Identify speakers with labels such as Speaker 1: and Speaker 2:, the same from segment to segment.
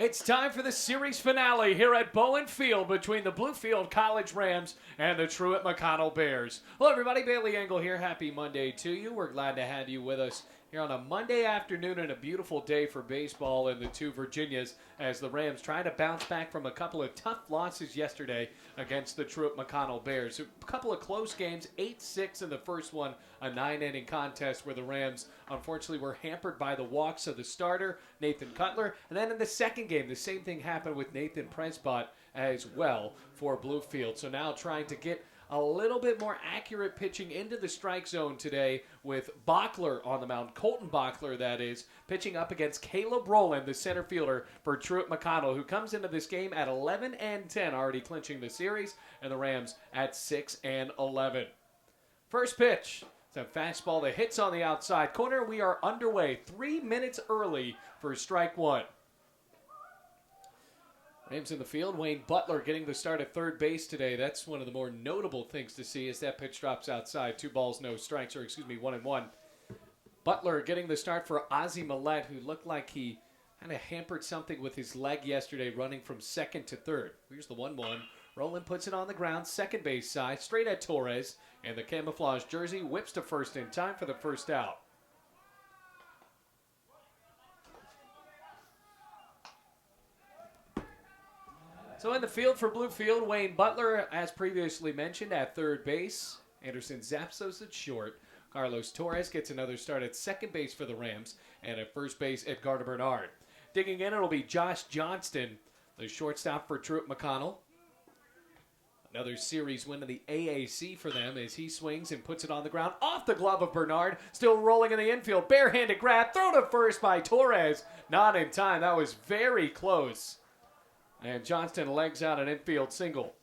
Speaker 1: It's time for the series finale here at Bluefield between the Bluefield College Rams and the Truett McConnell Bears. Hello, everybody. Bailey Engel here. Happy Monday to you. We're glad to have you with us here on a Monday afternoon and a beautiful day for baseball in the two Virginias as the Rams try to bounce back from a couple of tough losses yesterday against the Truett McConnell Bears. A couple of close games, 8-6 in the first one, a 9-inning contest where the Rams unfortunately were hampered by the walks of the starter, Nathan Cutler. And then in the second game, the same thing happened with Nathan Prescott as well for Bluefield. So now trying to get a little bit more accurate pitching into the strike zone today with Bachler on the mound, Colton Bachler that is, pitching up against Caleb Rowland, the center fielder for Truett McConnell, who comes into this game at 11-10, already clinching the series, and the Rams at 6-11. First pitch, it's a fastball that hits on the outside corner. We are underway 3 minutes early for strike one. Rams in the field. Wayne Butler getting the start at third base today. That's one of the more notable things to see as that pitch drops outside. 2 balls, no strikes, 1-1. Butler getting the start for Ozzie Millette, who looked like he kind of hampered something with his leg yesterday, running from second to third. Here's the 1-1. Rowland puts it on the ground, second base side, straight at Torres, and the camouflage jersey whips to first in time for the first out. So in the field for Bluefield, Wayne Butler, as previously mentioned, at third base. Anderson Zapsos at short. Carlos Torres gets another start at second base for the Rams. And at first base, Edgardo Bernard. Digging in, it'll be Josh Johnston, the shortstop for Truett McConnell. Another series win of the AAC for them as he swings and puts it on the ground. Off the glove of Bernard. Still rolling in the infield. Barehanded grab. Throw to first by Torres. Not in time. That was very close. And Johnston legs out an infield single.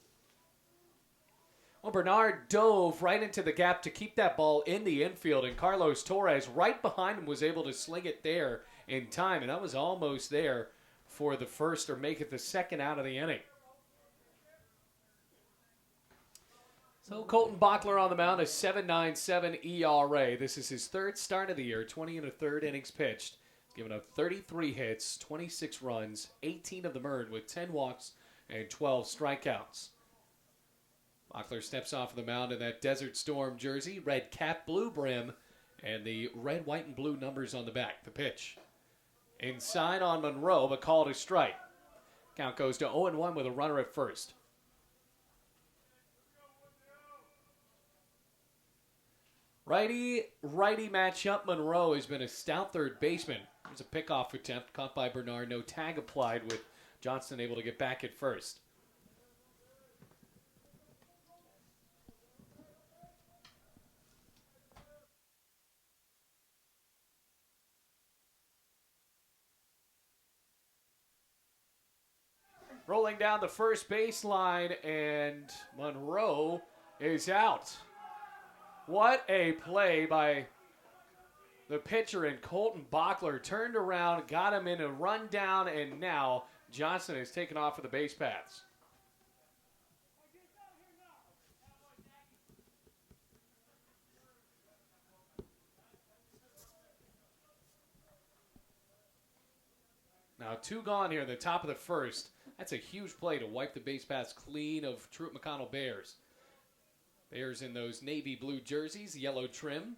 Speaker 1: Well, Bernard dove right into the gap to keep that ball in the infield, and Carlos Torres right behind him was able to sling it there in time, and that was almost there for the first or make it the second out of the inning. So Colton Bachler on the mound, a 7.97 ERA. This is his third start of the year, 20 1/3 innings pitched. Given up 33 hits, 26 runs, 18 of them earned with 10 walks and 12 strikeouts. Bachler steps off of the mound in that Desert Storm jersey, red cap, blue brim, and the red, white, and blue numbers on the back. The pitch. Inside on Monroe, but called a strike. Count goes to 0-1 with a runner at first. Righty matchup. Monroe has been a stout third baseman. There's a pickoff attempt caught by Bernard. No tag applied with Johnston able to get back at first. Rolling down the first baseline, and Monroe is out. What a play by the pitcher, and Colton Bachler turned around, got him in a rundown, and now Johnson is taken off of the base paths. Now 2 gone here in the top of the first. That's a huge play to wipe the base paths clean of Truett McConnell Bears. Bears in those navy blue jerseys, yellow trim.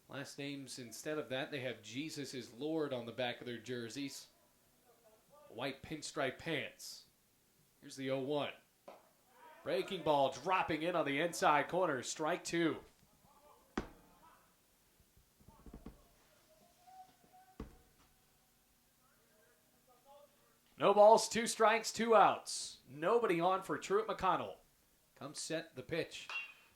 Speaker 1: Last names, instead of that, they have Jesus is Lord on the back of their jerseys. White pinstripe pants. Here's the 0-1. Breaking ball dropping in on the inside corner. Strike 2. No balls, 2 strikes, 2 outs. Nobody on for Truett McConnell. Comes set the pitch.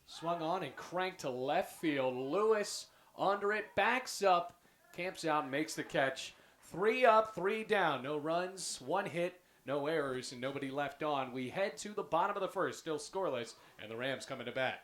Speaker 1: Swung on and cranked to left field. Lewis under it, backs up, camps out, and makes the catch. 3 up, 3 down. No runs, 1 hit, no errors, and nobody left on. We head to the bottom of the first, still scoreless, and the Rams coming to bat.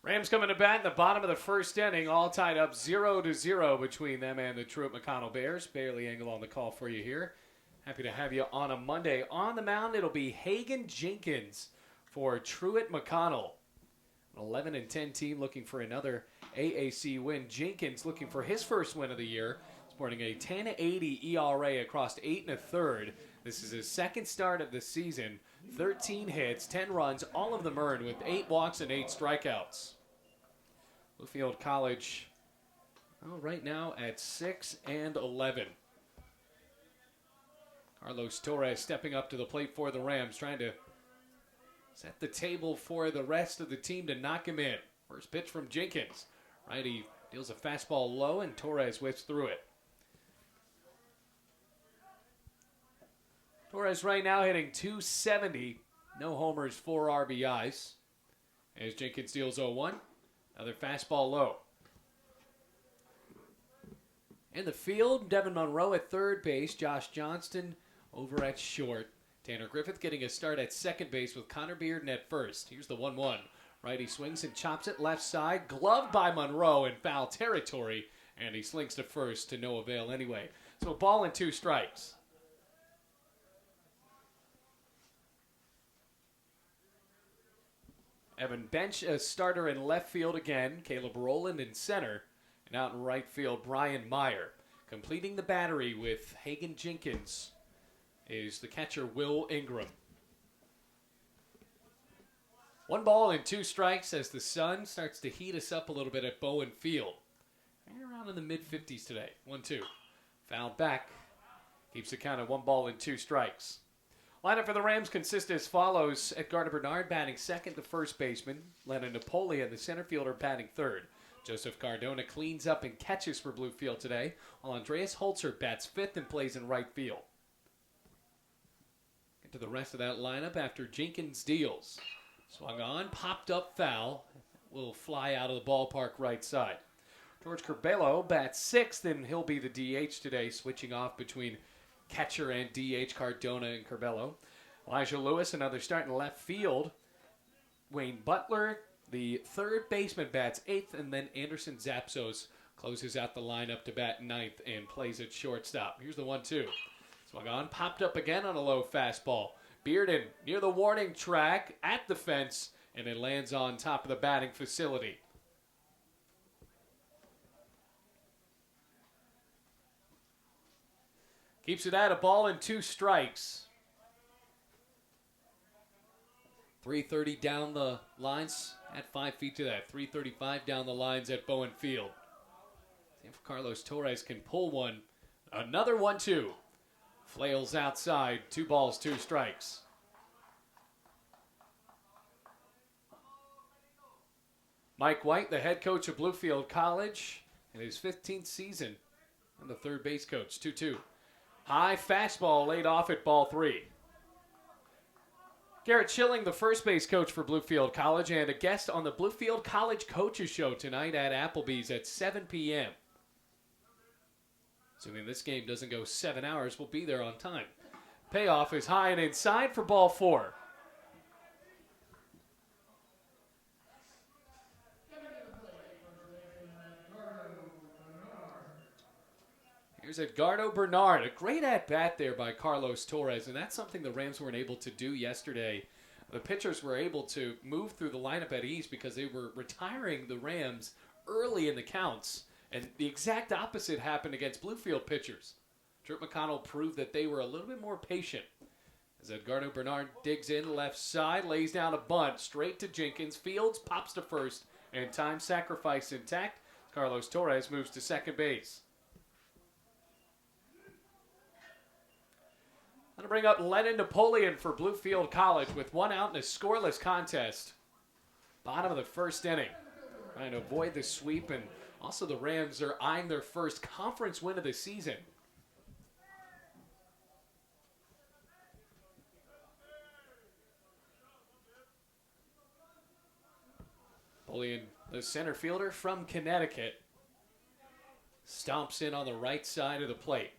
Speaker 1: Rams coming to bat in the bottom of the first inning, all tied up 0-0 between them and the Truett McConnell Bears. Bailey Engel on the call for you here. Happy to have you on a Monday. On the mound, it'll be Hagan Jenkins for Truett McConnell. An 11-10 team looking for another AAC win. Jenkins looking for his first win of the year, sporting a 10.80 ERA across 8 1/3. This is his second start of the season. 13 hits, 10 runs, all of them earned with 8 walks and 8 strikeouts. Bluefield College, right now at 6-11. Carlos Torres stepping up to the plate for the Rams, trying to set the table for the rest of the team to knock him in. First pitch from Jenkins. Righty deals a fastball low, and Torres whips through it. Torres right now hitting .270. No homers, 4 RBIs. As Jenkins deals 0-1. Another fastball low. In the field, Devin Monroe at third base. Josh Johnston over at short. Tanner Griffith getting a start at second base with Connor Bearden at first. Here's the 1-1. Righty swings and chops it left side. Gloved by Monroe in foul territory. And he slings to first to no avail anyway. So a ball and 2 strikes. Evan Bench, a starter in left field again. Caleb Rowland in center. And out in right field, Brian Meyer. Completing the battery with Hagan Jenkins is the catcher, Will Ingram. 1 ball and 2 strikes as the sun starts to heat us up a little bit at Bowen Field. Right around in the mid-50s today. 1-2. Fouled back. Keeps the count at 1 ball and 2 strikes. Lineup for the Rams consists as follows. Edgardo Bernard batting second, the first baseman. Lennon Napoleon, the center fielder, batting third. Joseph Cardona cleans up and catches for Bluefield today, while Andreas Holzer bats fifth and plays in right field. Get to the rest of that lineup after Jenkins deals. Swung on, popped up foul. Will fly out of the ballpark right side. George Curbelo bats sixth, and he'll be the DH today, switching off between catcher and DH, Cardona and Curbelo. Elijah Lewis, another start in left field. Wayne Butler, the third baseman, bats eighth, and then Anderson Zapsos closes out the lineup to bat ninth and plays at shortstop. Here's the 1-2. Swung on, popped up again on a low fastball. Bearden near the warning track at the fence, and it lands on top of the batting facility. Keeps it at a ball and 2 strikes. 330 down the lines at 5 feet to that. 335 down the lines at Bowen Field. See if Carlos Torres can pull one. Another 1-2. Flails outside. 2 balls, 2 strikes. Mike White, the head coach of Bluefield College, in his 15th season, and the third base coach. 2-2. High fastball laid off at ball 3. Garrett Schilling, the first base coach for Bluefield College, and a guest on the Bluefield College Coaches Show tonight at Applebee's at 7 p.m. Assuming this game doesn't go 7 hours, we'll be there on time. Payoff is high and inside for ball 4. Here's Edgardo Bernard. A great at-bat there by Carlos Torres, and that's something the Rams weren't able to do yesterday. The pitchers were able to move through the lineup at ease because they were retiring the Rams early in the counts, and the exact opposite happened against Bluefield pitchers. Truett McConnell proved that they were a little bit more patient. As Edgardo Bernard digs in left side, lays down a bunt straight to Jenkins. Fields pops to first, and time sacrifice intact. Carlos Torres moves to second base. I'm going to bring up Lennon Napoleon for Bluefield College with 1 out in a scoreless contest. Bottom of the first inning. Trying to avoid the sweep, and also the Rams are eyeing their first conference win of the season. Napoleon, the center fielder from Connecticut, stomps in on the right side of the plate.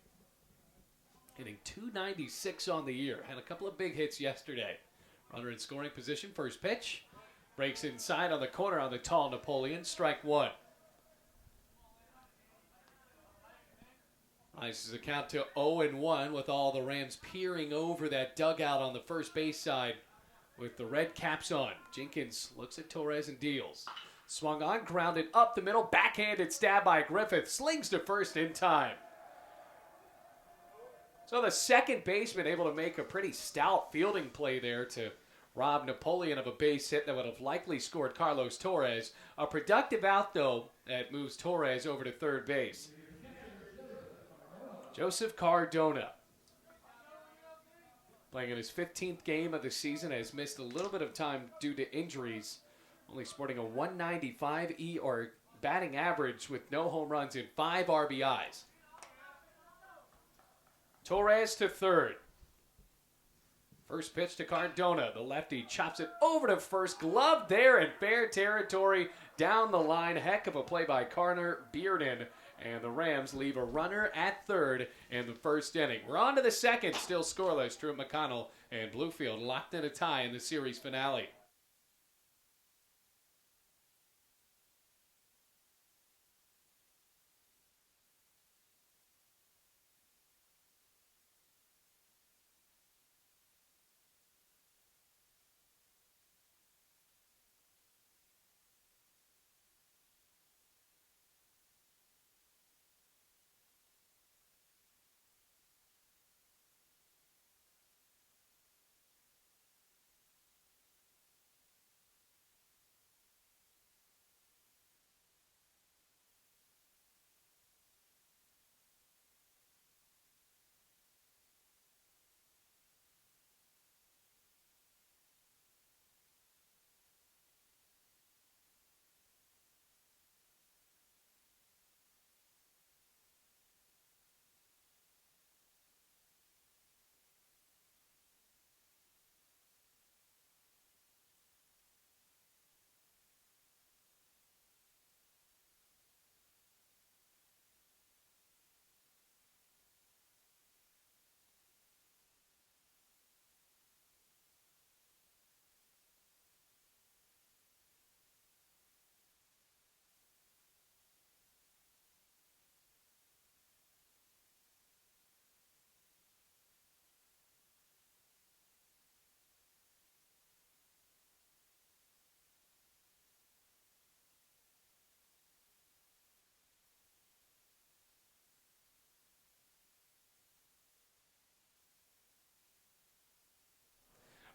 Speaker 1: Hitting .296 on the year. Had a couple of big hits yesterday. Runner in scoring position. First pitch. Breaks inside on the corner on the tall Napoleon. Strike one. Ices the count to 0-1 with all the Rams peering over that dugout on the first base side with the red caps on. Jenkins looks at Torres and deals. Swung on, grounded up the middle, backhanded stab by Griffith. Slings to first in time. So the second baseman able to make a pretty stout fielding play there to rob Napoleon of a base hit that would have likely scored Carlos Torres. A productive out, though, that moves Torres over to third base. Joseph Cardona, playing in his 15th game of the season, has missed a little bit of time due to injuries, only sporting a 195 or batting average with no home runs and 5 RBIs. Torres to third. First pitch to Cardona. The lefty chops it over to first. Glove there in fair territory down the line. Heck of a play by Carter Bearden. And the Rams leave a runner at third in the first inning. We're on to the second. Still scoreless. Truett McConnell and Bluefield locked in a tie in the series finale.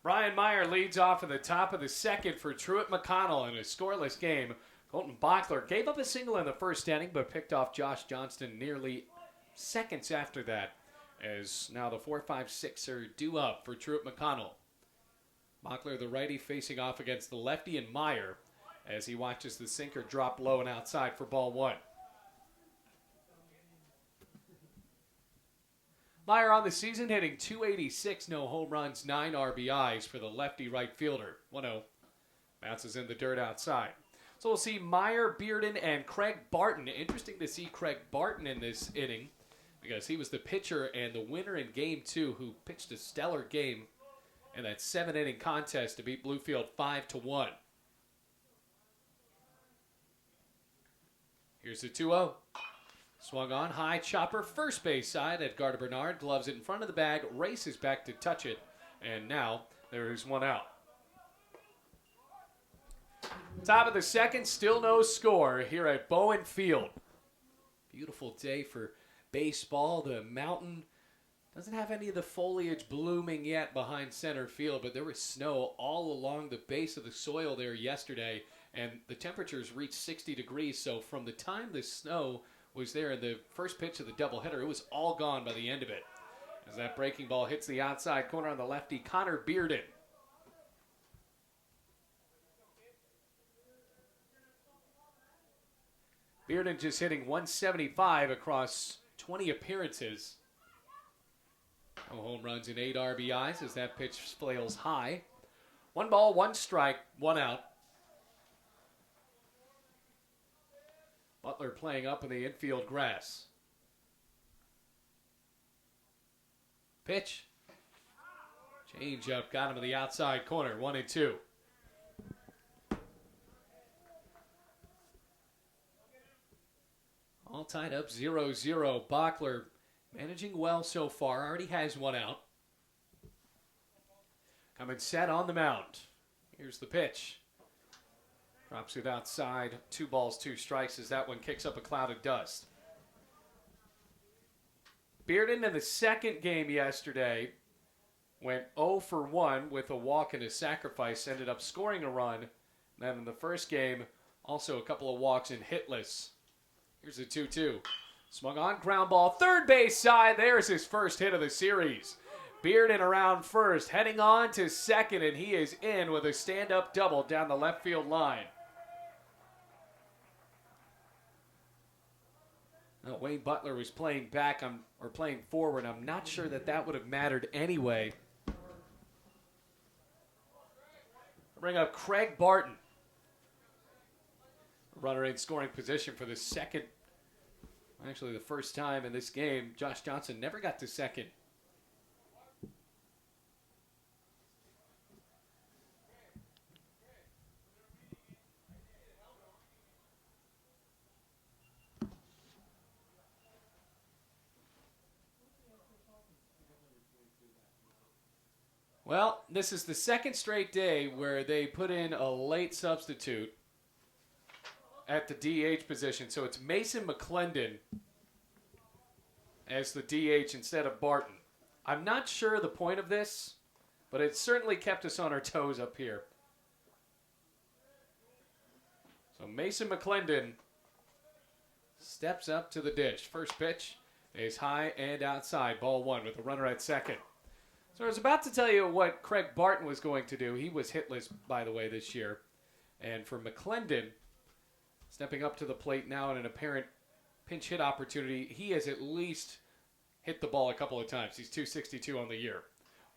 Speaker 1: Brian Meyer leads off at the top of the second for Truett McConnell in a scoreless game. Colton Bachler gave up a single in the first inning, but picked off Josh Johnston nearly seconds after that, as now the 4-5-6 are due up for Truett McConnell. Bachler, the righty, facing off against the lefty and Meyer as he watches the sinker drop low and outside for ball one. Meyer on the season hitting .286, no home runs, 9 RBIs for the lefty right fielder. 1-0. Bounces in the dirt outside. So we'll see Meyer, Bearden, and Craig Barton. Interesting to see Craig Barton in this inning because he was the pitcher and the winner in Game 2 who pitched a stellar game in that 7-inning contest to beat Bluefield 5-1. Here's the 2-0. Swung on, high chopper, first base side at Gardner Bernard. Gloves it in front of the bag, races back to touch it, and now there's one out. Top of the second, still no score here at Bowen Field. Beautiful day for baseball. The mountain doesn't have any of the foliage blooming yet behind center field, but there was snow all along the base of the soil there yesterday, and the temperatures reached 60 degrees, so from the time the snow was there in the first pitch of the doubleheader, it was all gone by the end of it. As that breaking ball hits the outside corner on the lefty, Connor Bearden. Bearden just hitting .175 across 20 appearances. No home runs and 8 RBIs as that pitch flails high. 1 ball, 1 strike, 1 out. Butler playing up in the infield grass. Pitch. Change up, got him to the outside corner, 1-2. All tied up 0-0. Bachler managing well so far. Already has one out. Coming set on the mound. Here's the pitch. Drops it outside. 2 balls, 2 strikes as that one kicks up a cloud of dust. Bearden in the second game yesterday went 0 for 1 with a walk and a sacrifice. Ended up scoring a run. Then in the first game, also a couple of walks and hitless. Here's a 2-2. Swung on, ground ball, third base side. There's his first hit of the series. Bearden around first, heading on to second, and he is in with a stand-up double down the left field line. Now, Wayne Butler was playing back or playing forward. I'm not sure that would have mattered anyway. Bring up Craig Barton. Runner in scoring position for the first time in this game. Josh Johnson never got to second. Well, this is the second straight day where they put in a late substitute at the DH position. So it's Mason McClendon as the DH instead of Barton. I'm not sure the point of this, but it certainly kept us on our toes up here. So Mason McClendon steps up to the dish. First pitch is high and outside. Ball 1 with a runner at second. So I was about to tell you what Craig Barton was going to do. He was hitless, by the way, this year. And for McClendon, stepping up to the plate now in an apparent pinch hit opportunity, he has at least hit the ball a couple of times. He's .262 on the year.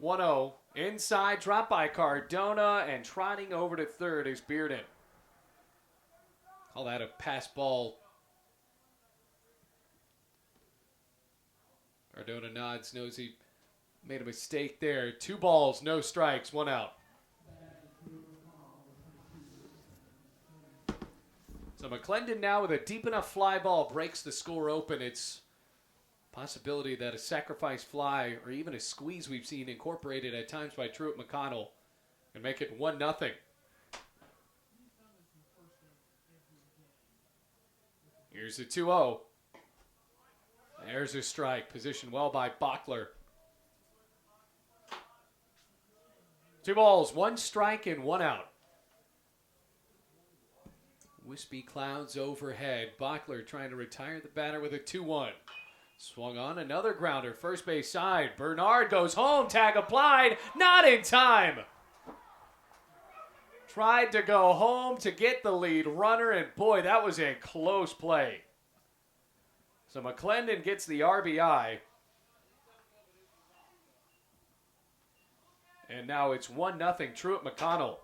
Speaker 1: 1-0, inside, drop by Cardona, and trotting over to third is Bearden. Call that a pass ball. Cardona nods, knows he made a mistake there. 2 balls, no strikes, 1 out. So McClendon now with a deep enough fly ball breaks the score open. It's a possibility that a sacrifice fly or even a squeeze we've seen incorporated at times by Truett McConnell can make it 1-0. Here's a 2-0. There's a strike. Positioned well by Bachler. 2 balls, 1 strike, and 1 out. Wispy clouds overhead. Bachler trying to retire the batter with a 2-1. Swung on, another grounder. First base side. Bernard goes home. Tag applied. Not in time. Tried to go home to get the lead runner, and boy, that was a close play. So McClendon gets the RBI. And now it's 1-0 Truett McConnell.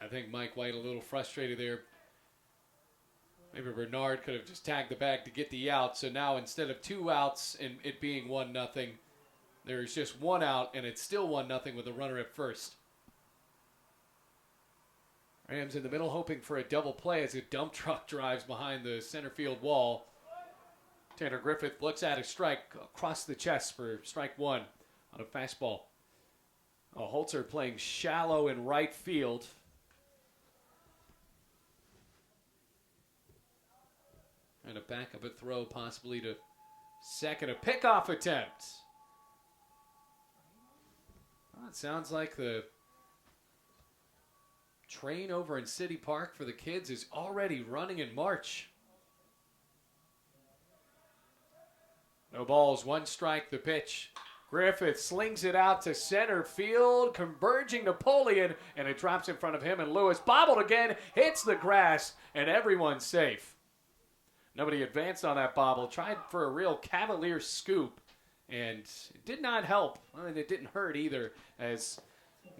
Speaker 1: I think Mike White a little frustrated there. Maybe Bernard could have just tagged the bag to get the out. So now instead of 2 outs and it being 1-0, there's just 1 out and it's still 1-0 with a runner at first. Rams in the middle hoping for a double play as a dump truck drives behind the center field wall. Tanner Griffith looks at a strike across the chest for strike 1 on a fastball. Holzer playing shallow in right field. And a back up a throw possibly to second. A pickoff attempt. Well, it sounds like the train over in City Park for the kids is already running in March. No balls, 1 strike, the pitch. Griffith slings it out to center field, converging Napoleon, and it drops in front of him, and Lewis bobbled again, hits the grass, and everyone's safe. Nobody advanced on that bobble, tried for a real cavalier scoop, and it did not help. Well, it didn't hurt either, as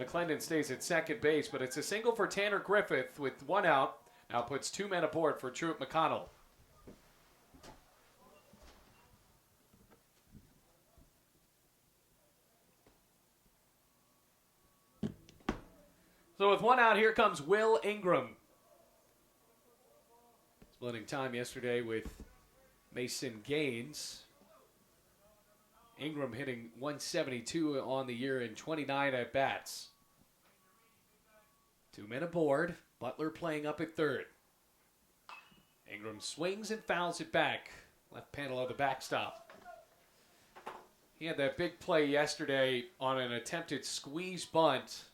Speaker 1: McClendon stays at second base, but it's a single for Tanner Griffith with 1 out. Now puts 2 men aboard for Truett McConnell. So with one out, here comes Will Ingram. Splitting time yesterday with Mason Gaines. Ingram hitting 172 on the year in 29 at-bats. 2 men aboard. Butler playing up at third. Ingram swings and fouls it back. Left panel of the backstop. He had that big play yesterday on an attempted squeeze bunt.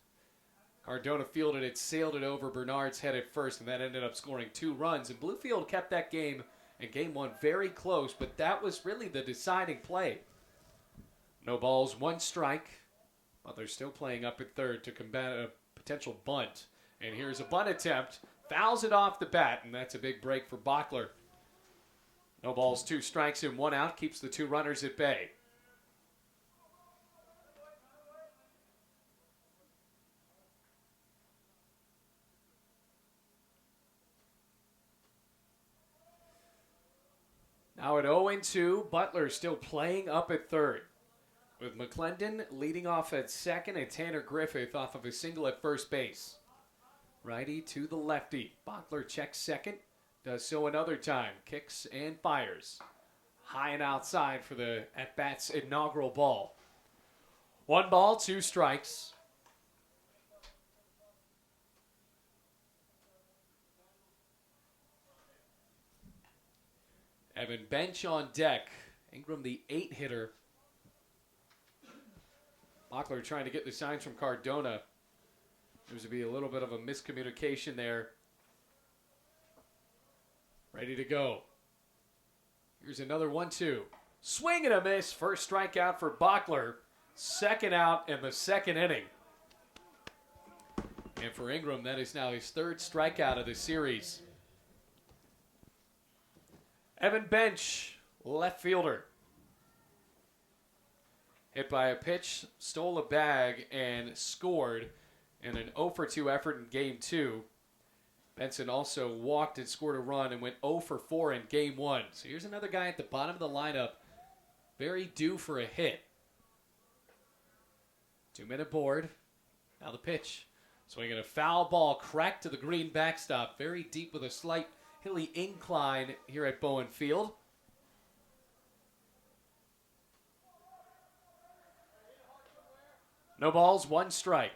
Speaker 1: Cardona fielded it, sailed it over Bernard's head at first, and that ended up scoring 2 runs. And Bluefield kept that game and game 1 very close, but that was really the deciding play. No balls, 1 strike. Butler still playing up at third to combat a potential bunt. And here's a bunt attempt. Fouls it off the bat, and that's a big break for Bachler. No balls, 2 strikes and 1 out. Keeps the 2 runners at bay. Now at 0-2, Butler still playing up at third, with McClendon leading off at second and Tanner Griffith off of a single at first base. Righty to the lefty. Bachler checks second, does so another time, kicks and fires. High and outside for the at-bat's inaugural ball. 1 ball, 2 strikes. Evan Bench on deck. Ingram the 8-hitter. Bachler trying to get the signs from Cardona. There's to be a little bit of a miscommunication there. Ready to go. Here's another 1-2. Swing and a miss. First strikeout for Bachler. Second out in the second inning. And for Ingram, that is now his 3rd strikeout of the series. Evan Bench, left fielder. Hit by a pitch, stole a bag, and scored in an 0-for-2 effort in Game 2. Benson also walked and scored a run and went 0-for-4 in Game 1. So here's another guy at the bottom of the lineup, very due for a hit. 2 men aboard. Now the pitch. Swinging a foul ball, cracked to the green backstop, very deep with a slight hilly incline here at Bowen Field. No balls, 1 strike.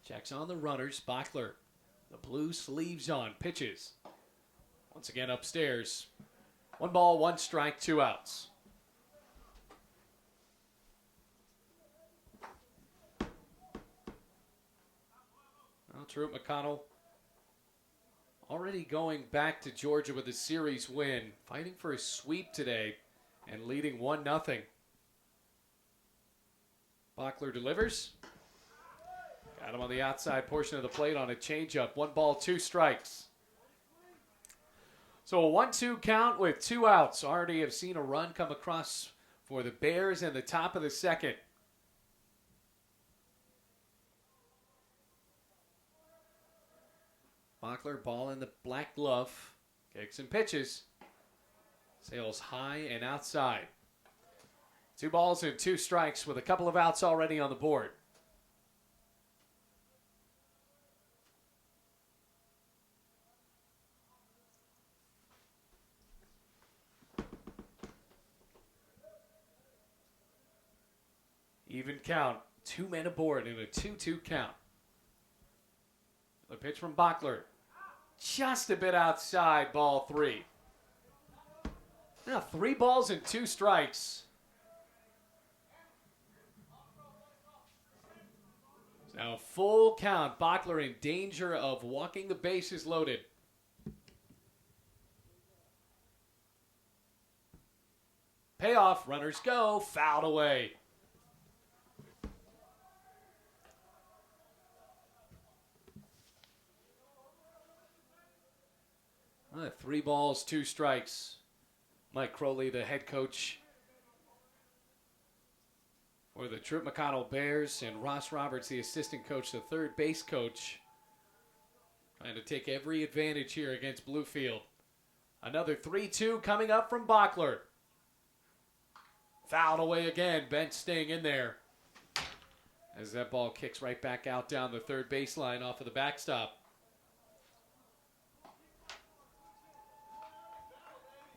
Speaker 1: Checks on the runners. Bachler, the blue sleeves on, pitches. Once again upstairs. 1 ball, 1 strike, 2 outs. Truett McConnell already going back to Georgia with a series win, fighting for a sweep today and leading 1-0. Bachler delivers. Got him on the outside portion of the plate on a changeup. 1 ball, 2 strikes. So a 1-2 count with 2 outs. Already have seen a run come across for the Bears in the top of the second. Bachler, ball in the black glove. Kicks and pitches. Sails high and outside. 2 balls and 2 strikes with a couple of outs already on the board. Even count. 2 men aboard in a 2-2 count. The pitch from Bachler. Just a bit outside, ball 3. Now 3 balls and 2 strikes. Now full count. Bachler in danger of walking the bases loaded. Payoff. Runners go. Fouled away. 3 balls, 2 strikes. Mike Crowley, the head coach for the Truett McConnell Bears, and Ross Roberts, the assistant coach, the third base coach, trying to take every advantage here against Bluefield. Another 3-2 coming up from Bachler. Fouled away again. Bench staying in there. As that ball kicks right back out down the third baseline off of the backstop.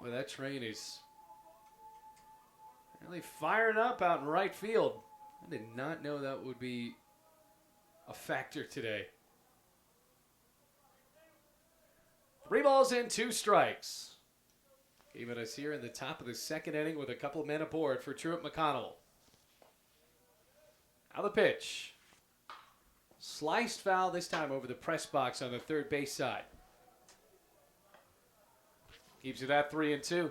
Speaker 1: Well, that train is really firing up out in right field. I did not know that would be a factor today. 3 balls and 2 strikes. Keeping us here in the top of the second inning with a couple of men aboard for Truett McConnell. Now the pitch. Sliced foul this time over the press box on the third base side. Keeps it at 3-2.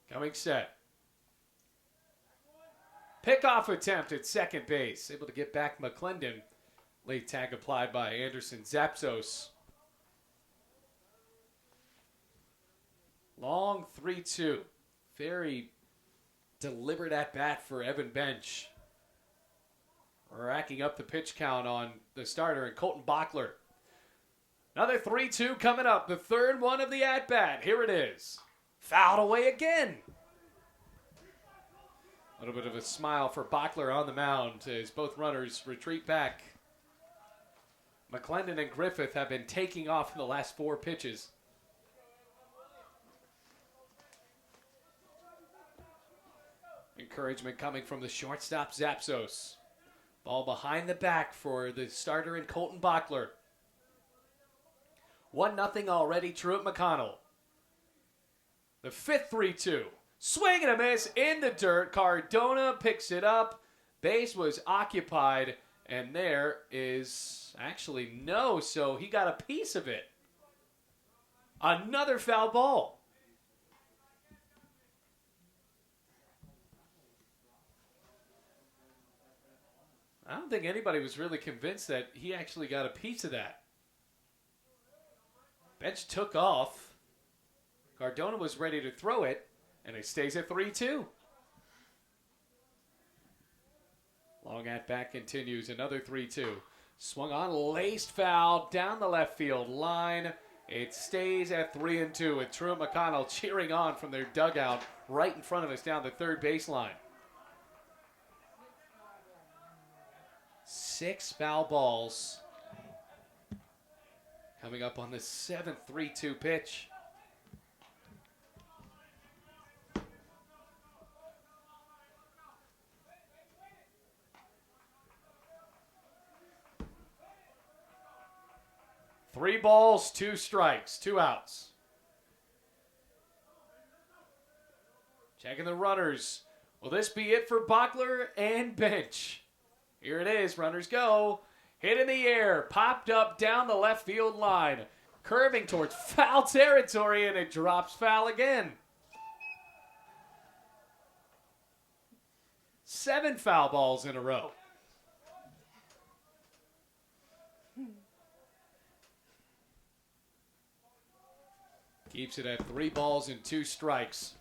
Speaker 1: Coming set. Pickoff attempt at second base. Able to get back McClendon. Late tag applied by Anderson Zapsos. Long 3-2. Very deliberate at bat for Evan Bench. Racking up the pitch count on the starter and Colton Bachler. Another 3-2 coming up. The third one of the at bat. Here it is. Fouled away again. A little bit of a smile for Bachler on the mound as both runners retreat back. McClendon and Griffith have been taking off in the last 4 pitches. Encouragement coming from the shortstop Zapsos. Ball behind the back for the starter and Colton Bachler. 1-0 already, Truett McConnell. The 5th 3-2. Swing and a miss in the dirt. Cardona picks it up. Base was occupied. And there is actually no, so he got a piece of it. Another foul ball. I don't think anybody was really convinced that he actually got a piece of that. Bench took off. Cardona was ready to throw it, and it stays at 3-2. Long at bat continues, another 3-2. Swung on, laced foul down the left field line. It stays at 3-2 with Truett McConnell cheering on from their dugout right in front of us down the third baseline. 6 foul balls coming up on the 7th 3-2 pitch. Three balls, 2 strikes, 2 outs. Checking the runners. Will this be it for Bachler and Bench? Here it is. Runners go. Hit in the air. Popped up down the left field line. Curving towards foul territory, and it drops foul again. 7 foul balls in a row. Keeps it at 3 balls and 2 strikes.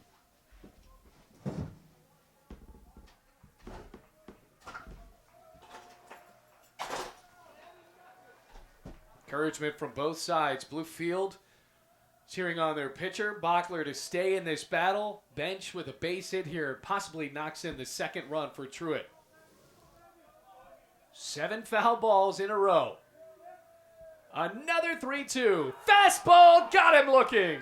Speaker 1: Encouragement from both sides. Bluefield cheering on their pitcher. Bachler to stay in this battle. Bench with a base hit here. Possibly knocks in the second run for Truett. 7 foul balls in a row. Another 3-2. Fastball got him looking.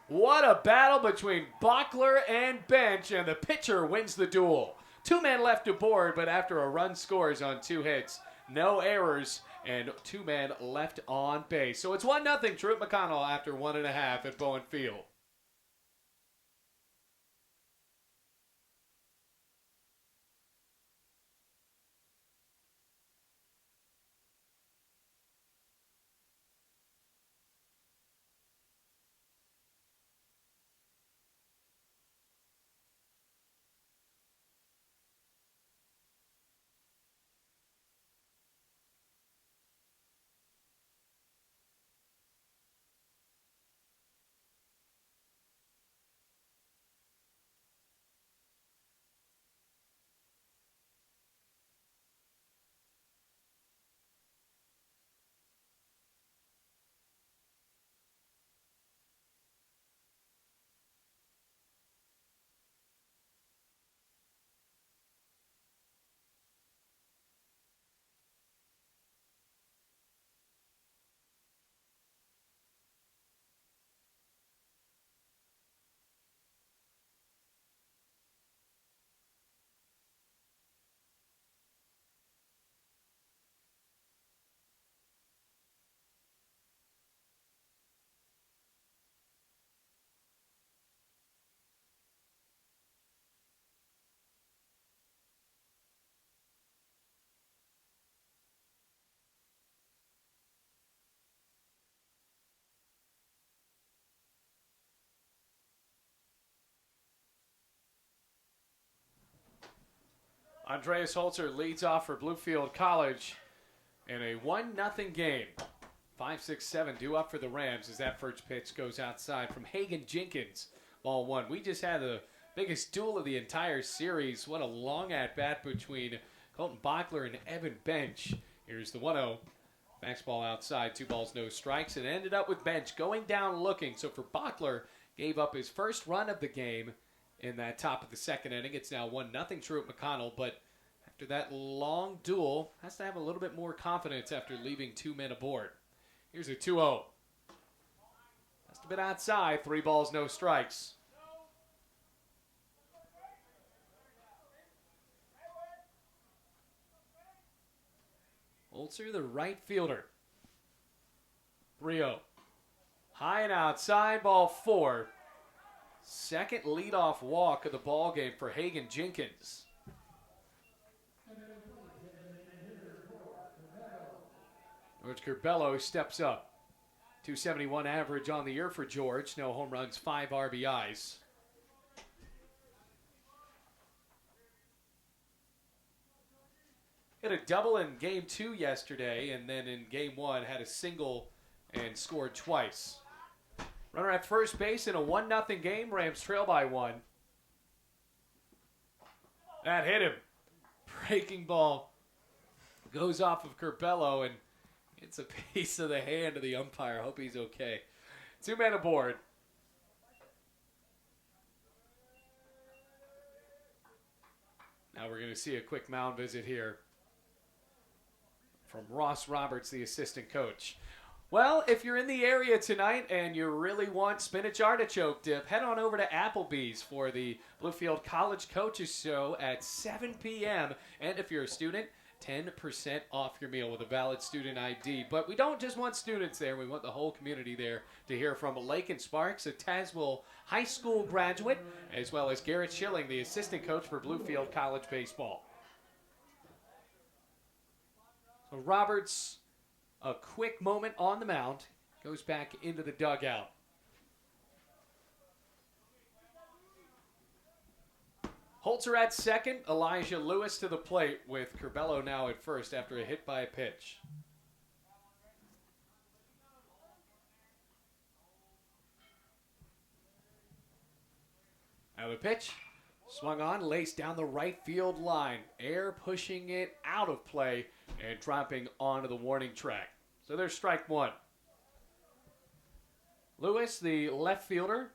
Speaker 1: What a battle between Bachler and Bench, and the pitcher wins the duel. 2 men left aboard, but after a run scores on 2 hits, no errors, and 2 men left on base. So it's 1-0 Truett McConnell after 1.5 at Bowen Field. Andreas Holzer leads off for Bluefield College in a 1-0 game. 5-6-7 due up for the Rams as that first pitch goes outside from Hagen Jenkins. Ball one. We just had the biggest duel of the entire series. What a long at-bat between Colton Bachler and Evan Bench. Here's the 1-0. Fastball outside, 2 balls, no strikes. It ended up with Bench going down looking. So for Bachler, gave up his first run of the game in that top of the second inning. It's now 1-0 Truett McConnell, but after that long duel, has to have a little bit more confidence after leaving 2 men aboard. Here's a 2-0. Just a bit outside, 3 balls, no strikes. Holzer, the right fielder. 3-0. High and outside, ball 4. Second leadoff walk of the ball game for Hagen Jenkins. George Curbelo steps up. 271 average on the year for George. No home runs, 5 RBIs. Hit a double in Game 2 yesterday, and then in Game 1 had a single and scored twice. Runner at first base in a 1-0 game. Rams trail by 1. That hit him. Breaking ball goes off of Curbelo, and it's a piece of the hand of the umpire. Hope he's okay. 2 men aboard. Now we're going to see a quick mound visit here from Ross Roberts, the assistant coach. Well, if you're in the area tonight and you really want spinach artichoke dip, head on over to Applebee's for the Bluefield College Coaches Show at 7 p.m. And if you're a student, 10% off your meal with a valid student ID. But we don't just want students there. We want the whole community there to hear from Lakin Sparks, a Tazewell High School graduate, as well as Garrett Schilling, the assistant coach for Bluefield College Baseball. So Roberts, a quick moment on the mound, goes back into the dugout. Holzer at second, Elijah Lewis to the plate with Curbelo now at first after a hit by a pitch. Now the pitch, swung on, laced down the right field line. Air pushing it out of play and dropping onto the warning track. So there's strike 1. Lewis, the left fielder.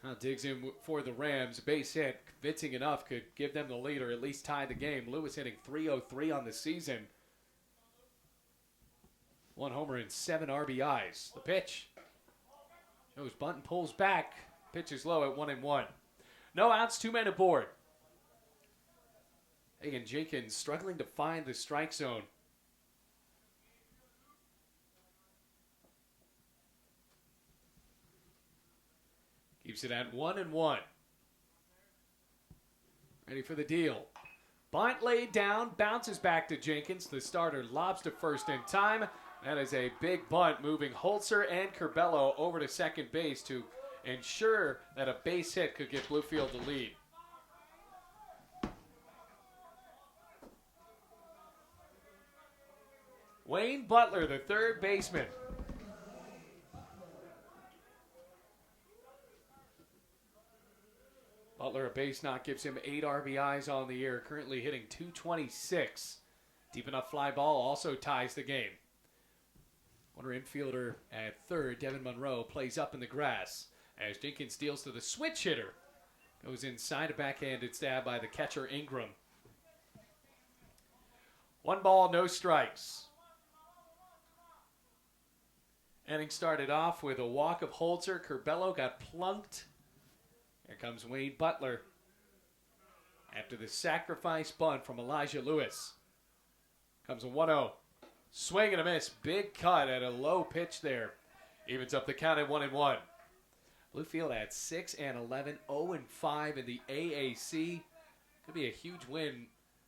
Speaker 1: Now digs in for the Rams. Base hit, convincing enough, could give them the lead or at least tie the game. Lewis hitting .303 on the season. 1 homer and 7 RBIs. The pitch. Shows bunt and pulls back. Pitch is low at 1-1. No outs, 2 men aboard. Hagen Jenkins struggling to find the strike zone. Keeps it at 1-1. Ready for the deal. Bunt laid down, bounces back to Jenkins. The starter lobs to first in time. That is a big bunt, moving Holzer and Curbelo over to second base to ensure that a base hit could give Bluefield the lead. Wayne Butler, the third baseman. Butler, a base knock, gives him 8 RBIs on the year, currently hitting .226. Deep enough fly ball also ties the game. Runner infielder at third, Devin Monroe, plays up in the grass as Jenkins deals to the switch hitter. Goes inside, a backhanded stab by the catcher Ingram. 1 ball, no strikes. Inning started off with a walk of Holzer. Curbelo got plunked. Here comes Wayne Butler after the sacrifice bunt from Elijah Lewis. Comes a 1-0. Swing and a miss. Big cut at a low pitch there. Evens up the count at 1-1. Bluefield at 6-11, 0-5 in the AAC. Could be a huge win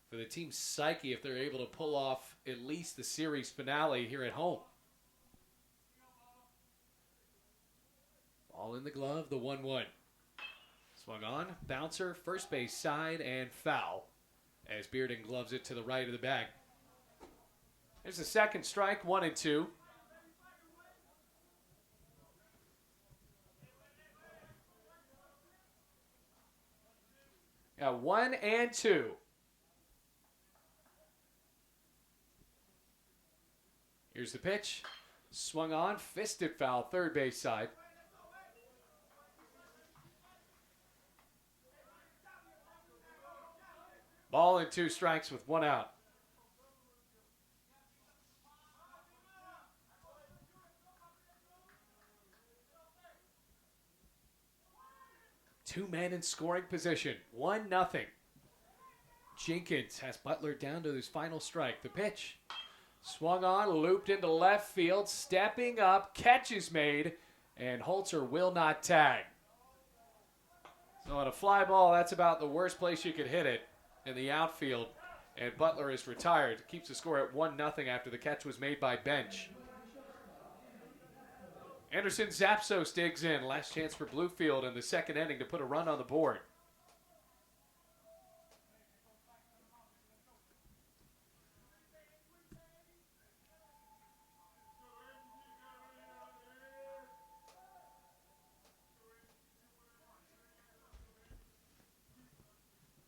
Speaker 1: for the team's psyche if they're able to pull off at least the series finale here at home. Ball in the glove, the 1-1. Swung on, bouncer, first base side, and foul as Bearden gloves it to the right of the bag. There's the second strike, 1-2. Yeah, 1-2. Here's the pitch. Swung on, fisted foul, third base side. Ball and 2 strikes with 1 out. Two men in scoring position, 1-0. Jenkins has Butler down to his final strike. The pitch. Swung on, looped into left field, stepping up, catch is made, and Holzer will not tag. So on a fly ball, that's about the worst place you could hit it in the outfield. And Butler is retired. Keeps the score at 1-0 after the catch was made by Bench. Anderson Zapsos digs in. Last chance for Bluefield in the second inning to put a run on the board.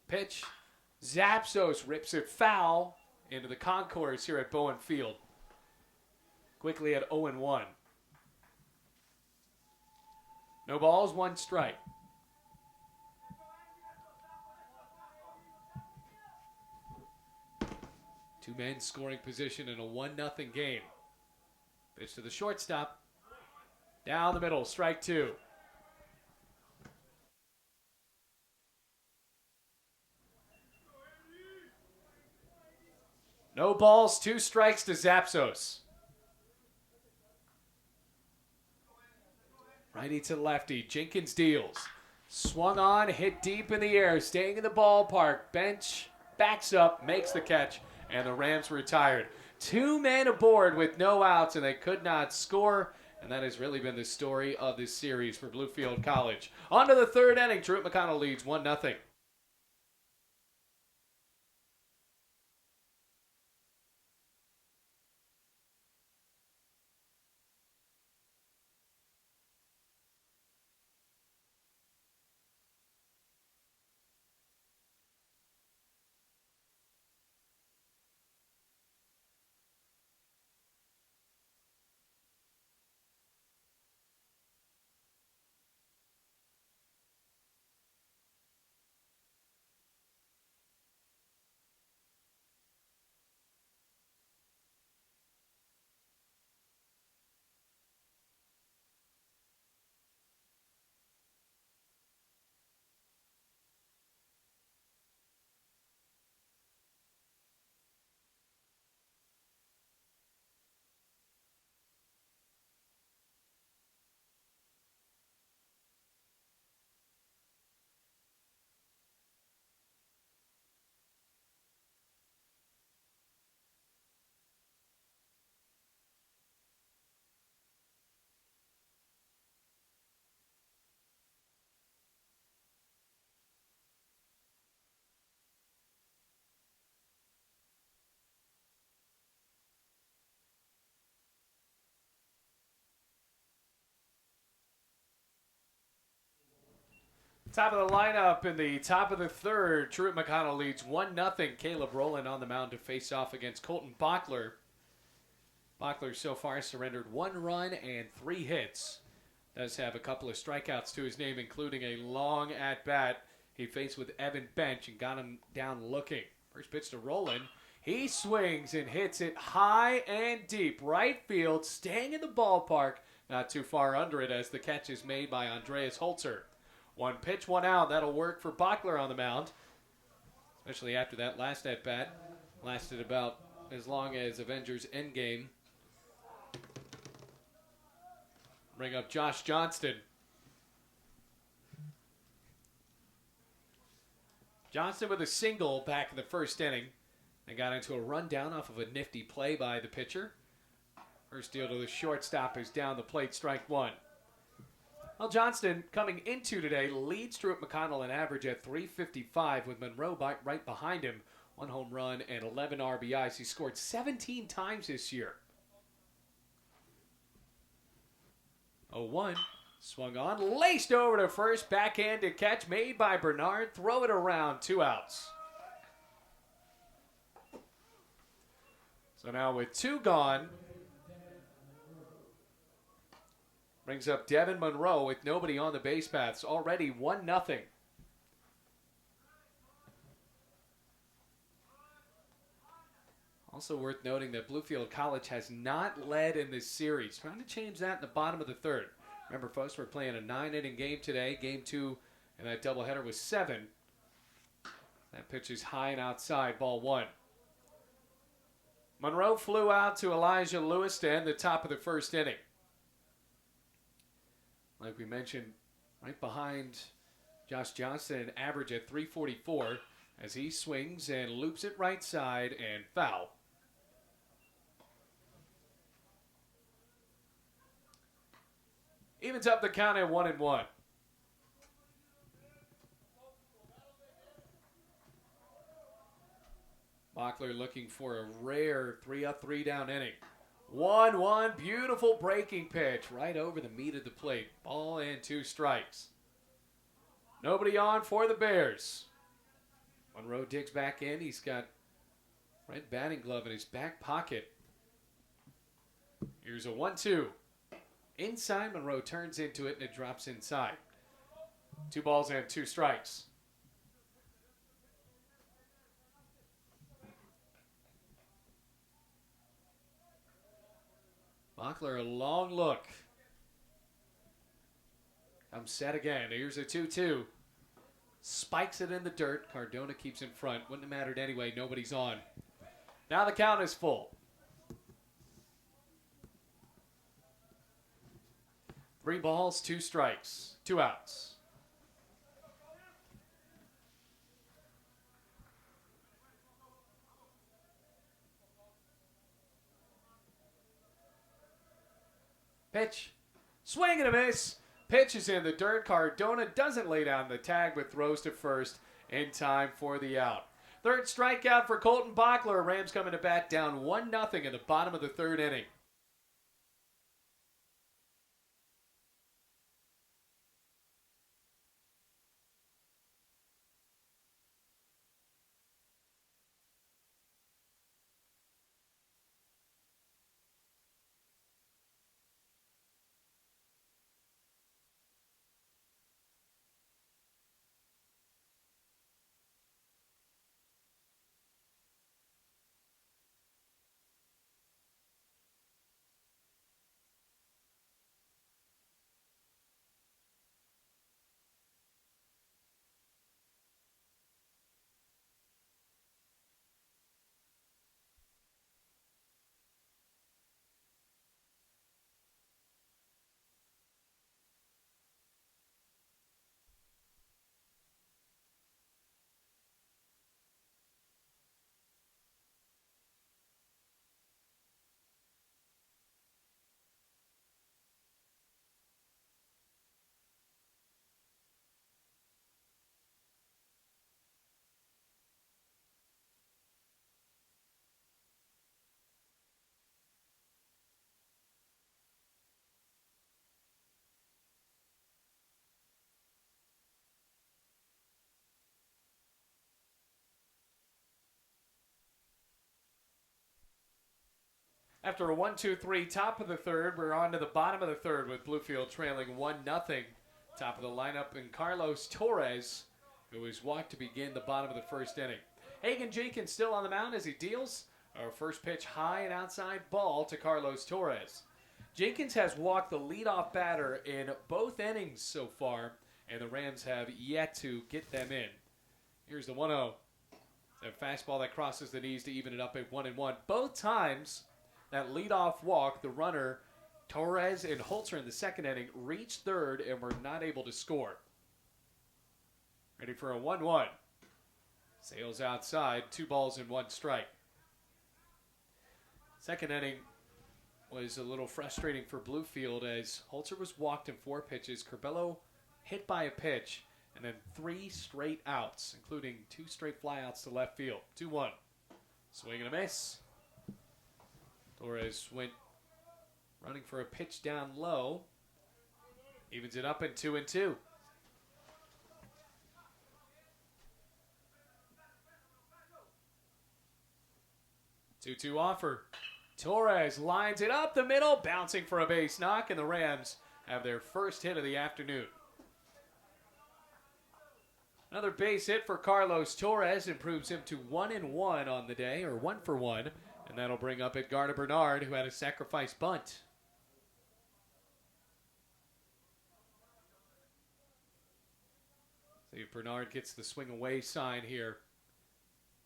Speaker 1: Pitch. Zapsos rips it foul into the concourse here at Bowen Field. Quickly at 0-1. No balls, 1 strike. Two men scoring position in a 1-0 game. Pitch to the shortstop. Down the middle, strike 2. No balls, 2 strikes to Zapsos. Righty to lefty, Jenkins deals. Swung on, hit deep in the air, staying in the ballpark. Bench backs up, makes the catch, and the Rams retired. 2 men aboard with no outs, and they could not score. And that has really been the story of this series for Bluefield College. On to the third inning, Truett McConnell leads 1-0. Top of the lineup in the top of the third, Truett McConnell leads 1-0. Caleb Rowland on the mound to face off against Colton Bachler. Bachler so far surrendered 1 run and 3 hits. Does have a couple of strikeouts to his name, including a long at-bat he faced with Evan Bench and got him down looking. First pitch to Rowland. He swings and hits it high and deep. Right field, staying in the ballpark. Not too far under it as the catch is made by Andreas Holzer. 1 pitch, 1 out. That'll work for Bachler on the mound. Especially after that last at-bat. Lasted about as long as Avengers Endgame. Bring up Josh Johnston. Johnston with a single back in the first inning. And got into a rundown off of a nifty play by the pitcher. First deal to the shortstop is down the plate, strike one. Well, Johnston coming into today leads Truett McConnell in average at .355 with Monroe right behind him. 1 home run and 11 RBIs. He scored 17 times this year. 0-1. Swung on, laced over to first. Backhanded catch made by Bernard. Throw it around. 2 outs. So now with 2 gone, brings up Devin Monroe with nobody on the base paths. Already 1-0. Also worth noting that Bluefield College has not led in this series. Trying to change that in the bottom of the third. Remember, folks, we're playing a 9-inning game today. Game 2 and that doubleheader was 7. That pitch is high and outside, ball 1. Monroe flew out to Elijah Lewis to end the top of the first inning. Like we mentioned, right behind Josh Johnston, an average at .344 as he swings and loops it right side and foul. Evens up the count at 1-1. Bachler looking for a rare 3-up, 3-down inning. 1-1, beautiful breaking pitch right over the meat of the plate. Ball and 2 strikes. Nobody on for the Bears. Monroe digs back in. He's got red batting glove in his back pocket. Here's a 1-2. Inside, Monroe turns into it and it drops inside. 2 balls and 2 strikes. Bachler, a long look. Comes set again. Here's a 2-2. Spikes it in the dirt. Cardona keeps in front. Wouldn't have mattered anyway. Nobody's on. Now the count is full. 3 balls, 2 strikes, 2 outs. Pitch. Swing and a miss. Pitch is in the dirt. Cardona doesn't lay down the tag, but throws to first in time for the out. Third strikeout for Colton Bachler. Rams coming to bat down 1-0 in the bottom of the third inning. After a 1-2-3 top of the third, we're on to the bottom of the third with Bluefield trailing 1-0. Top of the lineup in Carlos Torres, who is walked to begin the bottom of the first inning. Hagan Jenkins still on the mound as he deals our first pitch high and outside ball to Carlos Torres. Jenkins has walked the leadoff batter in both innings so far, and the Rams have yet to get them in. Here's the 1-0. A fastball that crosses the knees to even it up at 1-1. Both times that leadoff walk, the runner, Torres and Holzer in the second inning, reached third and were not able to score. Ready for a 1-1. Sails outside, 2 balls and 1 strike. Second inning was a little frustrating for Bluefield as Holzer was walked in 4 pitches. Curbelo hit by a pitch, and then 3 straight outs, including 2 straight flyouts to left field. 2-1. Swing and a miss. Torres went running for a pitch down low. Evens it up in 2-2. 2-2 offer. Torres lines it up the middle, bouncing for a base knock, and the Rams have their first hit of the afternoon. Another base hit for Carlos Torres improves him to 1-1 on the day, or 1 for 1, and that'll bring up Edgardo Bernard, who had a sacrifice bunt. See if Bernard gets the swing away sign here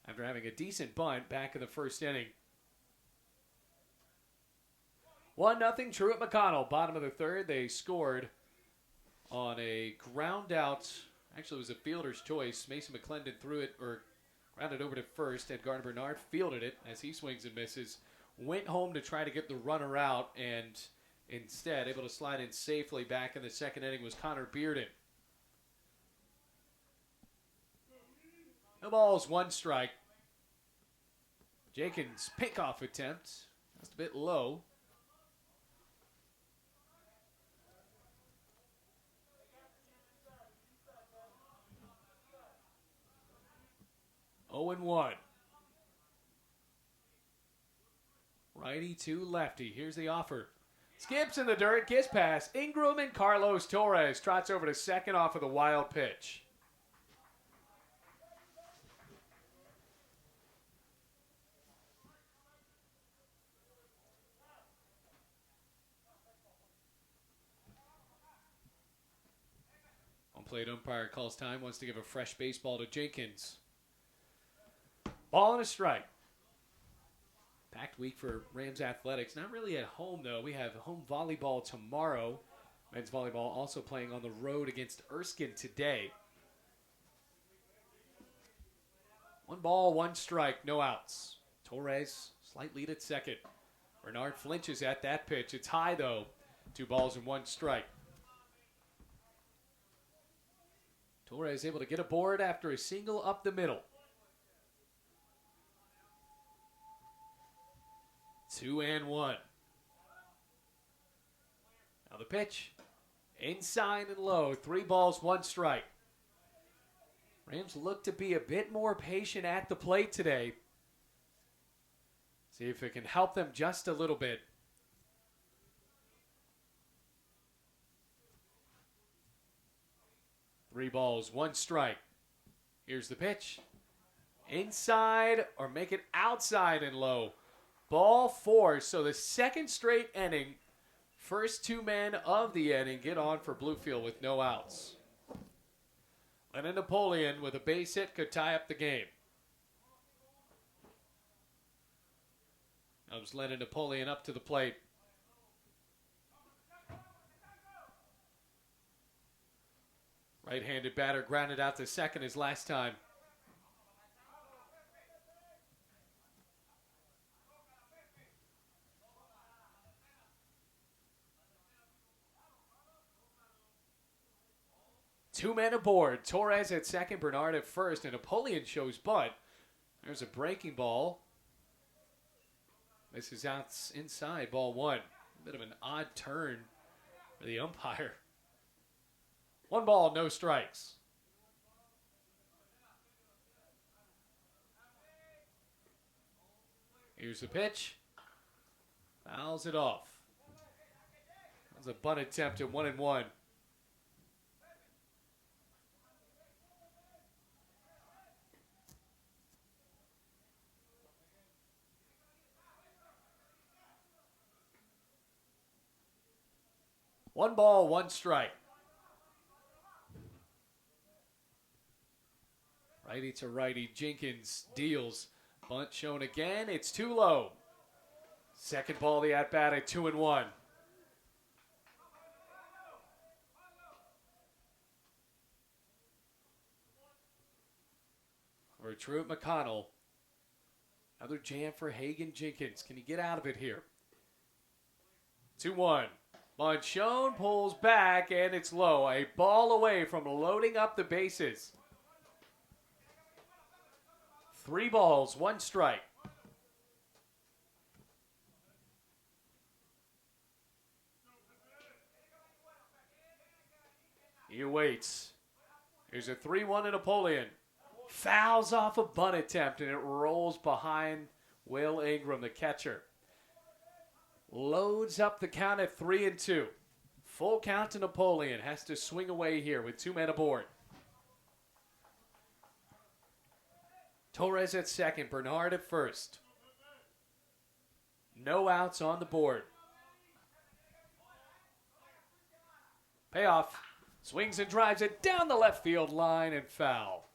Speaker 1: after having a decent bunt back in the first inning. 1-0 Truett McConnell. Bottom of the third, they scored on a ground out. Actually, it was a fielder's choice. Mason McClendon threw it, or grounded over to first. Edgardo Bernard fielded it as he swings and misses. Went home to try to get the runner out, and instead, able to slide in safely back in the second inning was Connor Bearden. No balls, 1 strike. Jenkins' pickoff attempt. Just a bit low. Oh and 1. Righty to lefty. Here's the offer. Skips in the dirt, gets past Ingram, and Carlos Torres trots over to second off of the wild pitch. On plate umpire calls time, wants to give a fresh baseball to Jenkins. Ball and a strike. Packed week for Rams athletics. Not really at home, though. We have home volleyball tomorrow. Men's volleyball also playing on the road against Erskine today. 1 ball, 1 strike, no outs. Torres, slight lead at second. Bernard flinches at that pitch. It's high, though. 2 balls and 1 strike. Torres able to get aboard after a single up the middle. 2-1. Now the pitch. Inside and low. 3 balls, 1 strike. Rams look to be a bit more patient at the plate today. See if it can help them just a little bit. Three balls, 1 strike. Here's the pitch. Inside or make it outside and low. Ball 4. So the second straight inning. First 2 men of the inning get on for Bluefield with no outs. Lennon Napoleon with a base hit could tie up the game. Comes Lennon Napoleon up to the plate. Right-handed batter grounded out to second his last time. Two men aboard. Torres at second, Bernard at first, and Napoleon shows bunt. There's a breaking ball. This is out inside, ball 1. A bit of an odd turn for the umpire. 1 ball, no strikes. Here's the pitch. Fouls it off. That was a bunt attempt at 1-1. One ball, 1 strike. Righty to righty, Jenkins deals. Bunt shown again. It's too low. Second ball, the at-bat at 2-1. for Truett McConnell. Another jam for Hagen Jenkins. Can he get out of it here? 2-1. Monchon pulls back, and it's low. A ball away from loading up the bases. 3 balls, 1 strike. He waits. Here's a 3-1 to Napoleon. Fouls off a bunt attempt, and it rolls behind Will Ingram, the catcher. Loads up the count at 3-2. Full count to Napoleon. Has to swing away here with 2 men aboard. Torres at second. Bernard at first. No outs on the board. Payoff. Swings and drives it down the left field line and foul.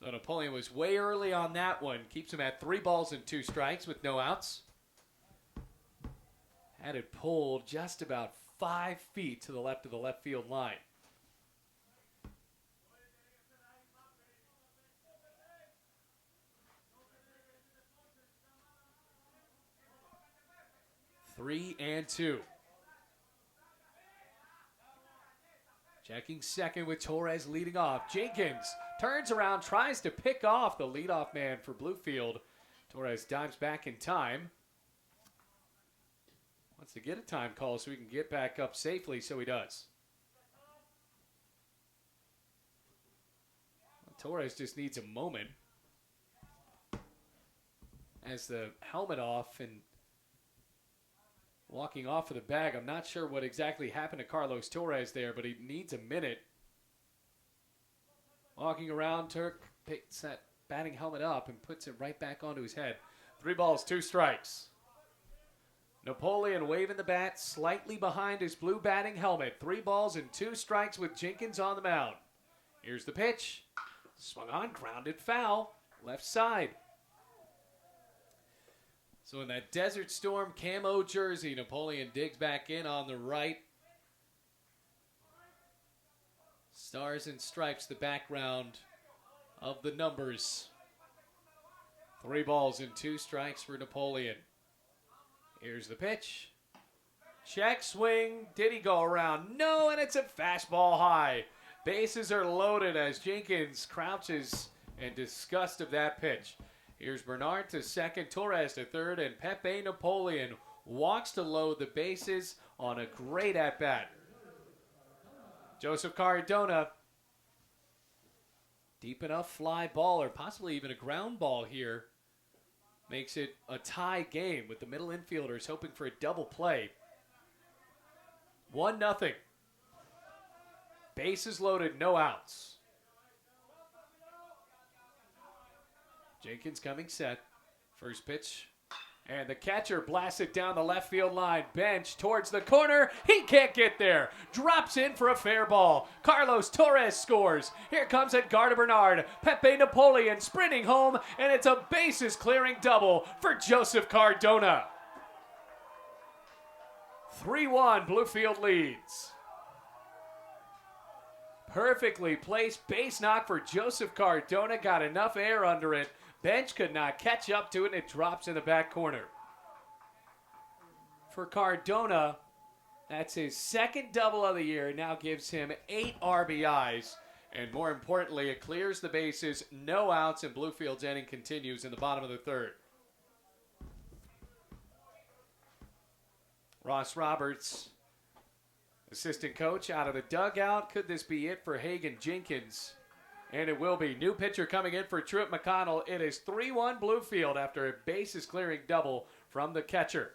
Speaker 1: So Napoleon was way early on that one. Keeps him at 3 balls and 2 strikes with no outs. Had it pulled just about 5 feet to the left of the left field line. Three and 2. Checking second with Torres leading off. Jenkins turns around, tries to pick off the leadoff man for Bluefield. Torres dives back in time. Wants to get a time call so he can get back up safely, so he does. Well, Torres just needs a moment. Has the helmet off and walking off of the bag. I'm not sure what exactly happened to Carlos Torres there, but he needs a minute. Walking around, Turk picks that batting helmet up and puts it right back onto his head. 3 balls, 2 strikes. Napoleon waving the bat slightly behind his blue batting helmet. 3 balls and 2 strikes with Jenkins on the mound. Here's the pitch. Swung on, grounded foul. Left side. So in that Desert Storm camo jersey, Napoleon digs back in on the right. Stars and stripes, the background of the numbers. 3 balls and 2 strikes for Napoleon. Here's the pitch. Check swing. Did he go around? No, and it's a fastball high. Bases are loaded as Jenkins crouches in disgust of that pitch. Here's Bernard to second, Torres to third, and Pepe Napoleon walks to load the bases on a great at-bat. Joseph Cardona. Deep enough fly ball, or possibly even a ground ball here. Makes it a tie game with the middle infielders hoping for a double play. 1-0. Bases loaded, no outs. Jenkins coming set. First pitch. And the catcher blasts it down the left field line. Bench towards the corner. He can't get there. Drops in for a fair ball. Carlos Torres scores. Here comes Edgardo Bernard. Pepe Napoleon sprinting home. And it's a bases clearing double for Joseph Cardona. 3-1, Bluefield leads. Perfectly placed base knock for Joseph Cardona. Got enough air under it. Bench could not catch up to it, and it drops in the back corner. For Cardona, that's his 2nd double of the year. Now gives him 8 RBIs. And more importantly, it clears the bases, no outs, and Bluefield's inning continues in the bottom of the 3rd. Ross Roberts, assistant coach, out of the dugout. Could this be it for Hagen Jenkins? And it will be. New pitcher coming in for Truett McConnell. It is 3-1 Bluefield after a bases clearing double from the catcher.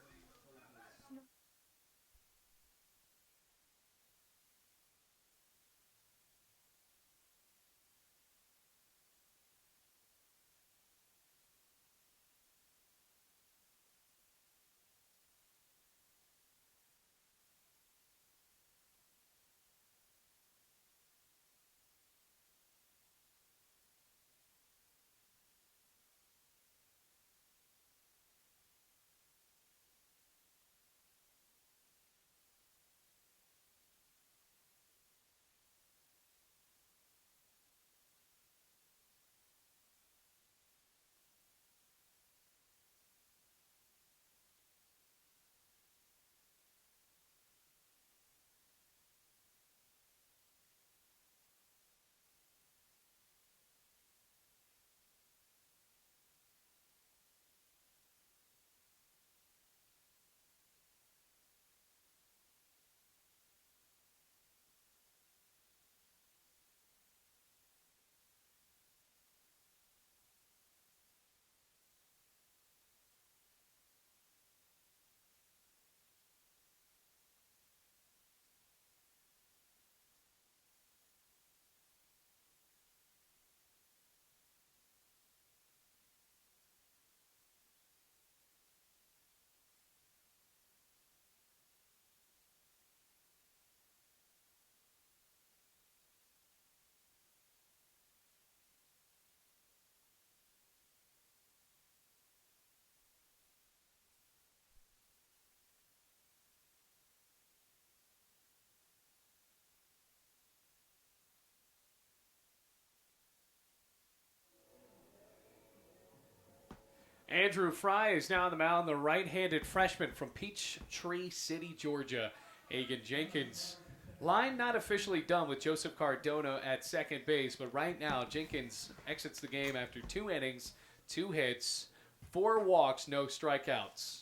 Speaker 1: Andrew Fry is now on the mound, the right-handed freshman from Peachtree City, Georgia. Hagen Jenkins. Line not officially done with Joseph Cardona at second base, but right now Jenkins exits the game after 2 innings, 2 hits, 4 walks, no strikeouts.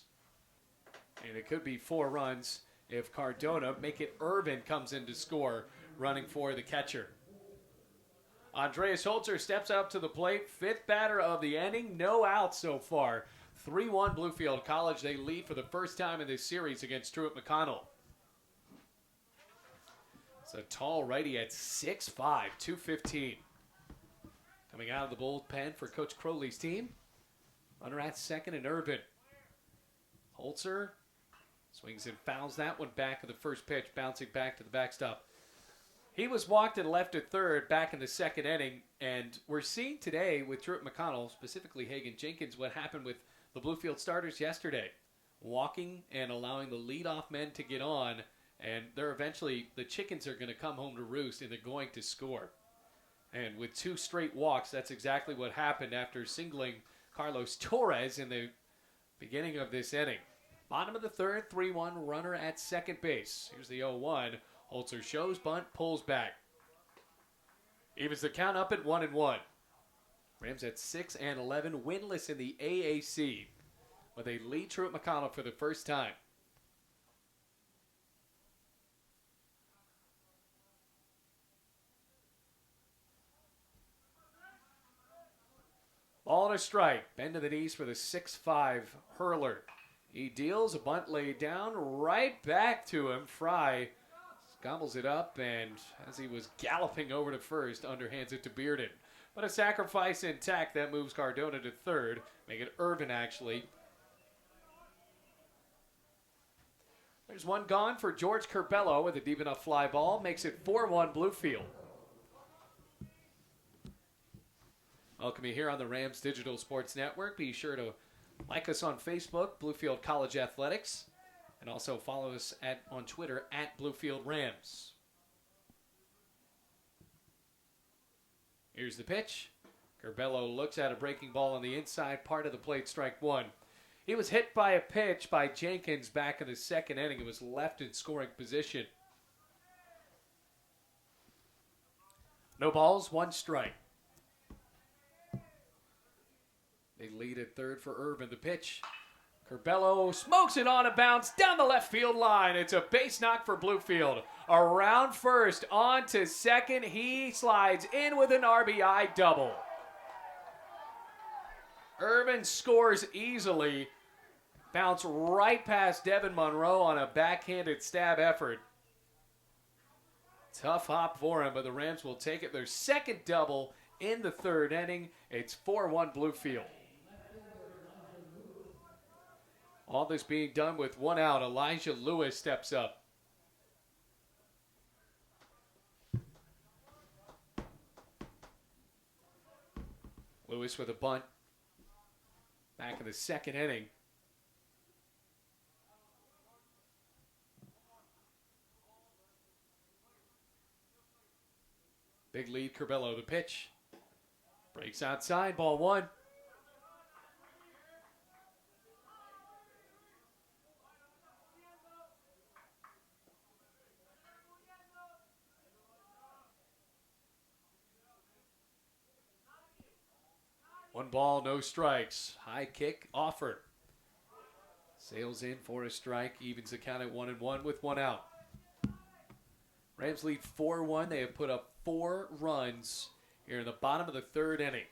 Speaker 1: And it could be 4 runs if Cardona, make it Irvin, comes in to score, running for the catcher. Andreas Holzer steps up to the plate, 5th batter of the inning, no outs so far. 3-1 Bluefield College. They lead for the first time in this series against Truett McConnell. It's a tall righty at 6'5", 215. Coming out of the bullpen for Coach Crowley's team. Runner at second and Irvin. Holzer swings and fouls that one back of the first pitch, bouncing back to the backstop. He was walked and left at third back in the second inning, and we're seeing today with Truett McConnell, specifically Hagen Jenkins, what happened with the Bluefield starters yesterday. Walking and allowing the leadoff men to get on, and they're eventually, the chickens are going to come home to roost, and they're going to score. And with 2 straight walks, that's exactly what happened after singling Carlos Torres in the beginning of this inning. Bottom of the third, 3-1, runner at second base. Here's the 0-1. Holzer shows bunt, pulls back. Evens the count up at 1-1. Rams at 6-11, winless in the AAC, but they lead Truett McConnell for the first time. Ball and a strike. Bend to the knees for the 6'5 hurler. He deals a bunt laid down right back to him. Fry gobbles it up, and as he was galloping over to first, underhands it to Bearden. But a sacrifice intact that moves Cardona to third, make it Irvin actually. There's one gone for George Curbelo with a deep enough fly ball, makes it 4-1 Bluefield. Welcome you here on the Rams Digital Sports Network. Be sure to like us on Facebook, Bluefield College Athletics, and also follow us on Twitter at Bluefield Rams. Here's the pitch. Curbelo looks at a breaking ball on the inside part of the plate, strike 1. He was hit by a pitch by Jenkins back in the second inning. It was left in scoring position. No balls, 1 strike. They lead at third for Irvin. The pitch. Curbelo smokes it on a bounce down the left field line. It's a base knock for Bluefield. Around first, on to second. He slides in with an RBI double. Irvin scores easily. Bounce right past Devin Monroe on a backhanded stab effort. Tough hop for him, but the Rams will take it. Their second double in the third inning. It's 4-1 Bluefield. All this being done with 1 out. Elijah Lewis steps up. Lewis with a bunt. Back in the second inning. Big lead, Curbelo. The pitch. Breaks outside, ball 1. One ball, no strikes. High kick offered. Sails in for a strike. Evens the count at 1-1 with 1 out. Rams lead 4-1. They have put up 4 runs here in the bottom of the third inning.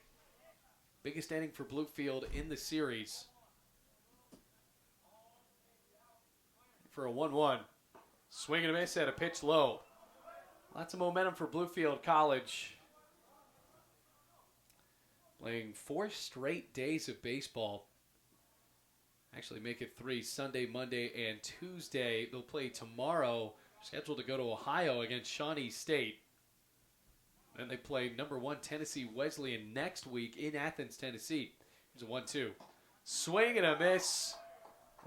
Speaker 1: Biggest inning for Bluefield in the series. For a 1-1. Swing and a miss at a pitch low. Lots of momentum for Bluefield College. Playing 4 straight days of baseball. Actually make it 3, Sunday, Monday, and Tuesday. They'll play tomorrow, scheduled to go to Ohio against Shawnee State. Then they play number 1 Tennessee Wesleyan next week in Athens, Tennessee. Here's a 1-2. Swing and a miss.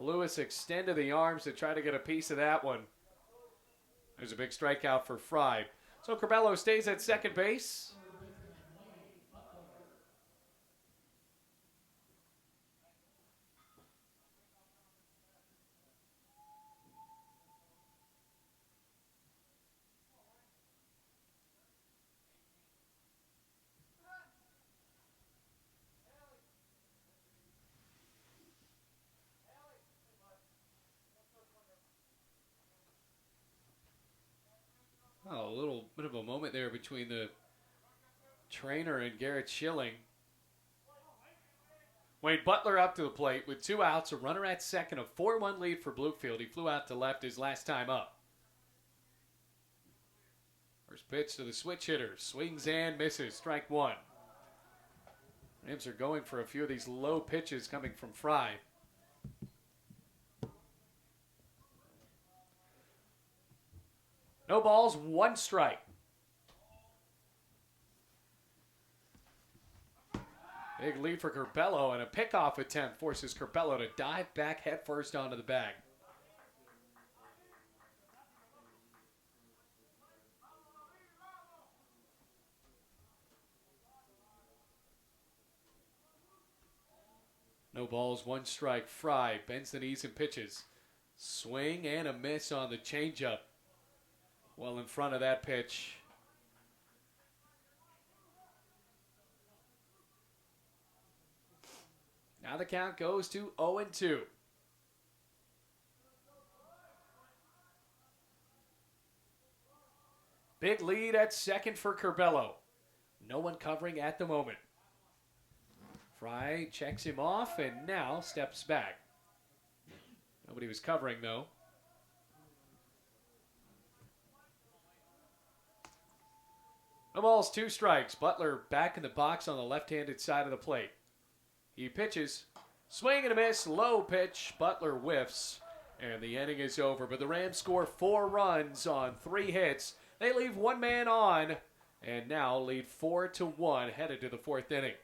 Speaker 1: Lewis extended the arms to try to get a piece of that one. There's a big strikeout for Fry. So Curbelo stays at second base. between the trainer and Garrett Schilling. Wayne Butler up to the plate with 2 outs, a runner at second, a 4-1 lead for Bluefield. He flew out to left his last time up. First pitch to the switch hitter, swings and misses, strike 1. Rams are going for a few of these low pitches coming from Fry. No balls, 1 strike. Big lead for Curbelo, and a pickoff attempt forces Curbelo to dive back headfirst onto the bag. No balls, 1 strike. Fry bends the knees and pitches. Swing and a miss on the changeup. Well in front of that pitch. Now the count goes to 0-2. Big lead at second for Curbelo. No one covering at the moment. Fry checks him off and now steps back. Nobody was covering though. No balls, 2 strikes. Butler back in the box on the left-handed side of the plate. He pitches. Swing and a miss. Low pitch. Butler whiffs. And the inning is over. But the Rams score 4 runs on 3 hits. They leave 1 man on. And now lead 4-1 headed to the 4th inning.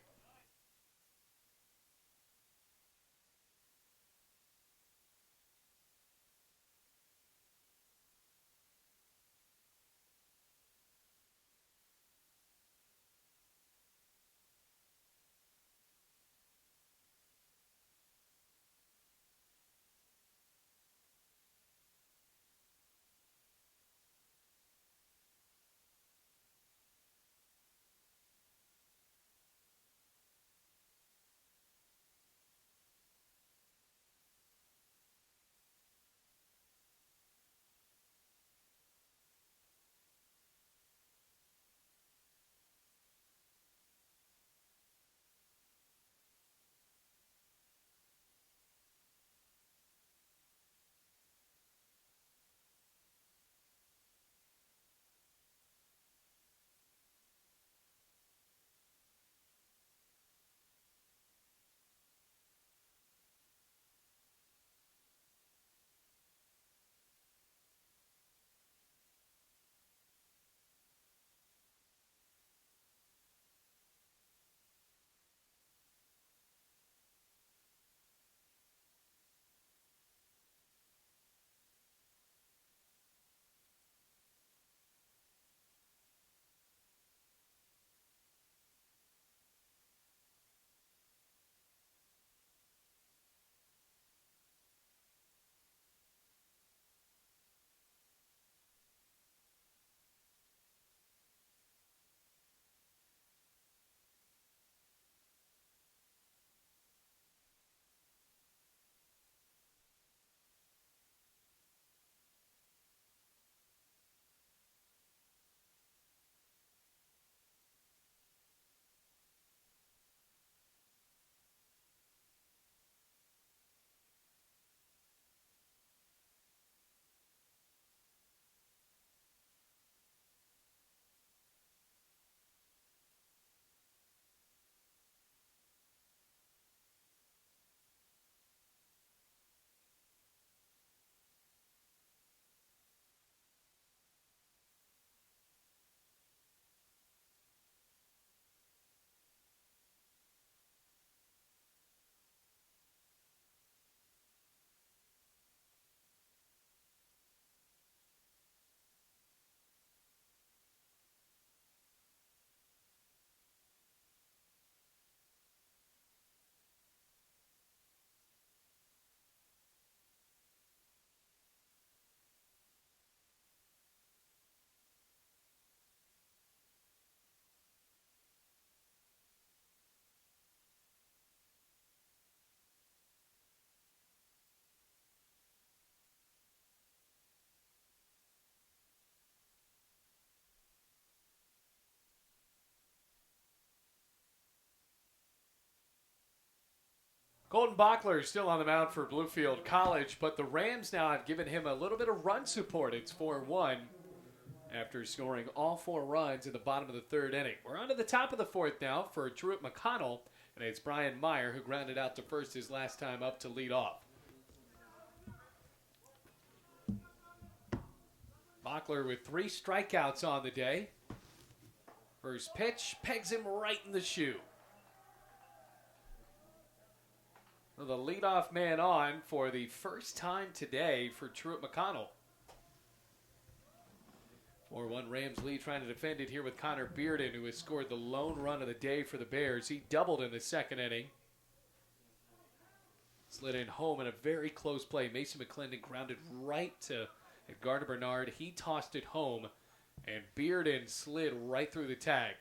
Speaker 1: Colton Bachler is still on the mound for Bluefield College, but the Rams now have given him a little bit of run support. It's 4-1 after scoring all 4 runs in the bottom of the 3rd inning. We're on to the top of the 4th now for Truett McConnell, and it's Brian Meyer who grounded out to first his last time up to lead off. Bachler with 3 strikeouts on the day. First pitch pegs him right in the shoe. So the leadoff man on for the first time today for Truett McConnell. 4-1 Rams lead, trying to defend it here with Connor Bearden, who has scored the lone run of the day for the Bears. He doubled in the 2nd inning. Slid in home in a very close play. Mason McClendon grounded right to Gardner Bernard. He tossed it home, and Bearden slid right through the tag.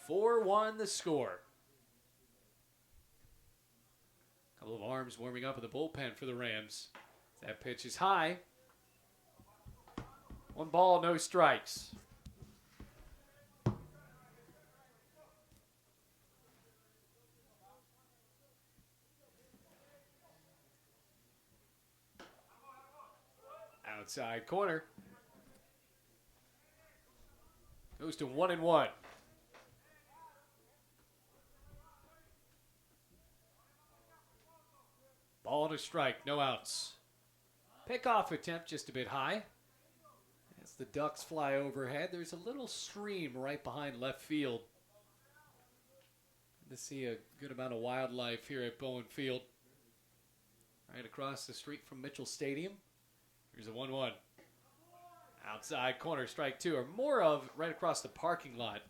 Speaker 1: (4-1) the score. Couple of arms warming up in the bullpen for the Rams. That pitch is high. 1 ball, no strikes. Outside corner. Goes to 1-1. Ball and a strike, no outs. Pickoff attempt just a bit high. As the Ducks fly overhead, there's a little stream right behind left field. To see a good amount of wildlife here at Bowen Field. Right across the street from Mitchell Stadium. Here's a 1-1. Outside corner, strike 2, or more of right across the parking lot.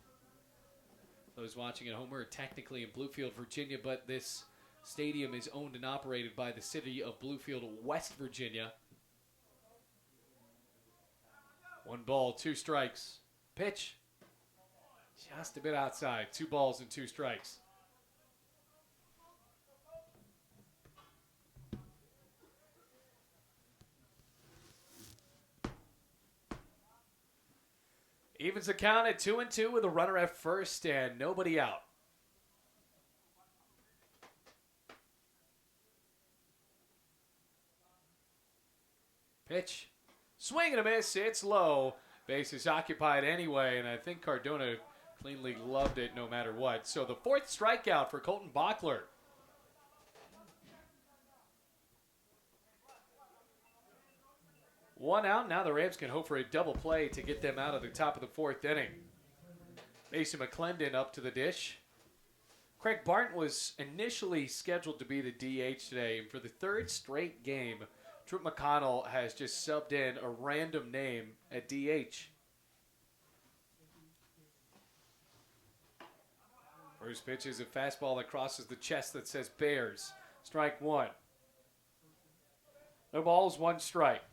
Speaker 1: Those watching at home are technically in Bluefield, Virginia, but this stadium is owned and operated by the city of Bluefield, West Virginia. 1 ball, 2 strikes. Pitch. Just a bit outside. 2 balls and 2 strikes. Evens the count at 2-2 with a runner at first and nobody out. Pitch. Swing and a miss. It's low. Base is occupied anyway, and I think Cardona cleanly gloved it no matter what. So the 4th strikeout for Colton Bachler. One out. Now the Rams can hope for a double play to get them out of the top of the 4th inning. Mason McClendon up to the dish. Craig Barton was initially scheduled to be the DH today, and for the 3rd straight game, Truett McConnell has just subbed in a random name at DH. First pitch is a fastball that crosses the chest that says Bears. Strike 1. No balls, 1 strike.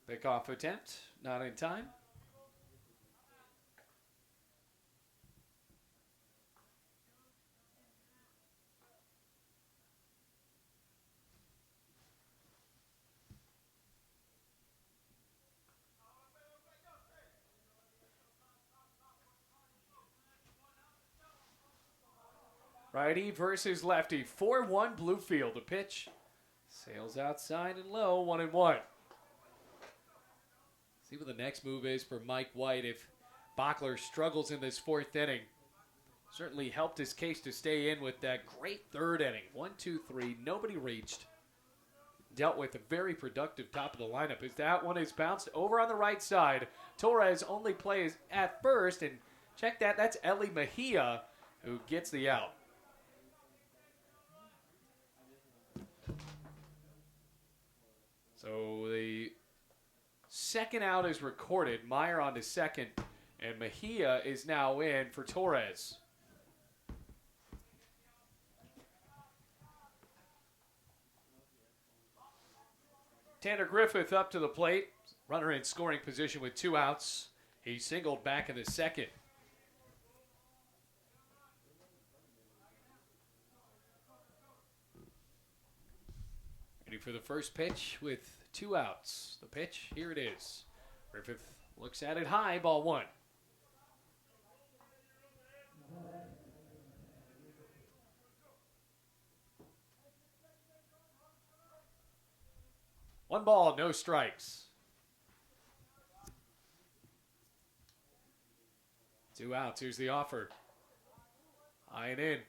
Speaker 1: Pickoff attempt, not in time. Righty versus lefty. 4-1 Bluefield. The pitch sails outside and low. 1-1. See what the next move is for Mike White if Bachler struggles in this 4th inning. Certainly helped his case to stay in with that great 3rd inning. 1, 2, 3. Nobody reached. Dealt with a very productive top of the lineup. As that one is bounced over on the right side. Torres only plays at first. And check that. That's Eli Mejia who gets the out. So the 2nd out is recorded. Meyer on to 2nd, and Mejia is now in for Torres. Tanner Griffith up to the plate. Runner in scoring position with 2 outs. He singled back in the 2nd. Ready for the first pitch with 2 outs. The pitch, here it is. Griffith looks at it high, ball 1. One ball, no strikes. 2 outs. Here's the offer. High and in.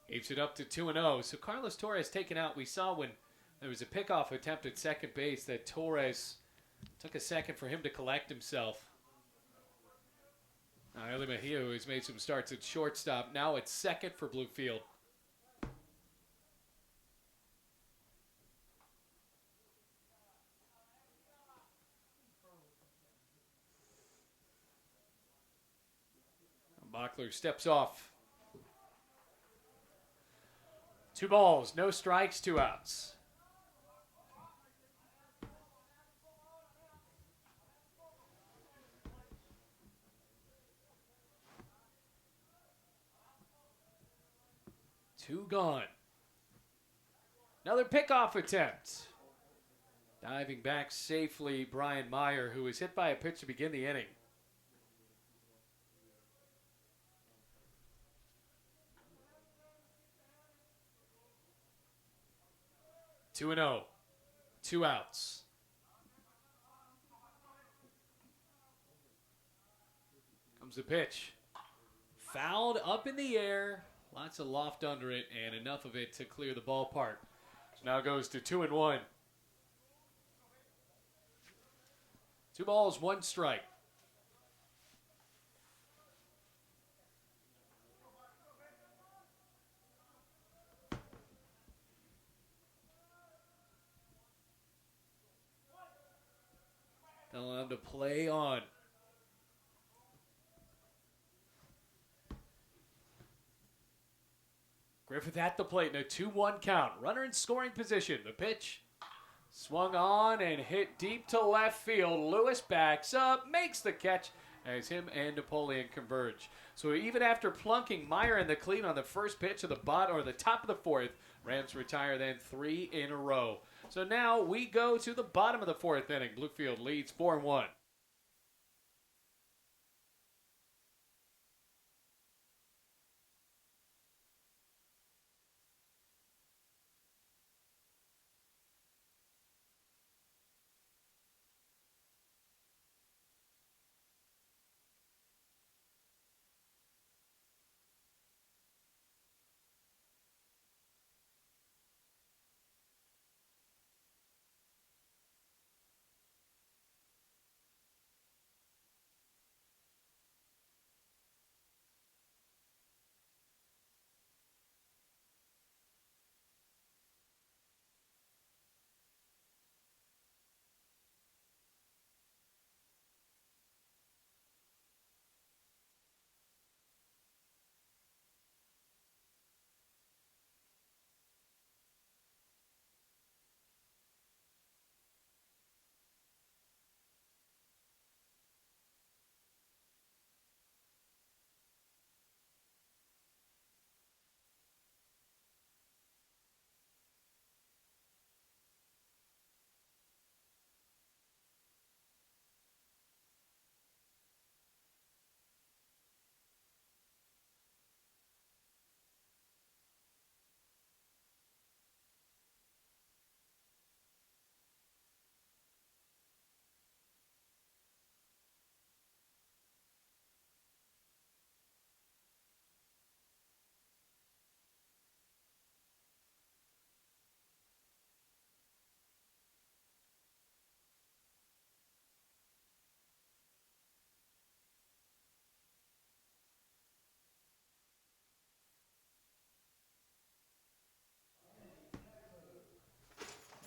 Speaker 1: Keeps it up to 2-0. So Carlos Torres taken out. We saw when there was a pickoff attempt at second base that Torres took a second for him to collect himself. Now, Eli Mejia, who has made some starts at shortstop, now at second for Bluefield. Bachler steps off. 2 balls, no strikes, 2 outs. Two gone. Another pickoff attempt. Diving back safely, Brian Meyer, who was hit by a pitch to begin the inning. Two and 0. 2 outs. Comes the pitch. Fouled up in the air. Lots of loft under it and enough of it to clear the ballpark. So now goes to 2-1. 2 balls, 1 strike. Allow him to play on. Griffith at the plate in a 2-1 count. Runner in scoring position. The pitch swung on and hit deep to left field. Lewis backs up, makes the catch as him and Napoleon converge. So even after plunking Meyer in the clean on the first pitch of the top of the 4th, Rams retire then 3 in a row. So now we go to the bottom of the 4th inning. Bluefield leads 4-1.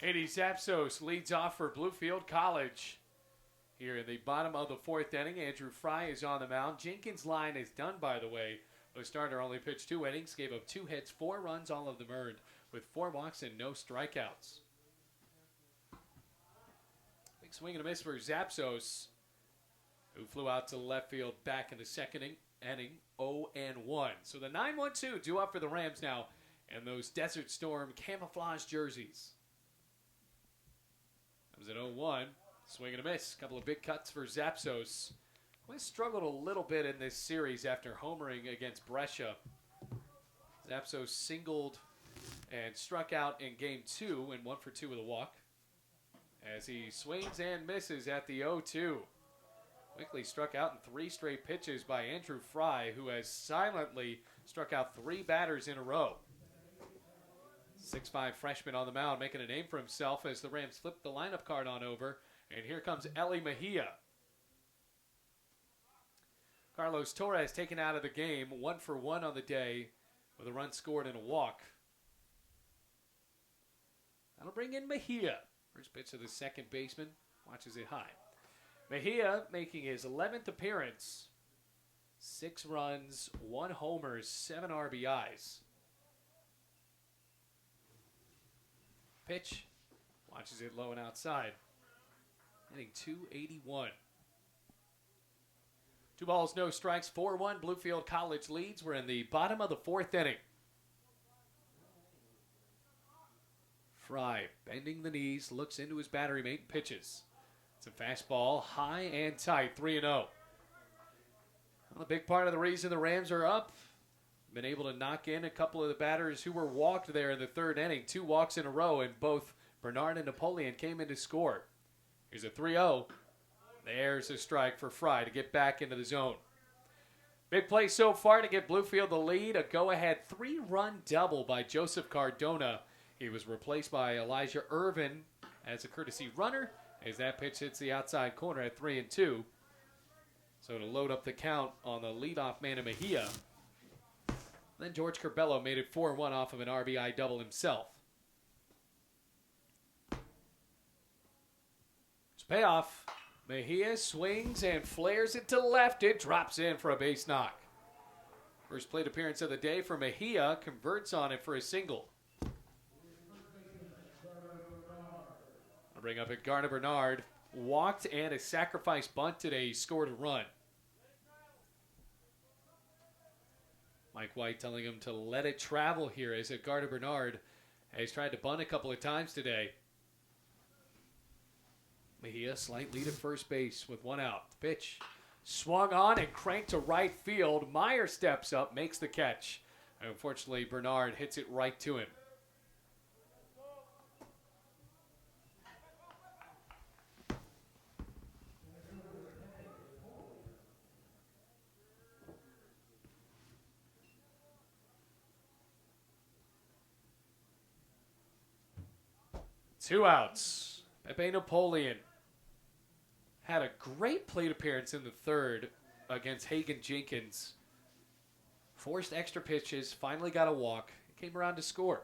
Speaker 1: Eddie Zapsos leads off for Bluefield College. Here in the bottom of the 4th inning, Andrew Fry is on the mound. Jenkins' line is done, by the way. The starter only pitched 2 innings, gave up 2 hits, 4 runs, all of them earned, with 4 walks and no strikeouts. Big swing and a miss for Zapsos, who flew out to left field back in the 2nd inning, 0-1. So the 9-1-2 due up for the Rams now. and those Desert Storm camouflage jerseys. Comes at 0-1. Swing and a miss. Couple of big cuts for Zapsos. We struggled a little bit in this series after homering against Brescia. Zapsos singled and struck out in game 2 and 1 for 2 with a walk. As he swings and misses at the 0-2. Quickly struck out in 3 straight pitches by Andrew Fry, who has silently struck out 3 batters in a row. 6'5" freshman on the mound, making a name for himself as the Rams flip the lineup card on over. And here comes Eli Mejia. Carlos Torres taken out of the game, 1 for 1 on the day with a run scored and a walk. That'll bring in Mejia. First pitch of the second baseman, watches it high. Mejia making his 11th appearance. 6 runs, 1 homer, 7 RBIs. Pitch, watches it low and outside. Hitting .281. 2 balls, no strikes, 4-1. Bluefield College leads. We're in the bottom of the 4th inning. Fry bending the knees, looks into his battery mate and pitches. It's a fastball, high and tight, 3-0. Well, a big part of the reason the Rams are up, been able to knock in a couple of the batters who were walked there in the 3rd inning. 2 walks in a row, and both Bernard and Napoleon came in to score. Here's a 3-0. There's a strike for Fry to get back into the zone. Big play so far to get Bluefield the lead. A go-ahead 3-run double by Joseph Cardona. He was replaced by Elijah Irvin as a courtesy runner as that pitch hits the outside corner at 3-2. So to load up the count on the leadoff man of Mejia. Then George Curbelo made it 4-1 off of an RBI double himself. It's payoff. Mejia swings and flares it to left. It drops in for a base knock. First plate appearance of the day for Mejia. Converts on it for a single. I'll bring up at Garner Bernard. Walked and a sacrifice bunt today. He scored a run. Mike White telling him to let it travel here as Garner Bernard has tried to bunt a couple of times today. Mejia, slight lead at first base with 1 out. Pitch swung on and cranked to right field. Meyer steps up, makes the catch. Unfortunately, Bernard hits it right to him. Two outs. Pepe Napoleon had a great plate appearance in the 3rd against Hagen Jenkins. Forced extra pitches, finally got a walk, came around to score.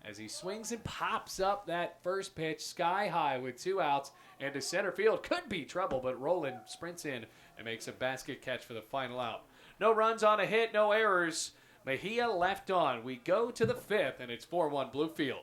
Speaker 1: As he swings and pops up that first pitch sky high with 2 outs and to center field. Could be trouble, but Roland sprints in and makes a basket catch for the final out. No runs on a hit, no errors. Mejia left on. We go to the 5th, and it's 4-1 Bluefield.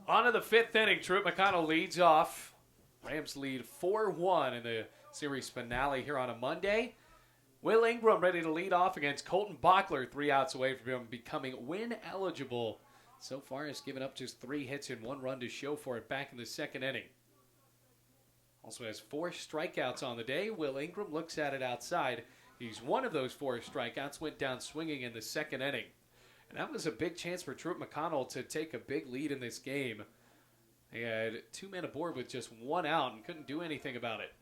Speaker 1: On to the fifth inning. Truett McConnell leads off. Rams lead 4-1 in the series finale here on a Monday. Will Ingram ready to lead off against Colton Bockler, 3 outs away from him becoming win eligible. So far, has given up just 3 hits and 1 run to show for it back in the second inning. Also has 4 strikeouts on the day. Will Ingram looks at it outside. He's one of those 4 strikeouts, went down swinging in the second inning. And that was a big chance for Truett McConnell to take a big lead in this game. They had 2 men aboard with just 1 out and couldn't do anything about it.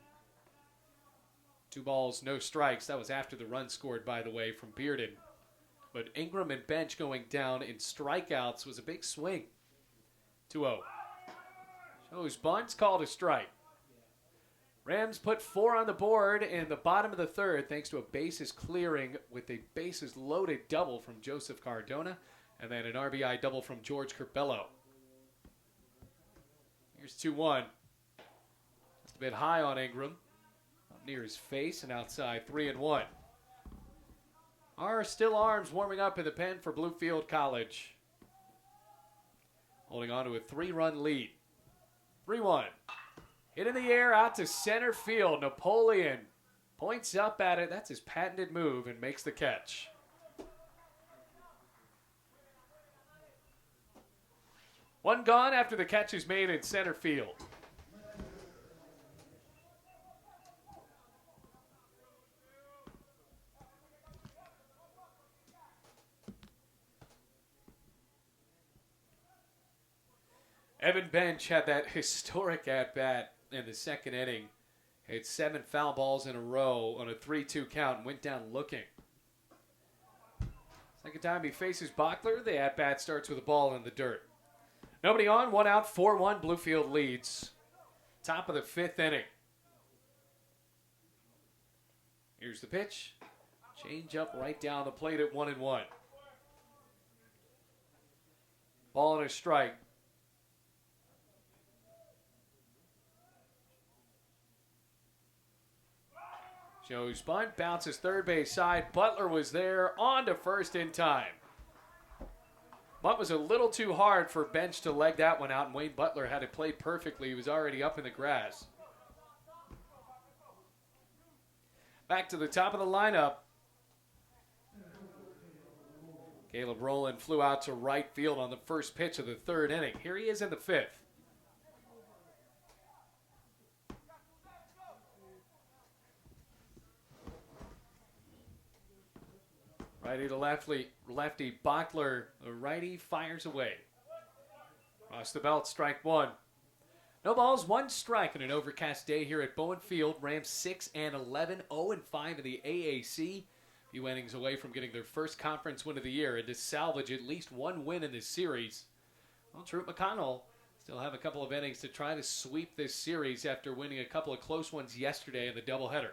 Speaker 1: 2 balls, no strikes. That was after the run scored, by the way, from Bearden. But Ingram and Bench going down in strikeouts was a big swing. 2-0. Shows bunts, called a strike. Rams put 4 on the board in the bottom of the third thanks to a bases clearing with a bases loaded double from Joseph Cardona and then an RBI double from George Curbelo. Here's 2-1. Just a bit high on Ingram. Up near his face and outside 3-1. Are still arms warming up in the pen for Bluefield College. Holding on to a 3-run lead. 3-1. Hit in the air out to center field. Napoleon points up at it. That's his patented move and makes the catch. One gone after the catch is made in center field. Evan Bench had that historic at-bat in the second inning. Hit 7 foul balls in a row on a 3-2 count and went down looking. Second time he faces Bockler, the at-bat starts with a ball in the dirt. Nobody on, 1 out, 4-1, Bluefield leads. Top of the 5th inning. Here's the pitch. Change up right down the plate at 1-1. Ball and a strike. Shows bunt, bounces third base side. Butler was there, on to first in time. Bunt was a little too hard for Bench to leg that one out, and Wayne Butler had it played perfectly. He was already up in the grass. Back to the top of the lineup. Caleb Rowland flew out to right field on the first pitch of the third inning. Here he is in the 5th. Righty to lefty Bockler, the righty, fires away. Across the belt, strike 1. No balls, 1 strike in an overcast day here at Bowen Field. Rams 6-11, 0-5 in the AAC. A few innings away from getting their first conference win of the year and to salvage at least 1 win in this series. Well, Truett McConnell still have a couple of innings to try to sweep this series after winning a couple of close ones yesterday in the doubleheader.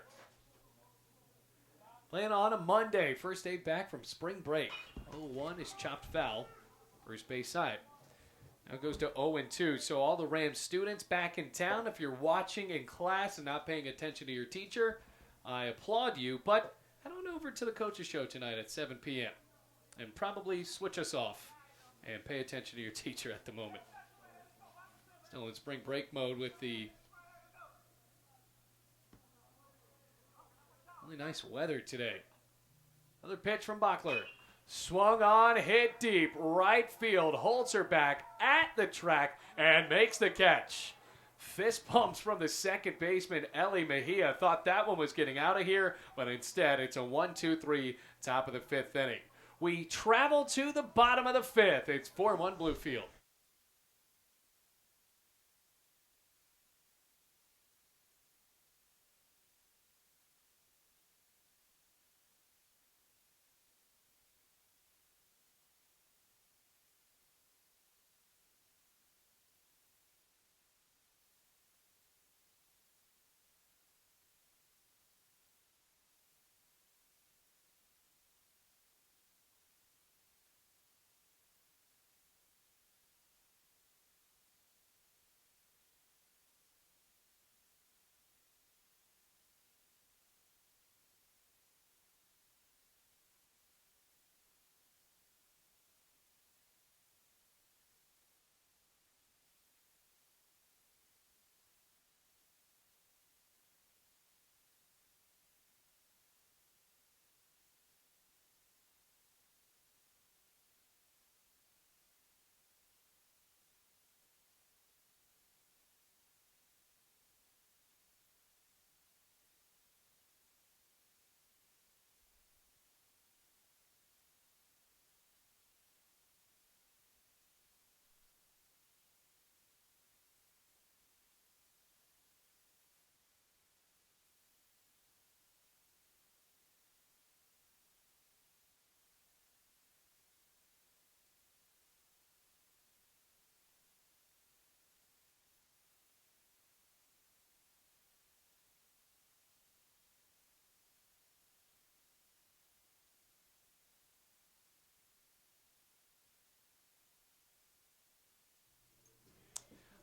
Speaker 1: Playing on a Monday, first day back from spring break. 0-1 is chopped foul, first base side. Now it goes to 0-2. So all the Rams students back in town, if you're watching in class and not paying attention to your teacher, I applaud you. But head on over to the coach's show tonight at 7 p.m. and probably switch us off and pay attention to your teacher at the moment. Still in spring break mode with the really nice weather today. Another pitch from Bockler. Swung on, hit deep, right field. Holzer back at the track and makes the catch. Fist bumps from the second baseman, Eli Mejia. Thought that one was getting out of here, but instead it's a 1-2-3, top of the 5th inning. We travel to the bottom of the 5th. It's 4-1 Bluefield.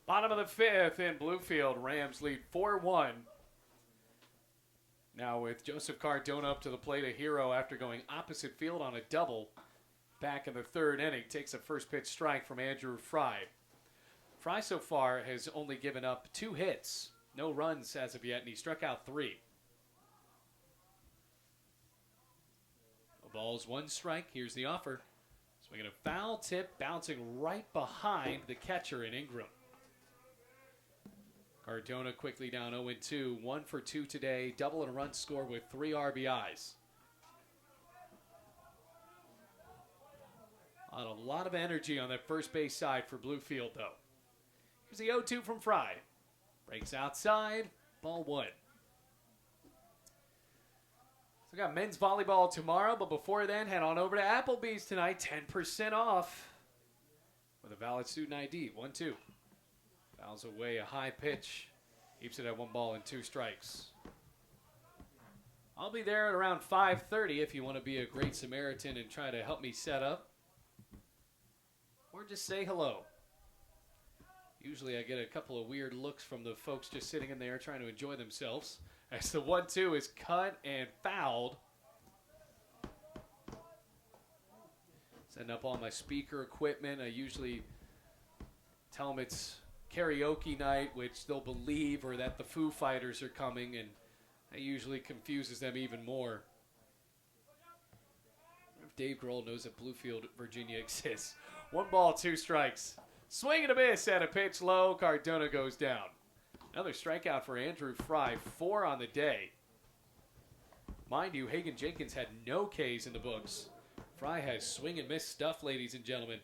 Speaker 1: Bottom of the fifth in Bluefield. Rams lead 4-1. Now with Joseph Cardona up to the plate, a hero after going opposite field on a double back in the third inning. Takes a first pitch strike from Andrew Fry. Fry so far has only given up 2 hits. No runs as of yet, and he struck out 3. No balls, 1 strike. Here's the offer. Swinging a foul tip, bouncing right behind the catcher in Ingram. Cardona quickly down 0-2. 1 for 2 today. Double and a run score with 3 RBIs. A lot of energy on that first base side for Bluefield, though. Here's the 0-2 from Fry. Breaks outside. Ball 1. So we got men's volleyball tomorrow, but before then, head on over to Applebee's tonight. 10% off with a valid student ID. 1-2. Fouls away a high pitch. Keeps it at 1 ball and 2 strikes. I'll be there at around 5:30 if you want to be a great Samaritan and try to help me set up. Or just say hello. Usually I get a couple of weird looks from the folks just sitting in there trying to enjoy themselves. As the 1-2 is cut and fouled. Setting up all my speaker equipment. I usually tell them it's karaoke night, which they'll believe, or that the Foo Fighters are coming, and that usually confuses them even more. I wonder if Dave Grohl knows that Bluefield, Virginia exists. 1 ball, 2 strikes. Swing and a miss at a pitch low. Cardona goes down. Another strikeout for Andrew Fry, 4 on the day. Mind you, Hagen Jenkins had no Ks in the books. Fry has swing and miss stuff, ladies and gentlemen.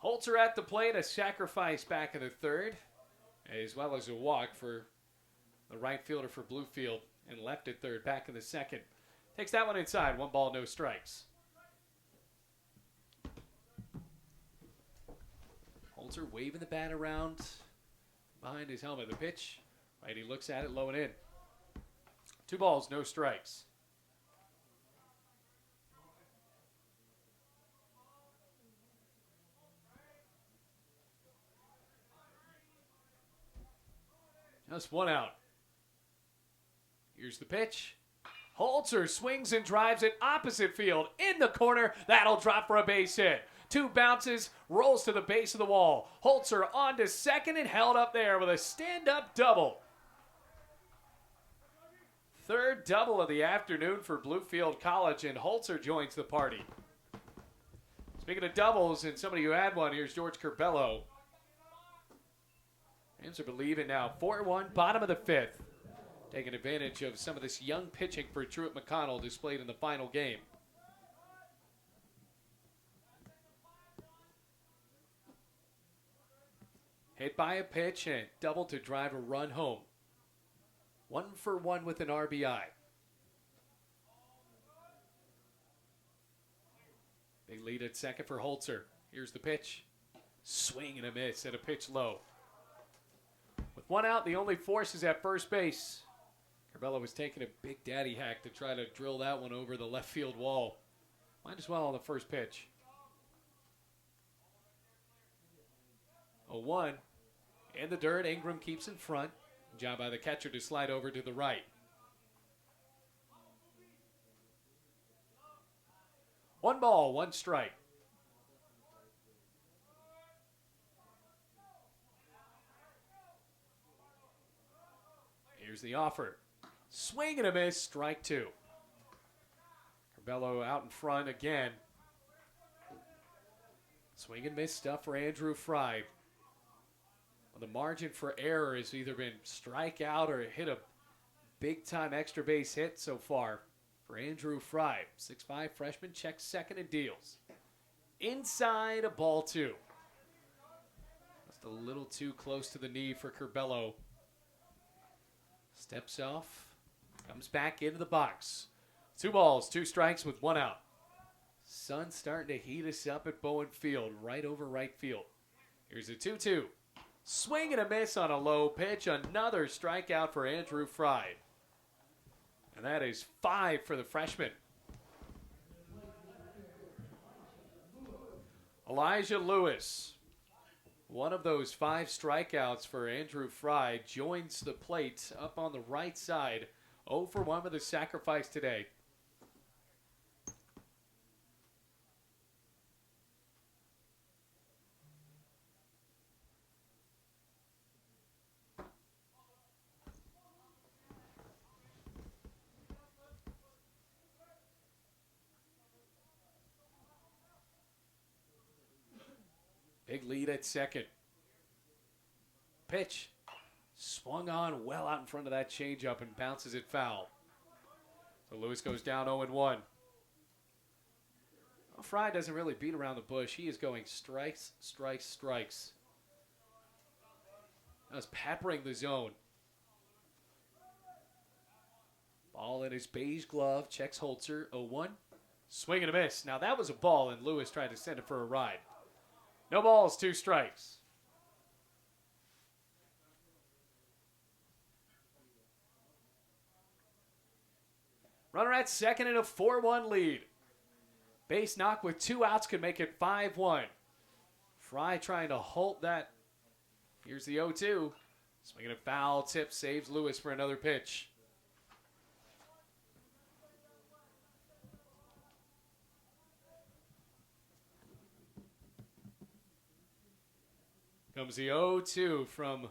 Speaker 1: Holzer at the plate, a sacrifice back in the third, as well as a walk for the right fielder for Bluefield, and left at third back in the second. Takes that one inside, 1 ball, no strikes. Holzer waving the bat around behind his helmet. The pitch, right, he looks at it, low and in. 2 balls, no strikes. Just 1 out. Here's the pitch. Holzer swings and drives it opposite field in the corner. That'll drop for a base hit. 2 bounces, rolls to the base of the wall. Holzer on to second and held up there with a stand-up double. 3rd double of the afternoon for Bluefield College, and Holzer joins the party. Speaking of doubles and somebody who had one, here's George Curbelo. Rams are believing now. 4-1, bottom of the 5th. Taking advantage of some of this young pitching for Truett McConnell displayed in the final game. Hit by a pitch and double to drive a run home. 1 for 1 with an RBI. Big lead at second for Holzer. Here's the pitch. Swing and a miss at a pitch low. With 1 out, the only force is at first base. Curbelo was taking a big daddy hack to try to drill that one over the left field wall. Might as well on the first pitch. 0-1. In the dirt, Ingram keeps in front. Job by the catcher to slide over to the right. 1 ball, 1 strike. Here's the offer. Swing and a miss, strike 2. Curbelo out in front again. Swing and miss stuff for Andrew Fry. Well, the margin for error has either been strike out or hit a big-time extra base hit so far for Andrew Fry. 6'5" freshman, checks second and deals. Inside, a ball 2. Just a little too close to the knee for Curbelo. Steps off, comes back into the box. 2 balls, 2 strikes with 1 out. Sun's starting to heat us up at Bowen Field, right over right field. Here's a 2-2. Swing and a miss on a low pitch. Another strikeout for Andrew Fry. And that is 5 for the freshman. Elijah Lewis, one of those 5 strikeouts for Andrew Fry, joins the plate up on the right side. 0 for 1 with a sacrifice today. Big lead at second. Pitch. Swung on well out in front of that changeup and bounces it foul. So Lewis goes down 0-1. Well, Fry doesn't really beat around the bush. He is going strikes, strikes, strikes. That's peppering the zone. Ball in his beige glove. Checks Holzer. 0-1. Swing and a miss. Now that was a ball, and Lewis tried to send it for a ride. No balls, 2 strikes. Runner at second in a 4-1 lead. Base knock with 2 outs could make it 5-1. Fry trying to halt that. Here's the 0-2. Swinging a foul tip, saves Lewis for another pitch. Comes the 0-2 from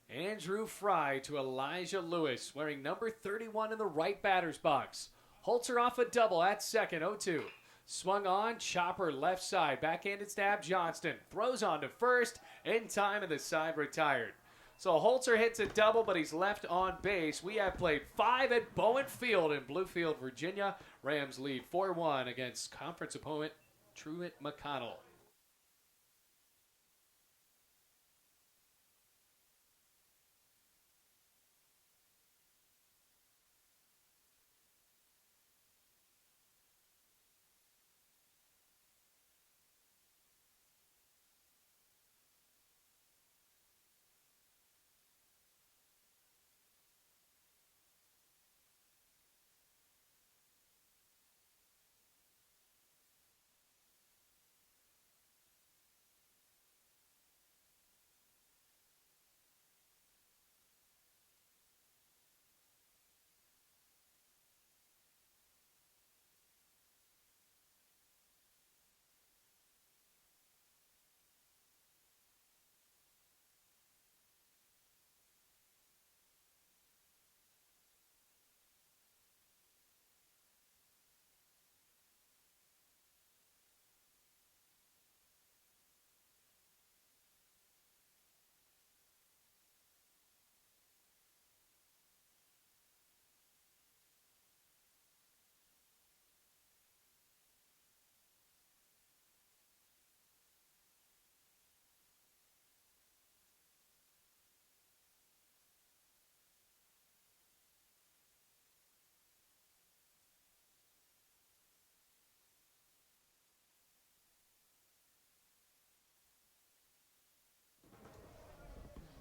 Speaker 1: Andrew Fry to Elijah Lewis, wearing number 31 in the right batter's box. Holzer off a double at second, 0-2. Swung on, chopper left side, backhanded stab, Johnston. Throws on to first, in time, and the side retired. So Holzer hits a double, but he's left on base. We have played 5 at Bowen Field in Bluefield, Virginia. Rams lead 4-1 against conference opponent Truett McConnell.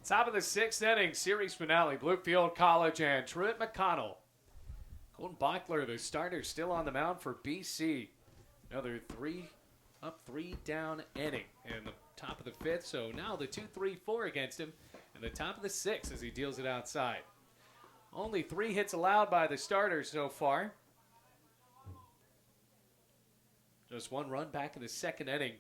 Speaker 1: Top of the 6th inning, series finale. Bluefield College and Truett McConnell. Colton Bachler, the starter, still on the mound for BC. Another 3 up, 3 down inning in the top of the 5th. So now the 2-3-4 against him in the top of the 6th as he deals it outside. Only 3 hits allowed by the starters so far. Just 1 run back in the 2nd inning.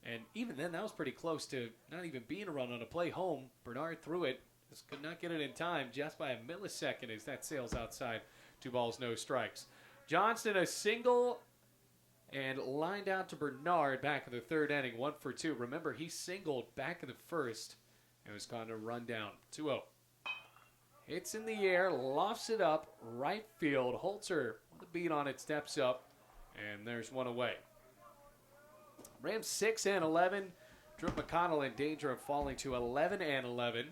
Speaker 1: And even then, that was pretty close to not even being a run on a play home. Bernard threw it. Just could not get it in time just by a millisecond as that sails outside. 2 balls, no strikes. Johnston a single and lined out to Bernard back in the 3rd inning. 1 for 2. Remember, he singled back in the 1st and was going to run down. 2-0. Hits in the air, lofts it up, right field. Holzer with a beat on it, steps up, and there's 1 away. Rams 6-11. Truett McConnell in danger of falling to 11-11.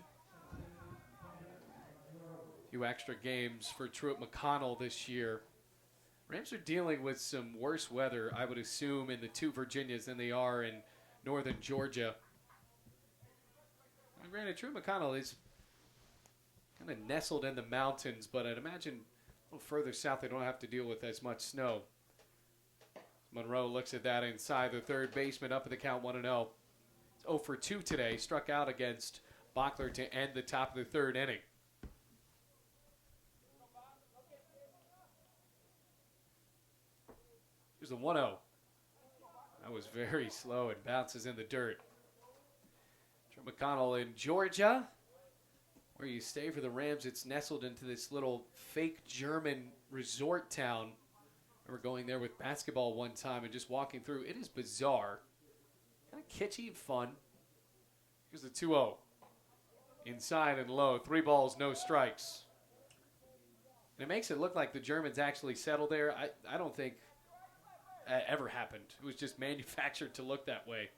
Speaker 1: Few extra games for Truett McConnell this year. Rams are dealing with some worse weather, I would assume, in the 2 Virginias than they are in northern Georgia. granted, Truett McConnell is kind of nestled in the mountains, but I'd imagine a little further south they don't have to deal with as much snow. Monroe looks at that inside the third baseman, up at the count 1-0. It's 0 for 2 today. Struck out against Bachler to end the top of the third inning. Here's the 1-0. That was very slow and bounces in the dirt. Truett McConnell in Georgia, where you stay for the Rams. It's nestled into this little fake German resort town. I remember going there with basketball one time and just walking through. It is bizarre. Kind of kitschy and fun. Here's the 2-0. Inside and low. 3 balls, no strikes. And it makes it look like the Germans actually settled there. I don't think that ever happened. It was just manufactured to look that way.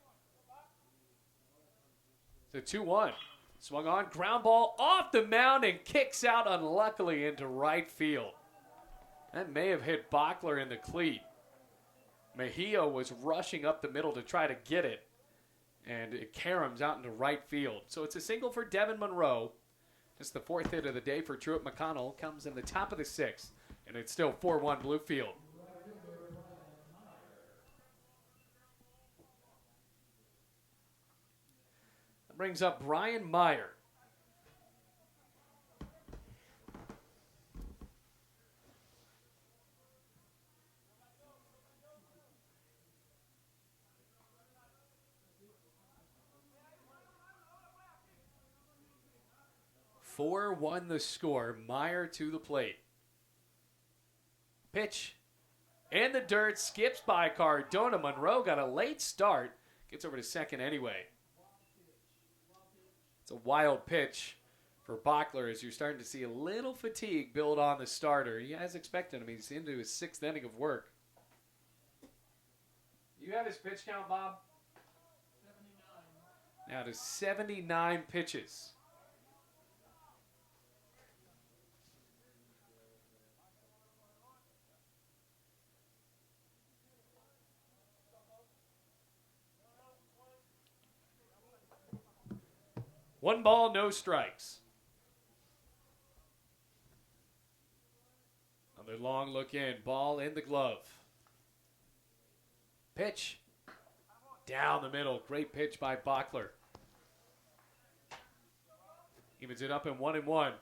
Speaker 1: The 2-1. Swung on. Ground ball off the mound and kicks out unluckily into right field. That may have hit Bachler in the cleat. Mejia was rushing up the middle to try to get it. And it caroms out into right field. So it's a single for Devin Monroe. Just the 4th hit of the day for Truett McConnell. Comes in the top of the 6th. And it's still 4-1 Bluefield. That brings up Brian Meyer. Won the score. Meyer to the plate. Pitch in the dirt. Skips by Cardona. Monroe got a late start. Gets over to second anyway. It's a wild pitch for Bachler as you're starting to see a little fatigue build on the starter. He has expected him. He's into his 6th inning of work. You have his pitch count, Bob? 79. Now to 79 pitches. One ball, no strikes. Another long look in. Ball in the glove. Pitch. Down the middle. Great pitch by Bachler. Evens it up in 1-1.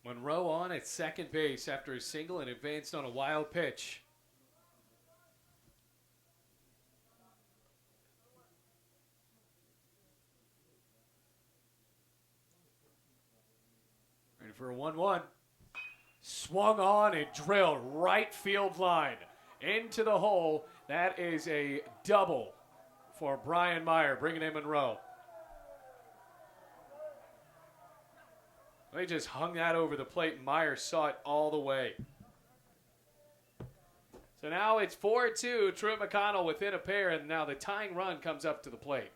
Speaker 1: Monroe on at second base after a single and advanced on a wild pitch. For a 1-1. Swung on and drilled right field line into the hole. That is a double for Brian Meyer, bringing in Monroe. They just hung that over the plate, and Meyer saw it all the way. So now it's 4-2. Truett McConnell within a pair, and now the tying run comes up to the plate.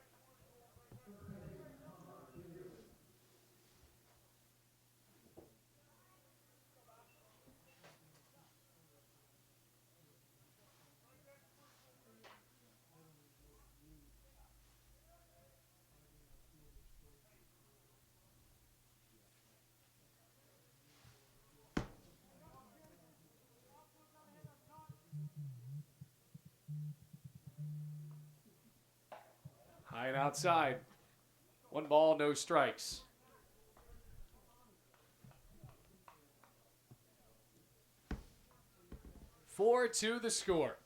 Speaker 1: High and outside. 1 ball, no strikes. Four to the score.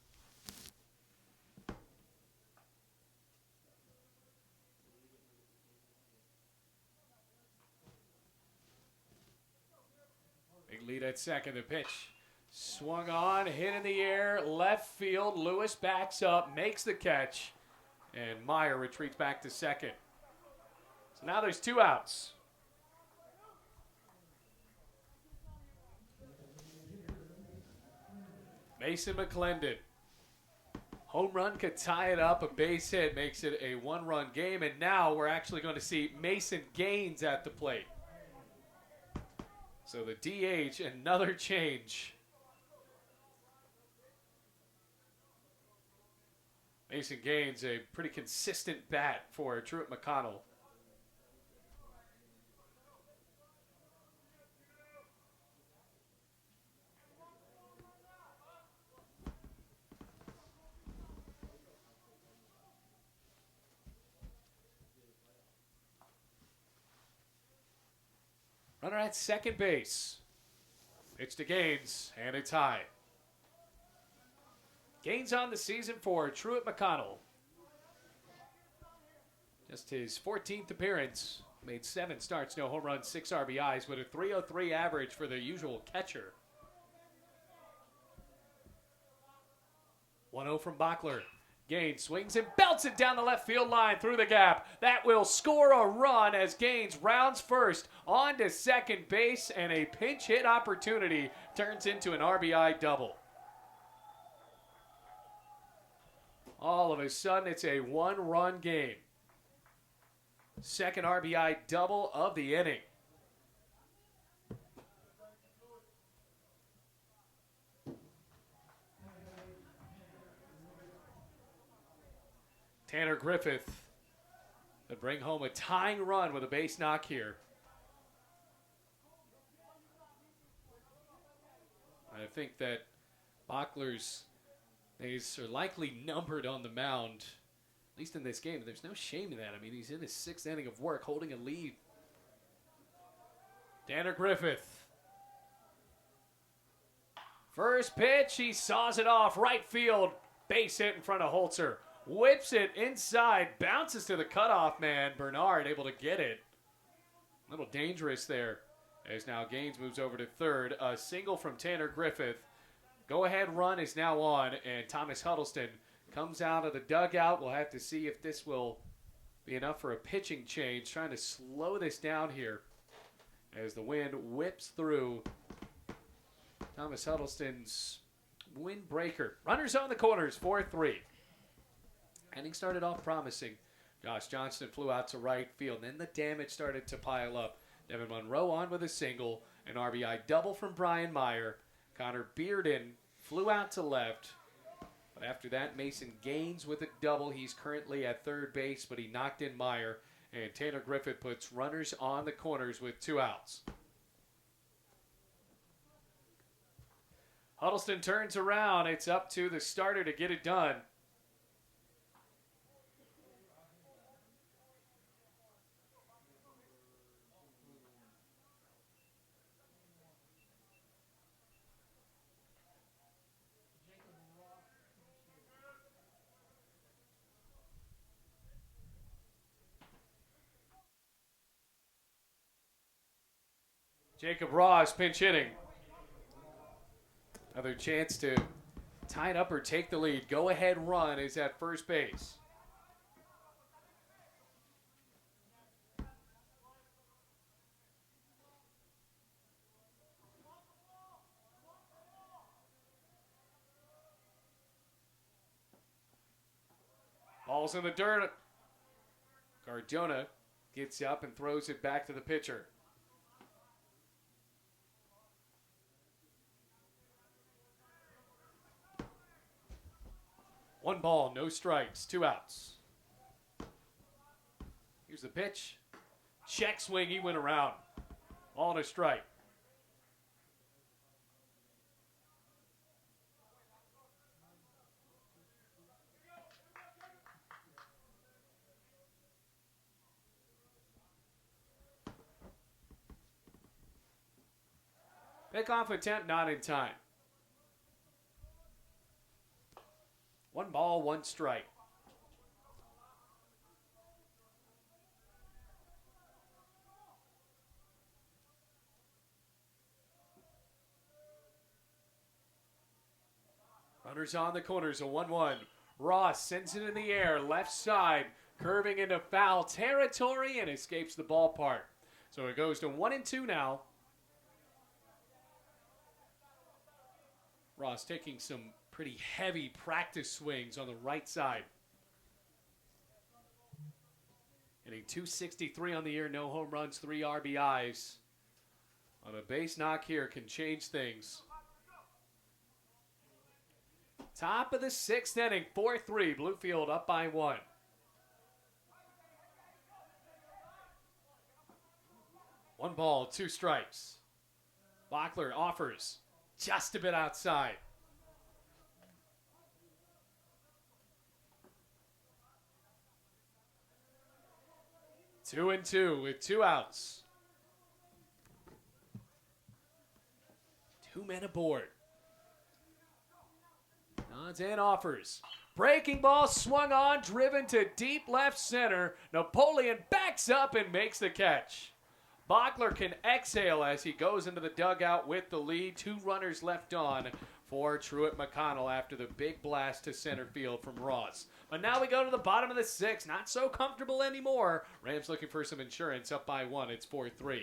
Speaker 1: Big lead at second. The pitch swung on, hit in the air, left field. Lewis backs up, makes the catch. And Meyer retreats back to second. So now there's 2 outs. Mason McClendon. Home run could tie it up. A base hit makes it a 1-run game. And now we're actually going to see Mason Gaines at the plate. So the DH, another change. Mason Gaines, a pretty consistent bat for Truett McConnell. Runner at second base. It's to Gaines, and it's high. Gaines on the season for Truett McConnell. Just his 14th appearance. Made 7 starts, no home runs, 6 RBIs, with a .303 average for the usual catcher. 1-0 from Bachler. Gaines swings and belts it down the left field line through the gap. That will score a run as Gaines rounds first on to second base, and a pinch hit opportunity turns into an RBI double. All of a sudden, it's a 1-run game. Second RBI double of the inning. Tanner Griffith to bring home a tying run with a base knock here. I think that Bachler's days are likely numbered on the mound, at least in this game. There's no shame in that. I mean, he's in his 6th inning of work, holding a lead. Tanner Griffith. First pitch, he saws it off right field. Base hit in front of Holzer. Whips it inside, bounces to the cutoff man. Bernard able to get it. A little dangerous there, as now Gaines moves over to third. A single from Tanner Griffith. Go-ahead run is now on, and Thomas Huddleston comes out of the dugout. We'll have to see if this will be enough for a pitching change. Trying to slow this down here as the wind whips through Thomas Huddleston's windbreaker. Runners on the corners, 4-3. Inning started off promising. Josh Johnston flew out to right field. Then the damage started to pile up. Devin Monroe on with a single. An RBI double from Brian Meyer. Connor Bearden flew out to left. But after that, Mason Gaines with a double. He's currently at third base, but he knocked in Meyer. And Tanner Griffith puts runners on the corners with 2 outs. Huddleston turns around. It's up to the starter to get it done. Jacob Ross pinch hitting. Another chance to tie it up or take the lead. Go-ahead run is at first base. Ball's in the dirt. Cardona gets up and throws it back to the pitcher. One ball, no strikes, 2 outs. Here's the pitch. Check swing, he went around. Ball and a strike. Pickoff attempt not in time. 1 ball, 1 strike. Runners on the corners, a 1-1. Ross sends it in the air, left side, curving into foul territory and escapes the ballpark. So it goes to 1-2 now. Ross taking some pretty heavy practice swings on the right side. Hitting .263 on the year, no home runs, 3 RBIs. On a base knock here can change things. Top of the 6th inning, 4-3. Bluefield up by 1. One ball, 2 strikes. Bachler offers just a bit outside. Two and two with 2 outs. 2 men aboard. Nods and offers. Breaking ball swung on, driven to deep left center. Napoleon backs up and makes the catch. Bachler can exhale as he goes into the dugout with the lead. 2 runners left on for Truett McConnell after the big blast to center field from Ross. But now we go to the bottom of the 6th. Not so comfortable anymore. Rams looking for some insurance, up by 1. It's 4-3.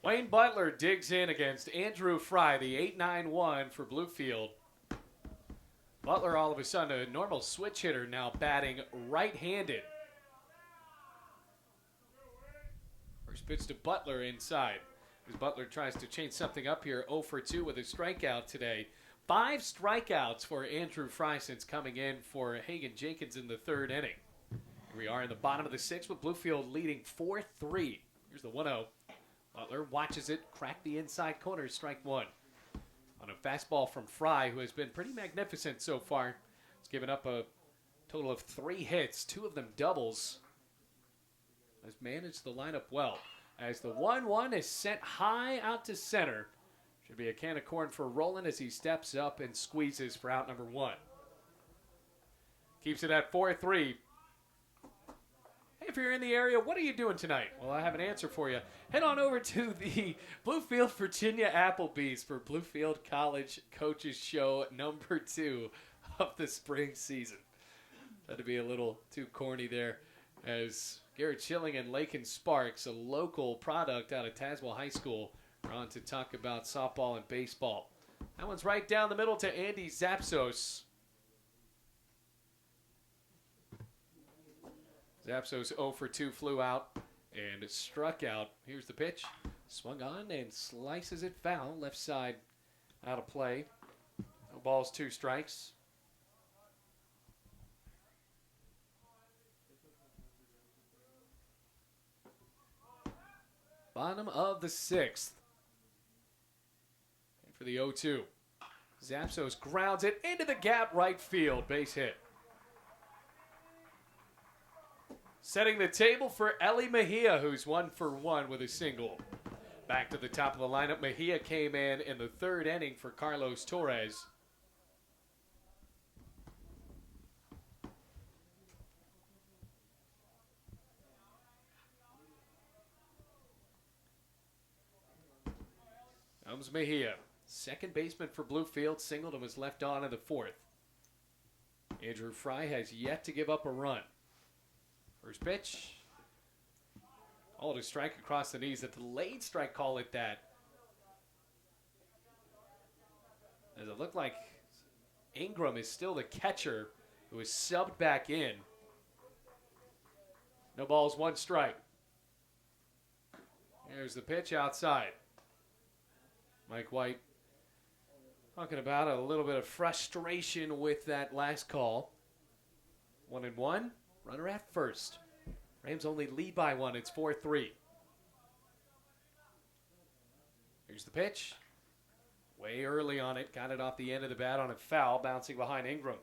Speaker 1: Wayne Butler digs in against Andrew Fry, the 8-9-1 for Bluefield. Butler all of a sudden a normal switch hitter, now batting right-handed. First pitch to Butler inside. As Butler tries to change something up here, 0 for 2 with a strikeout today. 5 strikeouts for Andrew Fry since coming in for Hagan Jenkins in the 3rd inning. Here we are in the bottom of the 6th with Bluefield leading 4-3. Here's the 1-0. Butler watches it, crack the inside corner, strike 1. On a fastball from Fry, who has been pretty magnificent so far. He's given up a total of 3 hits, 2 of them doubles. Has managed the lineup well. As the 1-1 is sent high out to center. Should be a can of corn for Roland as he steps up and squeezes for out number 1. Keeps it at 4-3. Hey, if you're in the area, what are you doing tonight? Well, I have an answer for you. Head on over to the Bluefield, Virginia Applebee's for Bluefield College Coaches Show number 2 of the spring season. Had to be a little too corny there, as Garrett Schilling and Lakin Sparks, a local product out of Tazewell High School, are on to talk about softball and baseball. That one's right down the middle to Andy Zapsos. Zapsos 0 for 2 flew out and struck out. Here's the pitch. Swung on and slices it foul. Left side out of play. No balls, 2 strikes. Bottom of the 6th. And for the 0-2. Zapsos grounds it into the gap, right field. Base hit. Setting the table for Ellie Mejia, who's 1 for 1 with a single. Back to the top of the lineup. Mejia came in the 3rd inning for Carlos Torres. comes Mejia. Second baseman for Bluefield singled and was left on in the fourth. Andrew Fry has yet to give up a run. First pitch. Called a strike across the knees. A delayed strike, call it that. As it looked like Ingram is still the catcher who is subbed back in. No balls, one strike. Here's the pitch outside. Mike White talking about a little bit of frustration with that last call. 1-1, runner at first. Rams only lead by one. It's 4-3. Here's the pitch. Way early on it. Got it off the end of the bat on a foul, bouncing behind Ingram.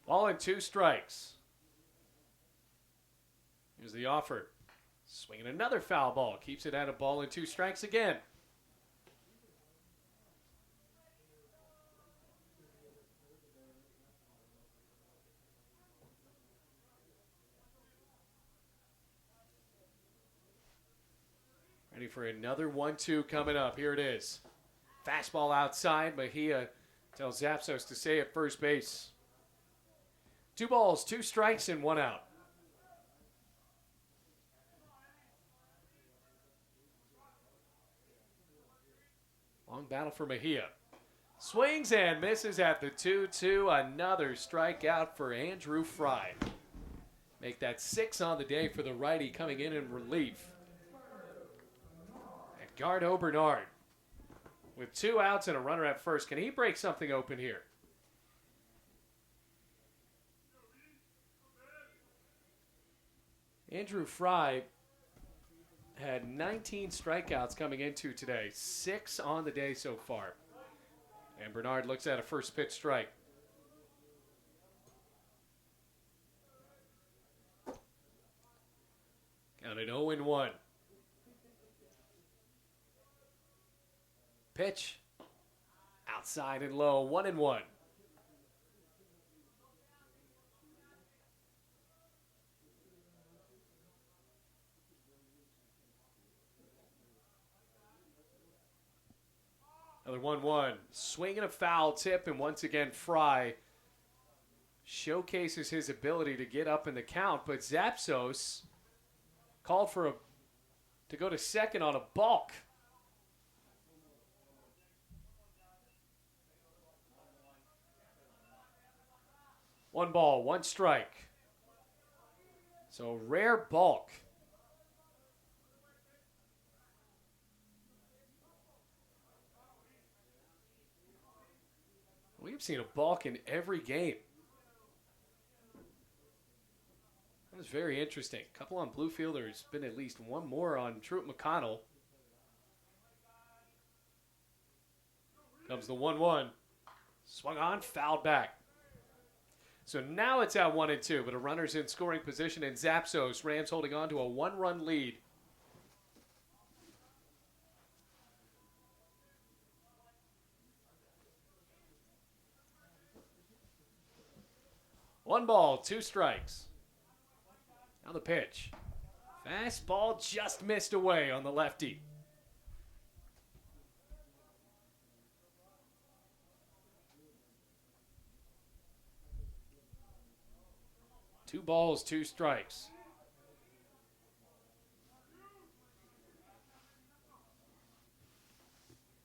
Speaker 1: Ball and 2 strikes. Here's the offer. Swinging another foul ball. Keeps it at a ball and 2 strikes again. Ready for another 1-2 coming up. Here it is. Fastball outside. Mejia tells Zapsos to stay at first base. 2 balls, 2 strikes, and 1 out. Long battle for Mejia. Swings and misses at the 2-2. Another strikeout for Andrew Fry. Make that 6 on the day for the righty coming in relief. Edgardo Bernard with 2 outs and a runner at first. Can he break something open here? Andrew Fry had 19 strikeouts coming into today. 6 on the day so far. And Bernard looks at a first pitch strike. Counted 0-1. Pitch. Outside and low. 1-1. Another 1-1. Swing and a foul tip, and once again Fry showcases his ability to get up in the count, but Zapsos called to go to second on a balk. 1 ball, 1 strike. So rare balk. We've seen a balk in every game. That was very interesting. A couple on Bluefield. There's been at least 1 more on Truett McConnell. Comes the 1-1. Swung on, fouled back. So now it's at 1-2, but a runner's in scoring position in Zapsos. Rams holding on to a 1-run lead. One ball, 2 strikes. Now the pitch. Fastball just missed away on the lefty. Two balls, 2 strikes.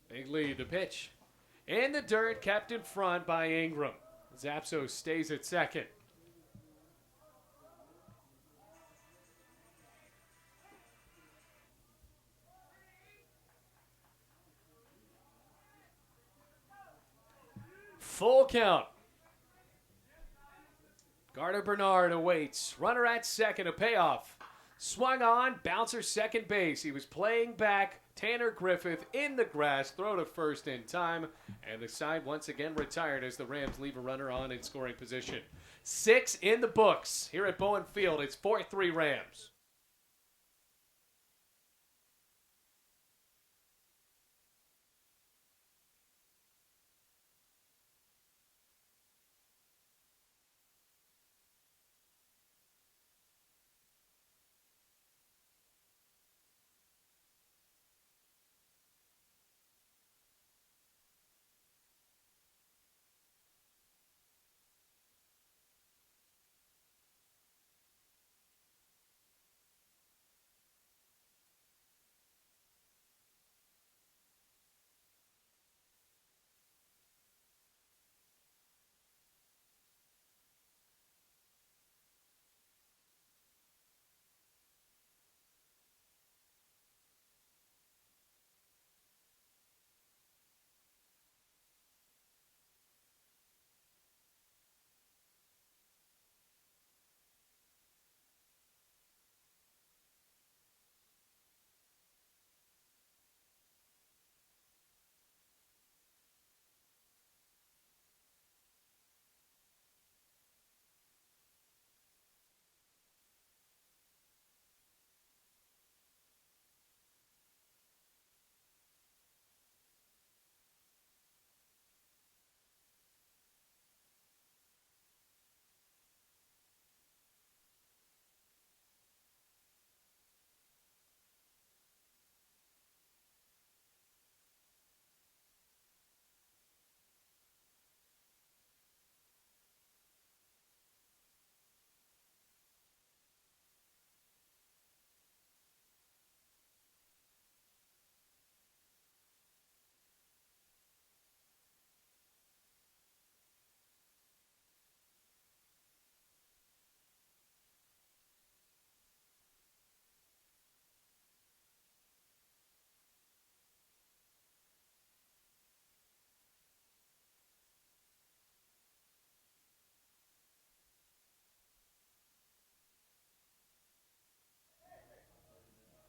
Speaker 1: Big lead, the pitch. In the dirt, kept in front by Ingram. Zapsos stays at second. Full count. Edgardo Bernard awaits. Runner at second, a payoff. Swung on, bouncer second base. He was playing back. Tanner Griffith in the grass, throw to first in time. And the side once again retired as the Rams leave a runner on in scoring position. 6 in the books here at Bowen Field. It's 4-3 Rams.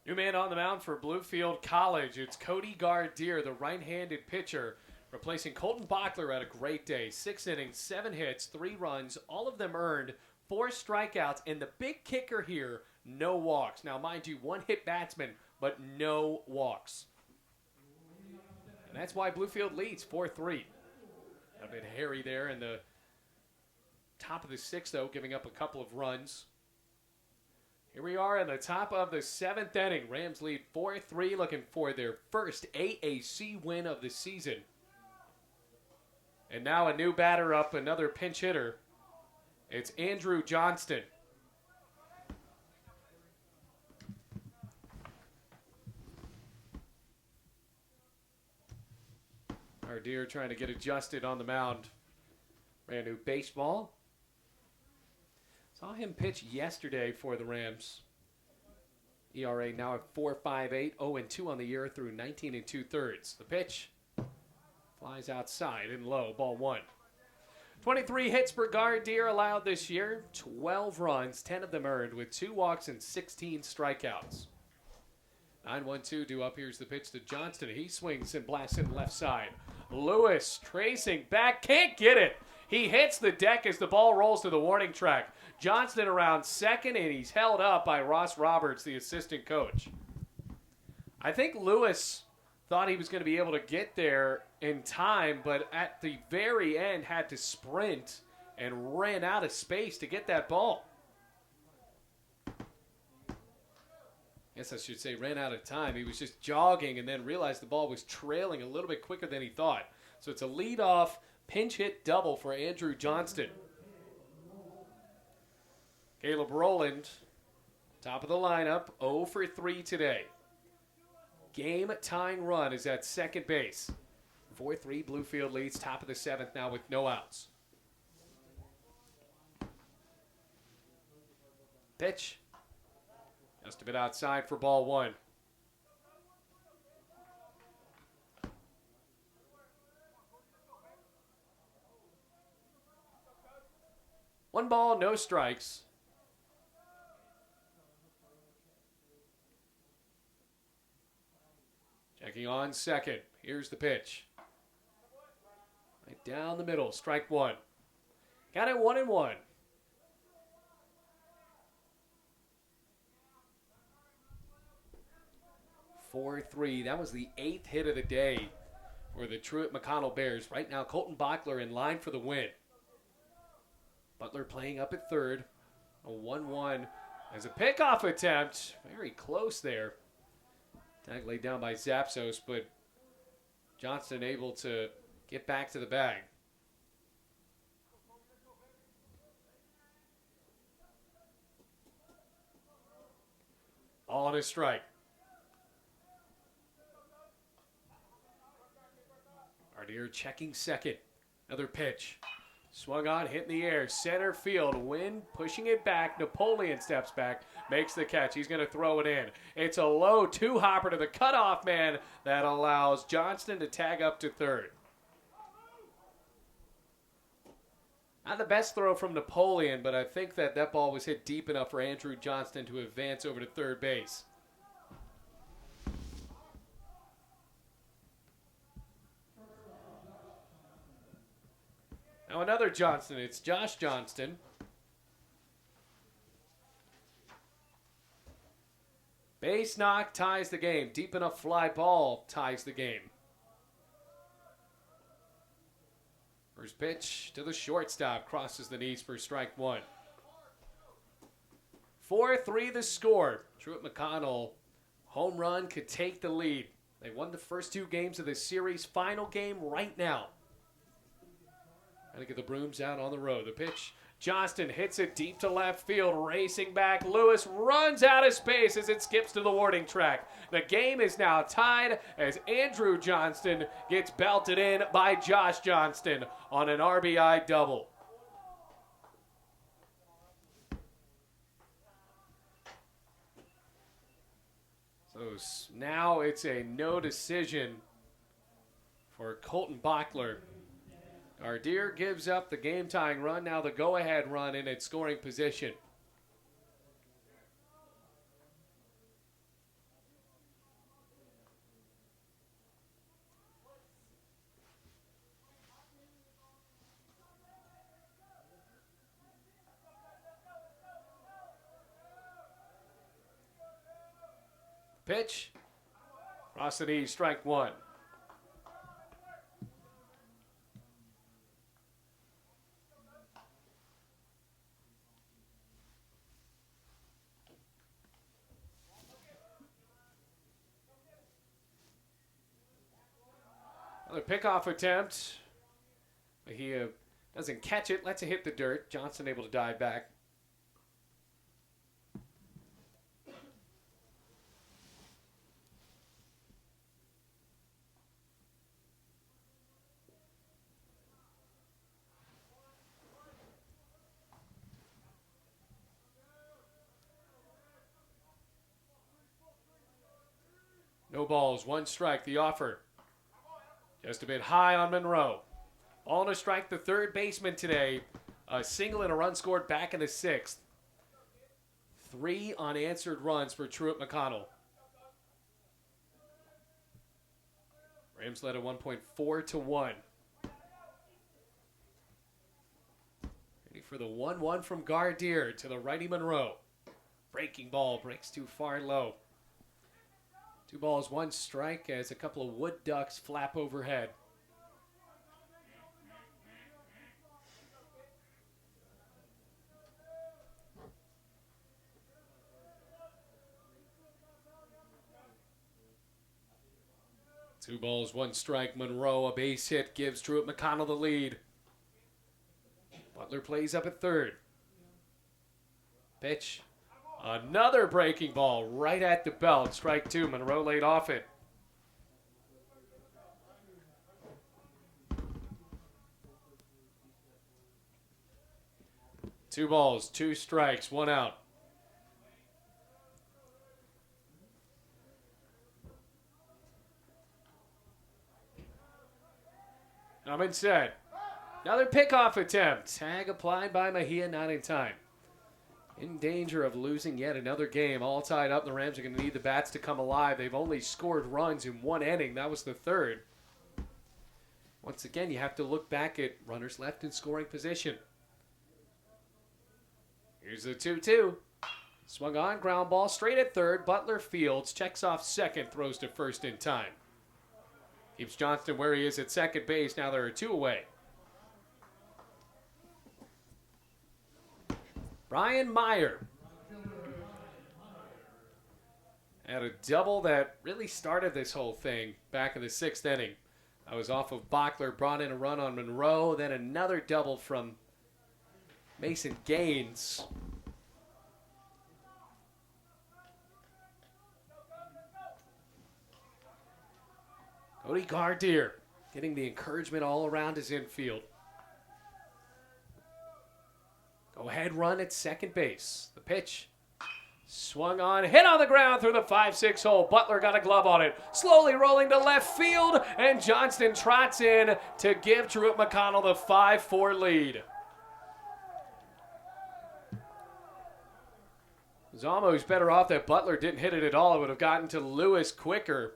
Speaker 1: New man on the mound for Bluefield College. It's Cody Gardeer, the right-handed pitcher, replacing Colton Bachler at a great day. 6 innings, 7 hits, 3 runs, all of them earned, 4 strikeouts, and the big kicker here, no walks. Now, mind you, 1-hit batsman, but no walks. And that's why Bluefield leads 4-3. A bit hairy there in the top of the 6th, though, giving up a couple of runs. Here we are in the top of the 7th inning. Rams lead 4-3, looking for their first AAC win of the season. And now a new batter up, another pinch hitter. It's Andrew Johnston. Gardeer trying to get adjusted on the mound. Brand new baseball. Saw him pitch yesterday for the Rams. ERA now at 4.58, 0-2 on the year through 19 2/3. The pitch flies outside and low, ball 1. 23 hits for Gardeer allowed this year, 12 runs, 10 of them earned with 2 walks and 16 strikeouts. 9-1-2 due up. Here's the pitch to Johnston. He swings and blasts it left side. Lewis tracing back, can't get it. He hits the deck as the ball rolls to the warning track. Johnston around second, and he's held up by Ross Roberts, the assistant coach. I think Lewis thought he was going to be able to get there in time, but at the very end had to sprint and ran out of space to get that ball. Guess I should say ran out of time. He was just jogging and then realized the ball was trailing a little bit quicker than he thought. So it's a leadoff pinch hit double for Andrew Johnston. Caleb Rowland, top of the lineup, 0 for 3 today. Game-tying run is at second base. 4-3, Bluefield leads, top of the 7th now with no outs. Pitch. Just a bit outside for ball 1. One ball, no strikes. Checking on second. Here's the pitch. Right down the middle. Strike 1. Got it 1-1. Four, 3. That was the 8th hit of the day for the Truett McConnell Bears. Right now, Colton Bachler in line for the win. Butler playing up at third. A 1-1 as a pickoff attempt. Very close there. Tag laid down by Zapsos, but Johnston able to get back to the bag. All on a strike. Gardeer checking second. Another pitch. Swung on, hit in the air, center field, wind pushing it back. Napoleon steps back, makes the catch. He's going to throw it in. It's a low 2-hopper to the cutoff man that allows Johnston to tag up to third. Not the best throw from Napoleon, but I think that ball was hit deep enough for Andrew Johnston to advance over to third base. Now another Johnston. It's Josh Johnston. Base knock ties the game. Deep enough fly ball ties the game. First pitch to the shortstop. Crosses the knees for strike 1. 4-3 the score. Truett McConnell, home run, could take the lead. They won the first 2 games of the series. Final game right now. Trying to get the brooms out on the road. The pitch. Johnston hits it deep to left field. Racing back. Lewis runs out of space as it skips to the warning track. The game is now tied as Andrew Johnston gets belted in by Josh Johnston on an RBI double. So now it's a no decision for Colton Bachler. Gardeer gives up the game-tying run. Now the go-ahead run in its scoring position. Pitch. Cross the knees, strike one. Another pickoff attempt. He doesn't catch it, lets it hit the dirt. Johnson able to dive back. No balls, one strike, the offer. Just a bit high on Monroe. Ball and a strike, the third baseman today. A single and a run scored back in the sixth. 3 unanswered runs for Truett McConnell. Rams led at 1.4-1. Ready for the 1-1 from Gardier to the righty Monroe. Breaking ball, breaks too far low. 2 balls, 1 strike as a couple of wood ducks flap overhead. Two balls, 1 strike. Monroe, a base hit, gives Truett McConnell the lead. Butler plays up at third. Pitch. Another breaking ball right at the belt. Strike 2. Monroe laid off it. Two balls, 2 strikes, 1 out. Numbin set. Another pickoff attempt. Tag applied by Mejia, not in time. In danger of losing yet another game. All tied up. The Rams are going to need the bats to come alive. They've only scored runs in 1 inning. That was the third. Once again, you have to look back at runners left in scoring position. Here's the 2-2. Swung on, ground ball, straight at third. Butler fields, checks off second, throws to first in time. Keeps Johnston where he is at second base. Now there are 2 away. Brian Meyer had a double that really started this whole thing back in the 6th inning. I was off of Bachler, brought in a run on Monroe, then another double from Mason Gaines. Cody Gardier getting the encouragement all around his infield. Go ahead run at second base. The pitch. Swung on, hit on the ground through the 5-6 hole. Butler got a glove on it. Slowly rolling to left field, and Johnston trots in to give Truett McConnell the 5-4 lead. It was almost better off that Butler didn't hit it at all. It would have gotten to Lewis quicker.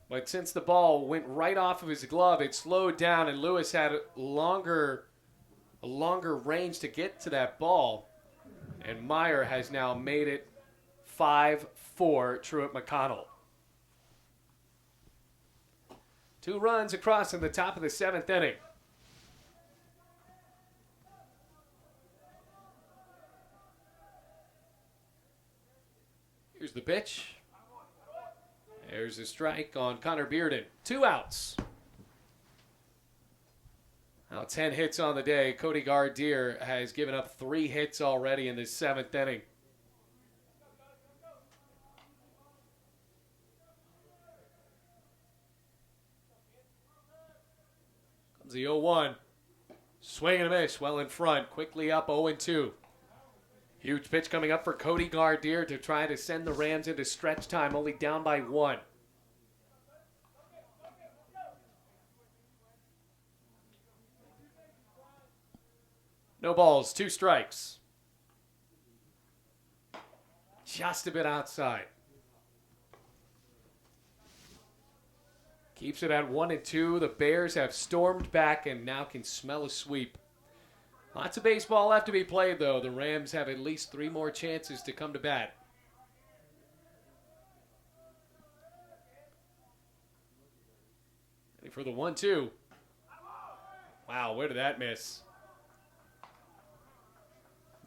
Speaker 1: But since the ball went right off of his glove, it slowed down, and Lewis had a longer range to get to that ball. And Meyer has now made it 5-4 Truett McConnell. 2 runs across in the top of the 7th inning. Here's the pitch. There's a strike on Connor Bearden. 2 outs. Now 10 hits on the day. Cody Gardier has given up 3 hits already in the 7th inning. Comes the 0-1. Swing and a miss. Well in front. Quickly up 0-2. Huge pitch coming up for Cody Gardier to try to send the Rams into stretch time, only down by 1. No balls, 2 strikes. Just a bit outside. Keeps it at 1-2. The Bears have stormed back and now can smell a sweep. Lots of baseball left to be played, though. The Rams have at least 3 more chances to come to bat. for the 1-2. Wow, where did that miss?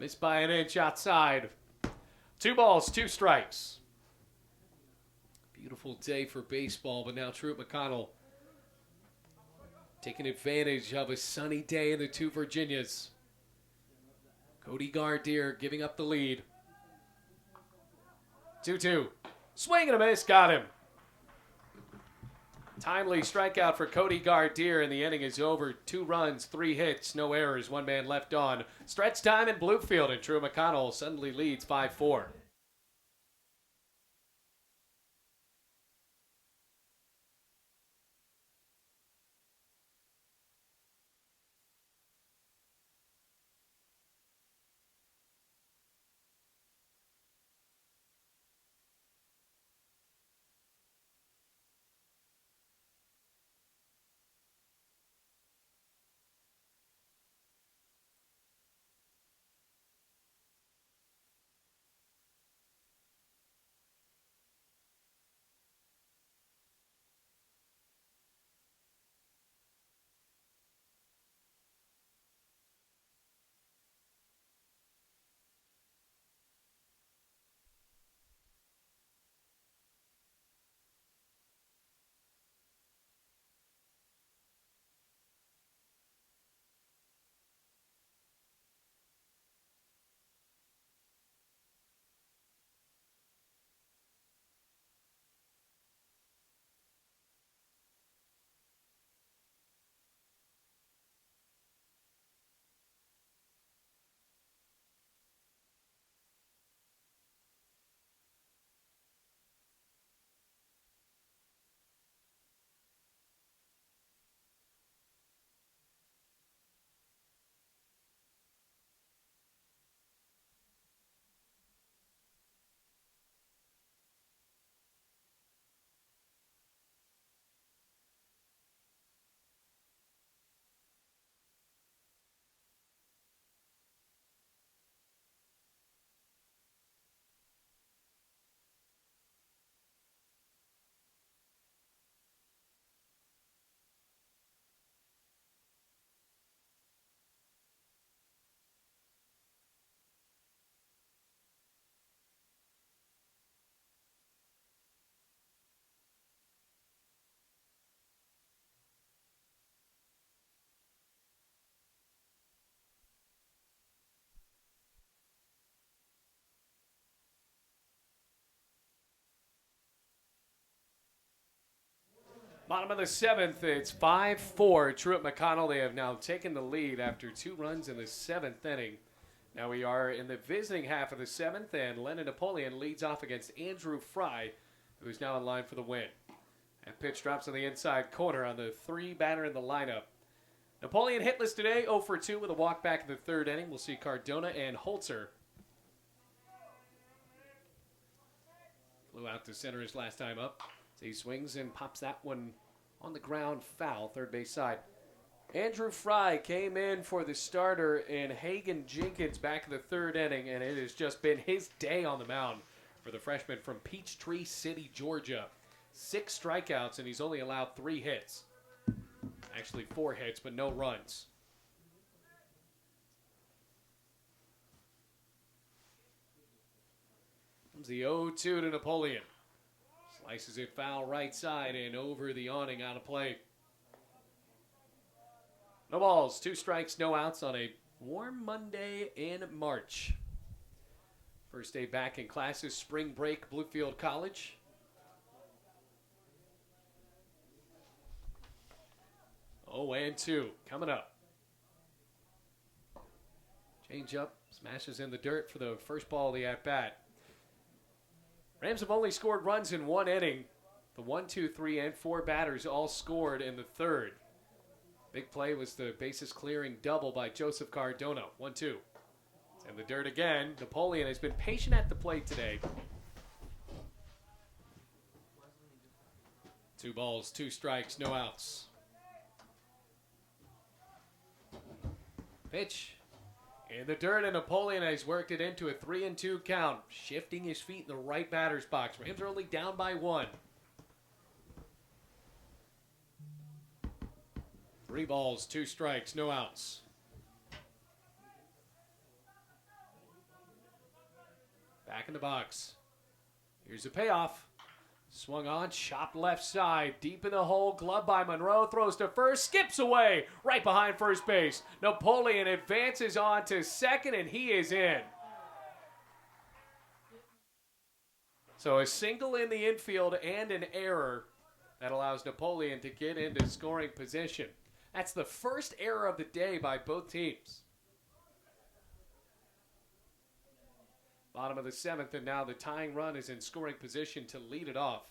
Speaker 1: Missed by an inch outside. 2 balls, 2 strikes. Beautiful day for baseball, but now Truett McConnell taking advantage of a sunny day in the 2 Virginias. Cody Gardier giving up the lead. 2-2. Swing and a miss, got him. Timely strikeout for Cody Gardier, and the inning is over. 2 runs, 3 hits, no errors, 1 man left on. Stretch time in Bluefield, and Truett McConnell suddenly leads 5-4. Bottom of the 7th, it's 5-4. Truett McConnell, they have now taken the lead after 2 runs in the 7th inning. Now we are in the visiting half of the 7th, and Lennon Napoleon leads off against Andrew Fry, who is now in line for the win. That pitch drops on the inside corner on the 3 batter in the lineup. Napoleon hitless today, 0 for 2 with a walk back in the 3rd inning. We'll see Cardona and Holzer. Flew out to center his last time up. So he swings and pops that one on the ground foul, 3rd base side. Andrew Fry came in for the starter in Hagen Jenkins back in the 3rd inning, and it has just been his day on the mound for the freshman from Peachtree City, Georgia. 6 strikeouts, and he's only allowed 3 hits. Actually 4 hits, but no runs. Comes the 0-2 to Napoleon. Slices it foul right side and over the awning out of play. No balls, 2 strikes, no outs on a warm Monday in March. First day back in classes, spring break, Bluefield College. Oh, and 2 coming up. Change up, smashes in the dirt for the first ball of the at-bat. Rams have only scored runs in 1 inning. The 1, 2, 3, and 4 batters all scored in the 3rd. Big play was the bases clearing double by Joseph Cardona. 1-2. It's in the dirt again. Napoleon has been patient at the plate today. 2 balls, 2 strikes, no outs. Pitch. In the dirt, and Napoleon has worked it into a 3-2 count, shifting his feet in the right batter's box. Rams are only down by 1. 3 balls, 2 strikes, no outs. Back in the box. Here's the payoff. Swung on, chopped left side, deep in the hole, glove by Monroe, throws to first, skips away, right behind first base. Napoleon advances on to second, and he is in. So a single in the infield and an error that allows Napoleon to get into scoring position. That's the first error of the day by both teams. Bottom of the 7th, and now the tying run is in scoring position to lead it off.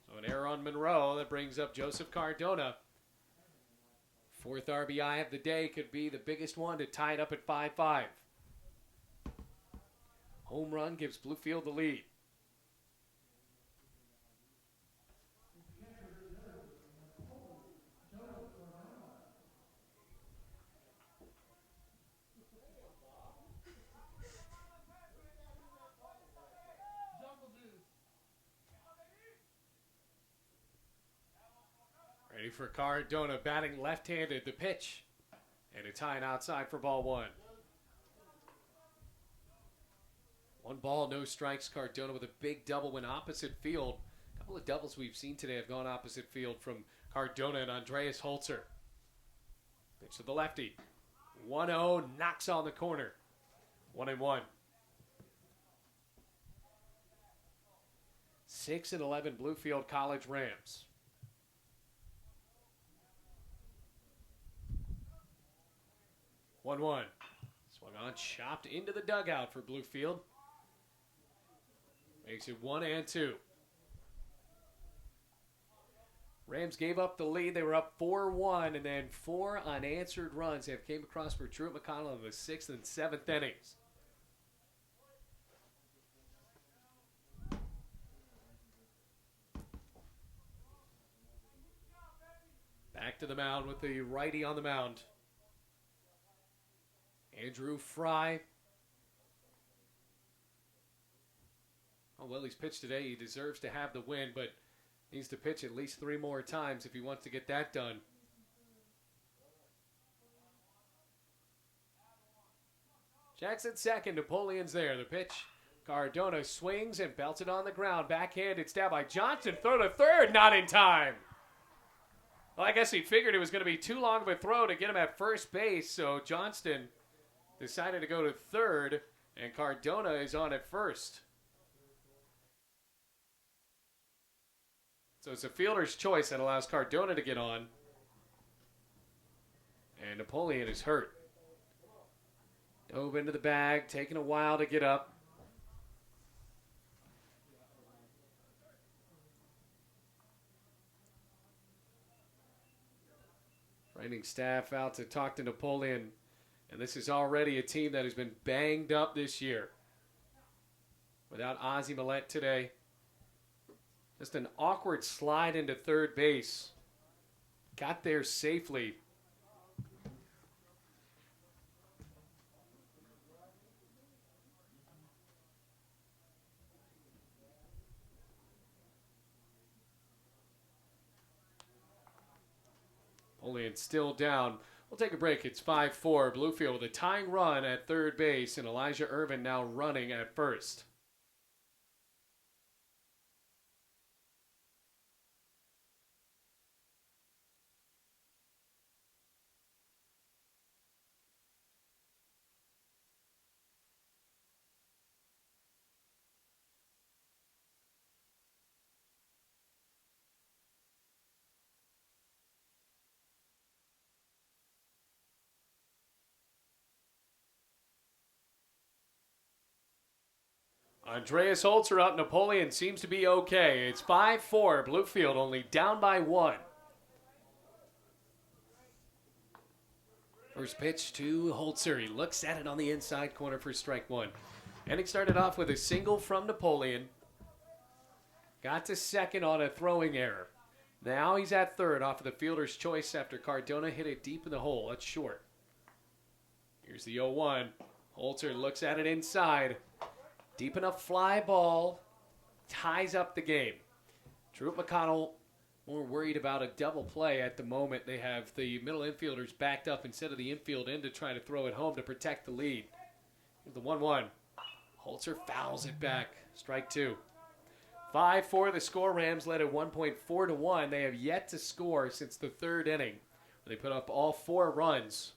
Speaker 1: So an error on Monroe that brings up Joseph Cardona. 4th RBI of the day could be the biggest one to tie it up at 5-5. Home run gives Bluefield the lead. Ready for Cardona, batting left-handed. The pitch. And a tying outside for ball 1. 1 ball, no strikes. Cardona with a big double went opposite field. A couple of doubles we've seen today have gone opposite field from Cardona and Andreas Holzer. Pitch to the lefty. 1-0, knocks on the corner. 1-1. 6-11 Bluefield College Rams. 1-1. Swung on, chopped into the dugout for Bluefield. Makes it 1-2. Rams gave up the lead. They were up 4-1, and then 4 unanswered runs have came across for Truett McConnell in the 6th and 7th innings. Back to the mound with the righty on the mound. Andrew Fry. Oh, well, he's pitched today. He deserves to have the win, but needs to pitch at least 3 more times if he wants to get that done. Jackson second. Napoleon's there. The pitch. Cardona swings and belts it on the ground. Backhanded stab by Johnson. Throw to third. Not in time. Well, I guess he figured it was going to be too long of a throw to get him at first base, so Johnston decided to go to third, and Cardona is on at first. So it's a fielder's choice that allows Cardona to get on. And Napoleon is hurt. Dove into the bag, taking a while to get up. Training staff out to talk to Napoleon. And this is already a team that has been banged up this year. Without Ozzie Millette today. Just an awkward slide into third base. Got there safely. Napoleon still down. We'll take a break. It's 5-4. Bluefield with a tying run at third base, and Elijah Irvin now running at first. Andreas Holzer up. Napoleon seems to be okay. It's 5-4. Bluefield only down by 1. First pitch to Holzer. He looks at it on the inside corner for strike 1. Inning started off with a single from Napoleon. Got to second on a throwing error. Now he's at third off of the fielder's choice after Cardona hit it deep in the hole. That's short. Here's the 0-1. Holzer looks at it inside. Deep enough fly ball ties up the game. Truett McConnell more worried about a double play at the moment. They have the middle infielders backed up instead of the infield in to try to throw it home to protect the lead. The 1-1. Holzer fouls it back. Strike two. 5-4 the score. Rams led at 1.4 to 1. They have yet to score since the third inning. They put up all 4 runs.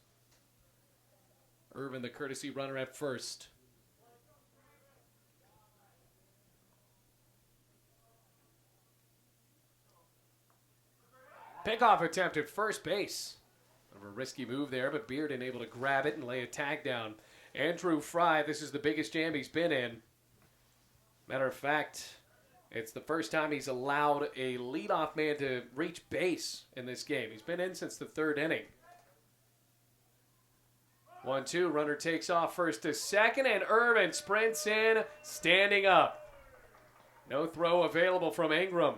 Speaker 1: Irvin, the courtesy runner at first. Pickoff attempt at first base. A risky move there, but Bearden able to grab it and lay a tag down. Andrew Fry, this is the biggest jam he's been in. Matter of fact, it's the first time he's allowed a leadoff man to reach base in this game. He's been in since the third inning. 1-2, runner takes off first to second, and Irvin sprints in, standing up. No throw available from Ingram.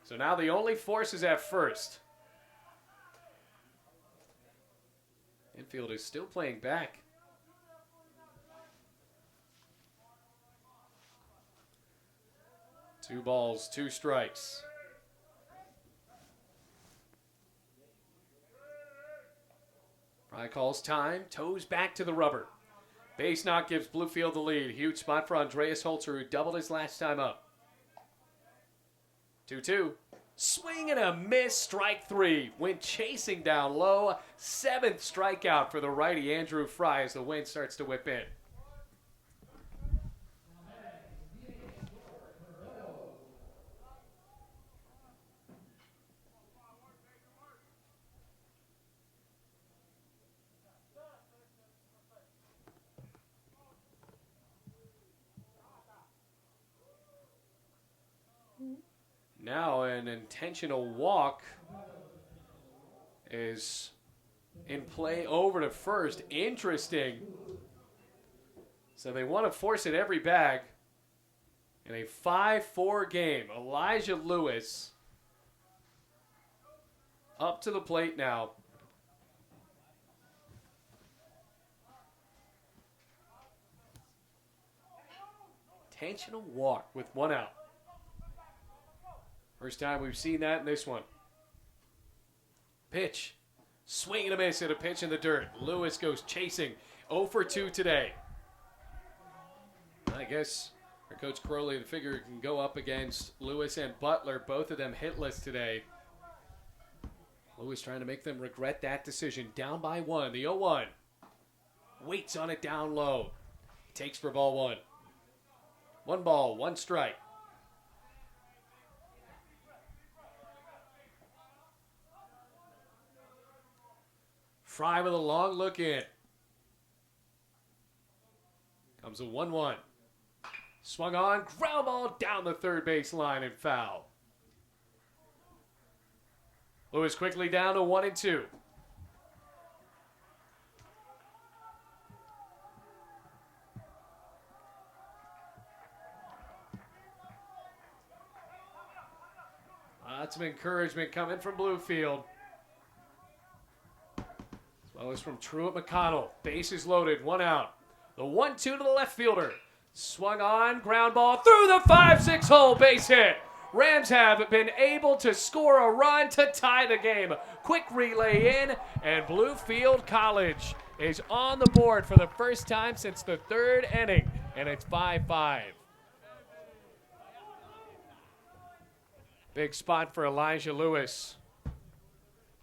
Speaker 1: So now the only force is at first. Infield is still playing back. 2 balls, 2 strikes. Fry calls time, toes back to the rubber. Base knock gives Bluefield the lead. Huge spot for Andreas Holzer, who doubled his last time up. 2-2. Swing and a miss, strike 3. Went chasing down low. 7th strikeout for the righty Andrew Fry as the wind starts to whip in. Now an intentional walk is in play over to first. Interesting. So they want to force it every bag in a 5-4 game. Elijah Lewis up to the plate now. Intentional walk with 1 out. First time we've seen that in this one. Pitch. Swing and a miss at a pitch in the dirt. Lewis goes chasing. 0 for 2 today. I guess our Coach Crowley, the figure, can go up against Lewis and Butler. Both of them hitless today. Lewis trying to make them regret that decision. Down by 1. The 0-1. Waits on it down low. Takes for ball 1. 1 ball, 1 strike. Fry with a long look in. Comes a 1-1. Swung on, ground ball down the third base line and foul. Lewis quickly down to 1-2. Lots of encouragement coming from Bluefield. Well, it's from Truett McConnell. Bases loaded, 1 out. The 1-2 to the left fielder. Swung on, ground ball through the 5-6 hole, base hit. Rams have been able to score a run to tie the game. Quick relay in, and Bluefield College is on the board for the first time since the third inning, and it's 5-5. Big spot for Elijah Lewis.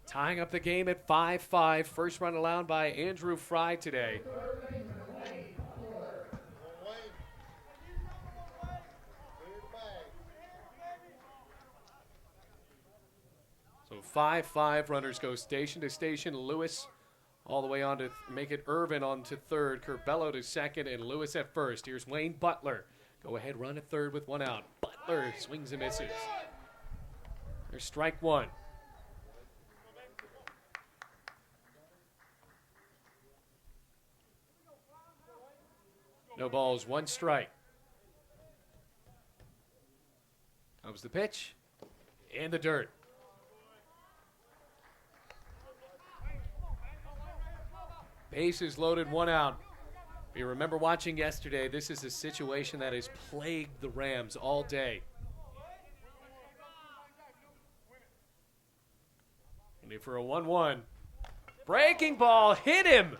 Speaker 1: Tying up the game at 5-5. First run allowed by Andrew Fry today. So 5-5. Runners go station to station. Lewis all the way on to make it Irvin on to third. Curbelo to second and Lewis at first. Here's Wayne Butler. Go ahead, run at third with 1 out. Butler swings and misses. There's strike 1. No balls, 1 strike. Comes the pitch. In the dirt. Bases loaded, 1 out. If you remember watching yesterday, this is a situation that has plagued the Rams all day. Ready for a 1-1. Breaking ball hit him,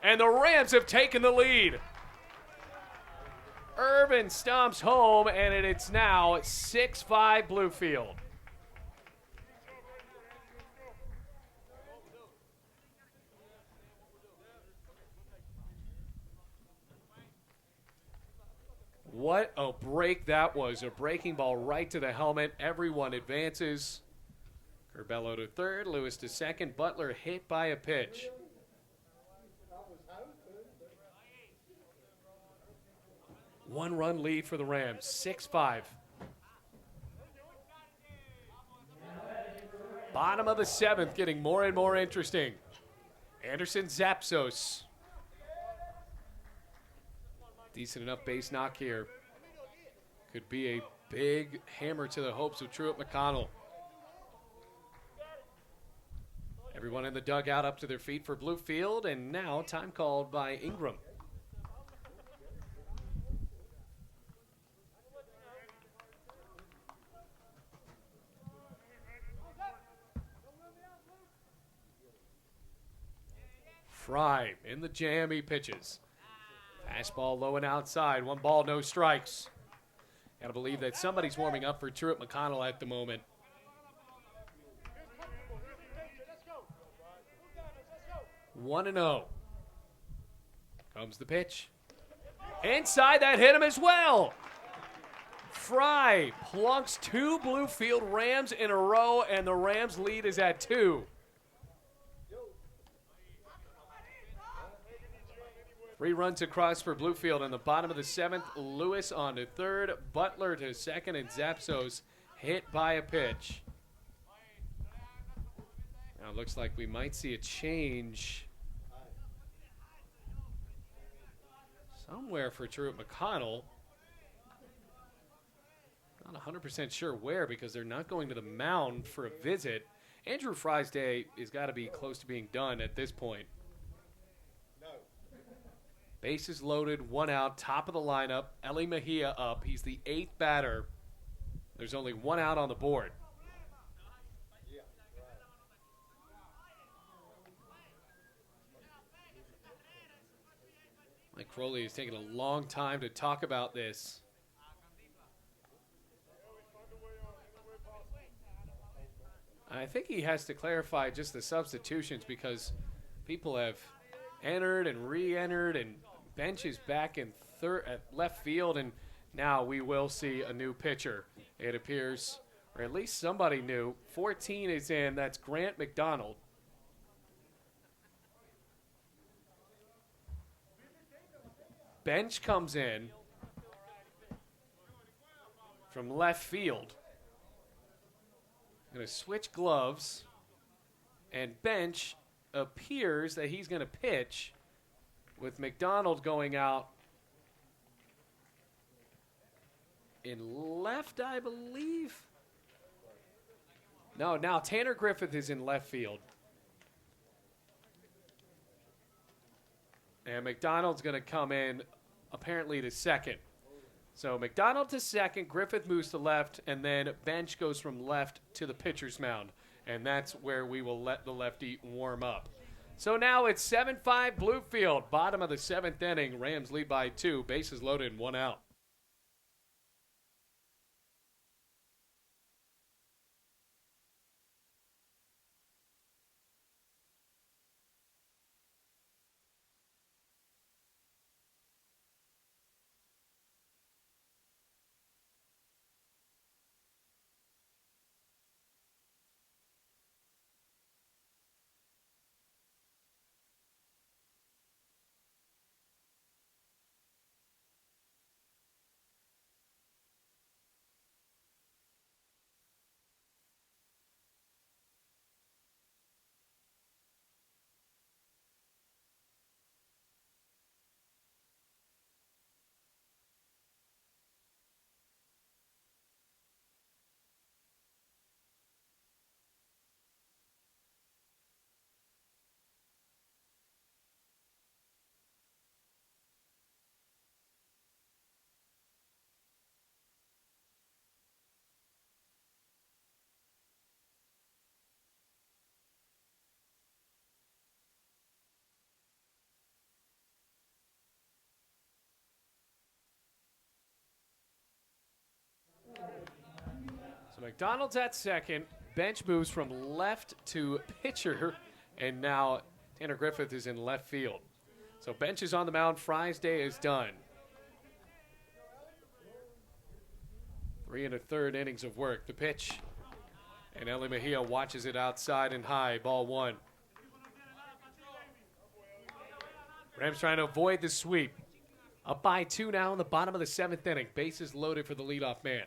Speaker 1: and the Rams have taken the lead. Urban stomps home, and it's now 6-5 Bluefield. What a break that was. A breaking ball right to the helmet. Everyone advances. Curbelo to third, Lewis to second. Butler hit by a pitch. One-run lead for the Rams, 6-5. Bottom of the seventh, getting more and more interesting. Anderson Zapsos. Decent enough base knock here. Could be a big hammer to the hopes of Truett McConnell. Everyone in the dugout up to their feet for Bluefield, and now time called by Ingram. Fry in the jam, he pitches. Fastball low and outside. 1 ball, no strikes. Gotta believe that somebody's warming up for Truett McConnell at the moment. 1-0. Comes the pitch. Inside, that hit him as well. Fry plunks 2 Bluefield Rams in a row, and the Rams lead is at 2. 3 runs across for Bluefield in the bottom of the 7th. Lewis on to third, Butler to second, and Zapsos hit by a pitch. Now it looks like we might see a change somewhere for Truett McConnell. Not 100% sure where, because they're not going to the mound for a visit. Andrew Fry's day has got to be close to being done at this point. Bases loaded, 1 out, top of the lineup. Eli Mejia up. He's the 8th batter. There's only 1 out on the board. Mike Crowley has taken a long time to talk about this. I think he has to clarify just the substitutions, because people have entered and re-entered, and bench is back in at left field, and now we will see a new pitcher. It appears, or at least somebody new. 14 is in. That's Grant McDonald. Bench comes in from left field. Going to switch gloves, and Bench appears that he's going to pitch, with McDonald going out in left, I believe. No, now Tanner Griffith is in left field. And McDonald's going to come in apparently to second. So McDonald to second, Griffith moves to left, and then Bench goes from left to the pitcher's mound. And that's where we will let the lefty warm up. So now it's 7-5 Bluefield. Bottom of the 7th inning. Rams lead by 2. Bases loaded and 1 out. McDonald's at second. Bench moves from left to pitcher, and now Tanner Griffith is in left field. So Bench is on the mound. Fry's day is done. 3 1/3 innings of work. The pitch, and Eli Mejia watches it outside and high. Ball 1. Rams trying to avoid the sweep. Up by 2 now in the bottom of the 7th inning. Bases loaded for the leadoff man.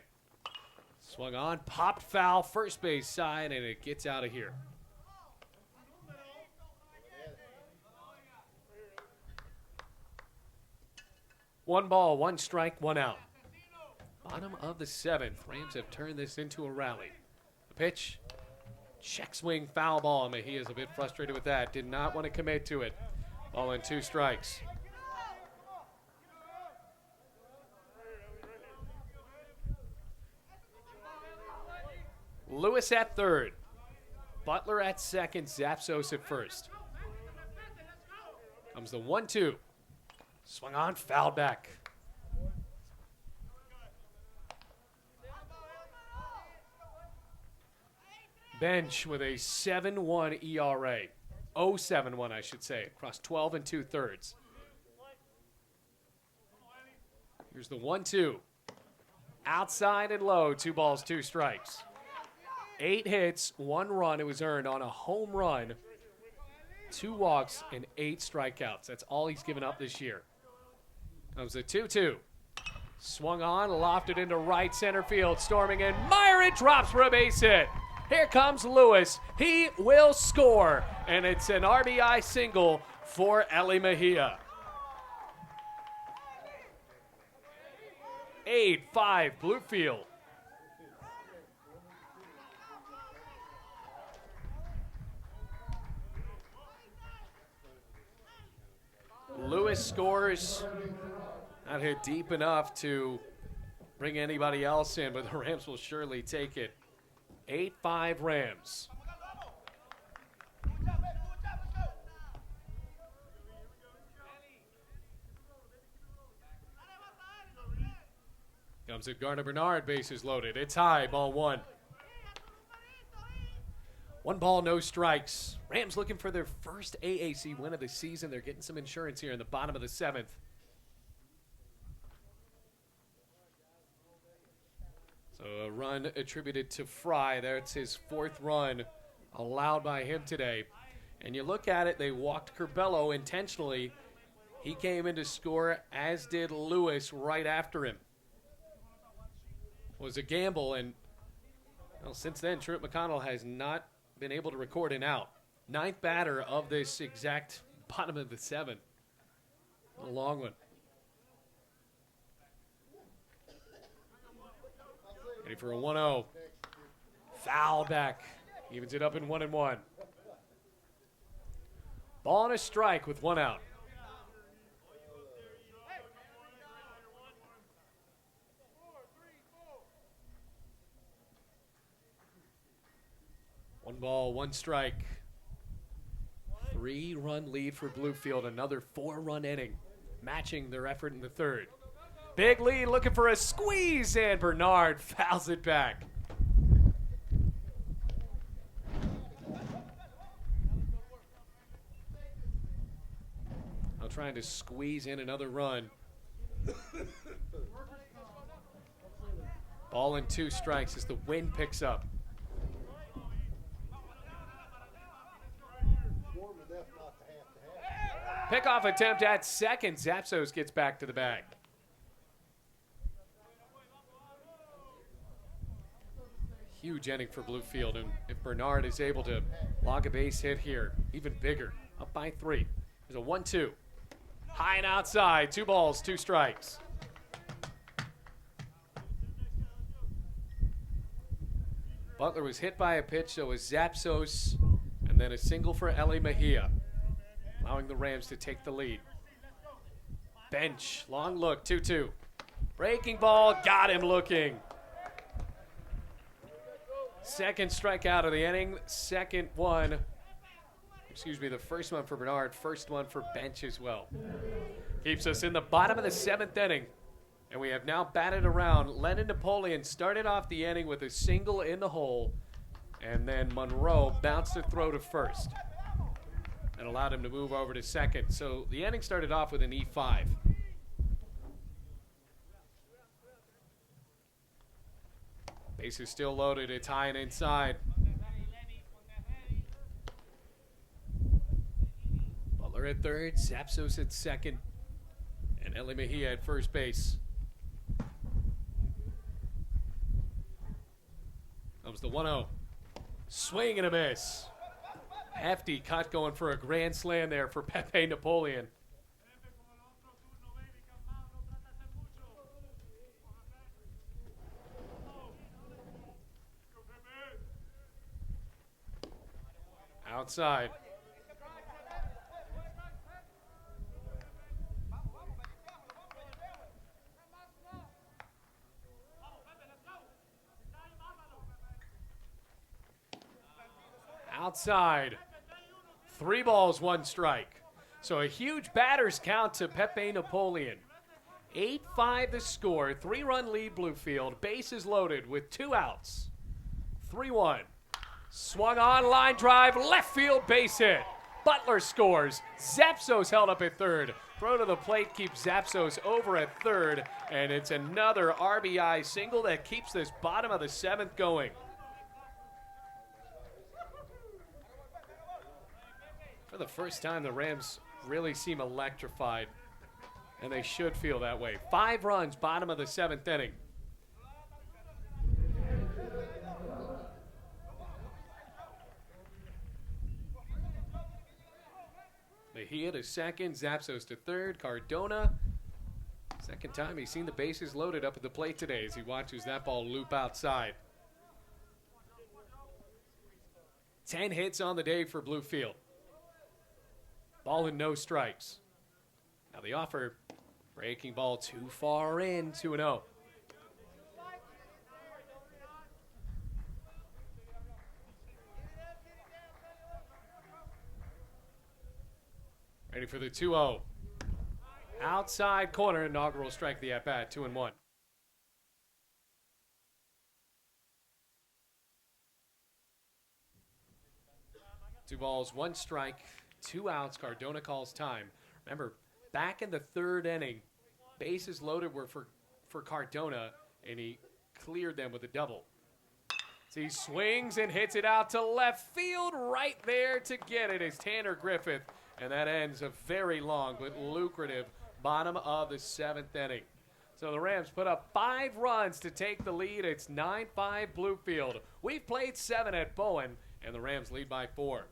Speaker 1: Swung on, popped foul, first base side, and it gets out of here. One ball, 1 strike, 1 out. Bottom of the 7th. Rams have turned this into a rally. The pitch, check swing, foul ball. Mejia's a bit frustrated with that. Did not want to commit to it. Ball and 2 strikes. Lewis at third. Butler at second. Zapsos at first. Comes the 1-2. Swung on, fouled back. Bench with a 7-1 ERA. 0.71, I should say, across 12 2/3. Here's the 1-2. Outside and low, 2 balls, 2 strikes. 8 hits, 1 run. It was earned on a home run, 2 walks, and 8 strikeouts. That's all he's given up this year. Comes the 2-2. Swung on, lofted into right center field. Storming in, Myron drops for a base hit. Here comes Lewis. He will score, and it's an RBI single for Eli Mejia. 8-5 Bluefield. Lewis scores. Not hit deep enough to bring anybody else in, but the Rams will surely take it. 8-5 Rams. Comes it Garner Bernard, bases loaded. It's high, ball 1. 1 ball, no strikes. Rams looking for their first AAC win of the season. They're getting some insurance here in the bottom of the 7th. So a run attributed to Fry. That's his 4th run allowed by him today. And you look at it, they walked Curbelo intentionally. He came in to score, as did Lewis right after him. It was a gamble, and well, since then, Truett McConnell has not been able to record an out. 9th batter of this exact bottom of the 7th. A long one. Ready for a 1-0. Foul back. Evens it up in 1-1. Ball and a strike with 1 out. One ball, 1 strike. 3-run lead for Bluefield. Another 4-run inning, matching their effort in the 3rd. Big lead, looking for a squeeze, and Bernard fouls it back. Now trying to squeeze in another run. Ball and 2 strikes as the wind picks up. Pickoff attempt at second. Zapsos gets back to the bag. Huge inning for Bluefield, and if Bernard is able to log a base hit here, even bigger. Up by 3. There's a 1-2. High and outside. 2 balls, 2 strikes. Butler was hit by a pitch, so was Zapsos, and then a single for Eli Mejia, allowing the Rams to take the lead. Bench, long look, 2-2. Breaking ball, got him looking. 2nd strikeout of the inning, the first one for Bernard, first one for Bench as well. Keeps us in the bottom of the 7th inning. And we have now batted around. Lennon Napoleon started off the inning with a single in the hole, and then Monroe bounced a throw to first and allowed him to move over to second. So the inning started off with an E5. Base is still loaded. It's high and inside. Butler at third, Zapsos at second, and Eli Mejia at first base. Comes the 1-0. Swing and a miss. Hefty cut going for a grand slam there for Pepe Napoleon. Outside. Outside. 3 balls, 1 strike. So a huge batter's count to Pepe Napoleon. 8-5 the score. 3-run lead Bluefield. Bases loaded with 2 outs. 3-1. Swung on, line drive, left field base hit. Butler scores. Zapsos held up at third. Throw to the plate keeps Zapsos over at third. And it's another RBI single that keeps this bottom of the 7th going. For the first time, the Rams really seem electrified, and they should feel that way. 5 runs, bottom of the 7th inning. Mejia to second, Zapsos to third, Cardona. Second time he's seen the bases loaded up at the plate today as he watches that ball loop outside. 10 hits on the day for Bluefield. Ball and no strikes. Now the offer, breaking ball too far in, 2-0. Ready for the 2-0. Outside corner, inaugural strike the at-bat, 2-1. Two balls, 1 strike, 2 outs. Cardona calls time. Remember, back in the 3rd inning, bases loaded were for Cardona, and he cleared them with a double. So he swings and hits it out to left field. Right there to get it is Tanner Griffith. And that ends a very long but lucrative bottom of the 7th inning. So the Rams put up 5 runs to take the lead. It's 9-5 Bluefield. We've played 7 at Bowen, and the Rams lead by 4.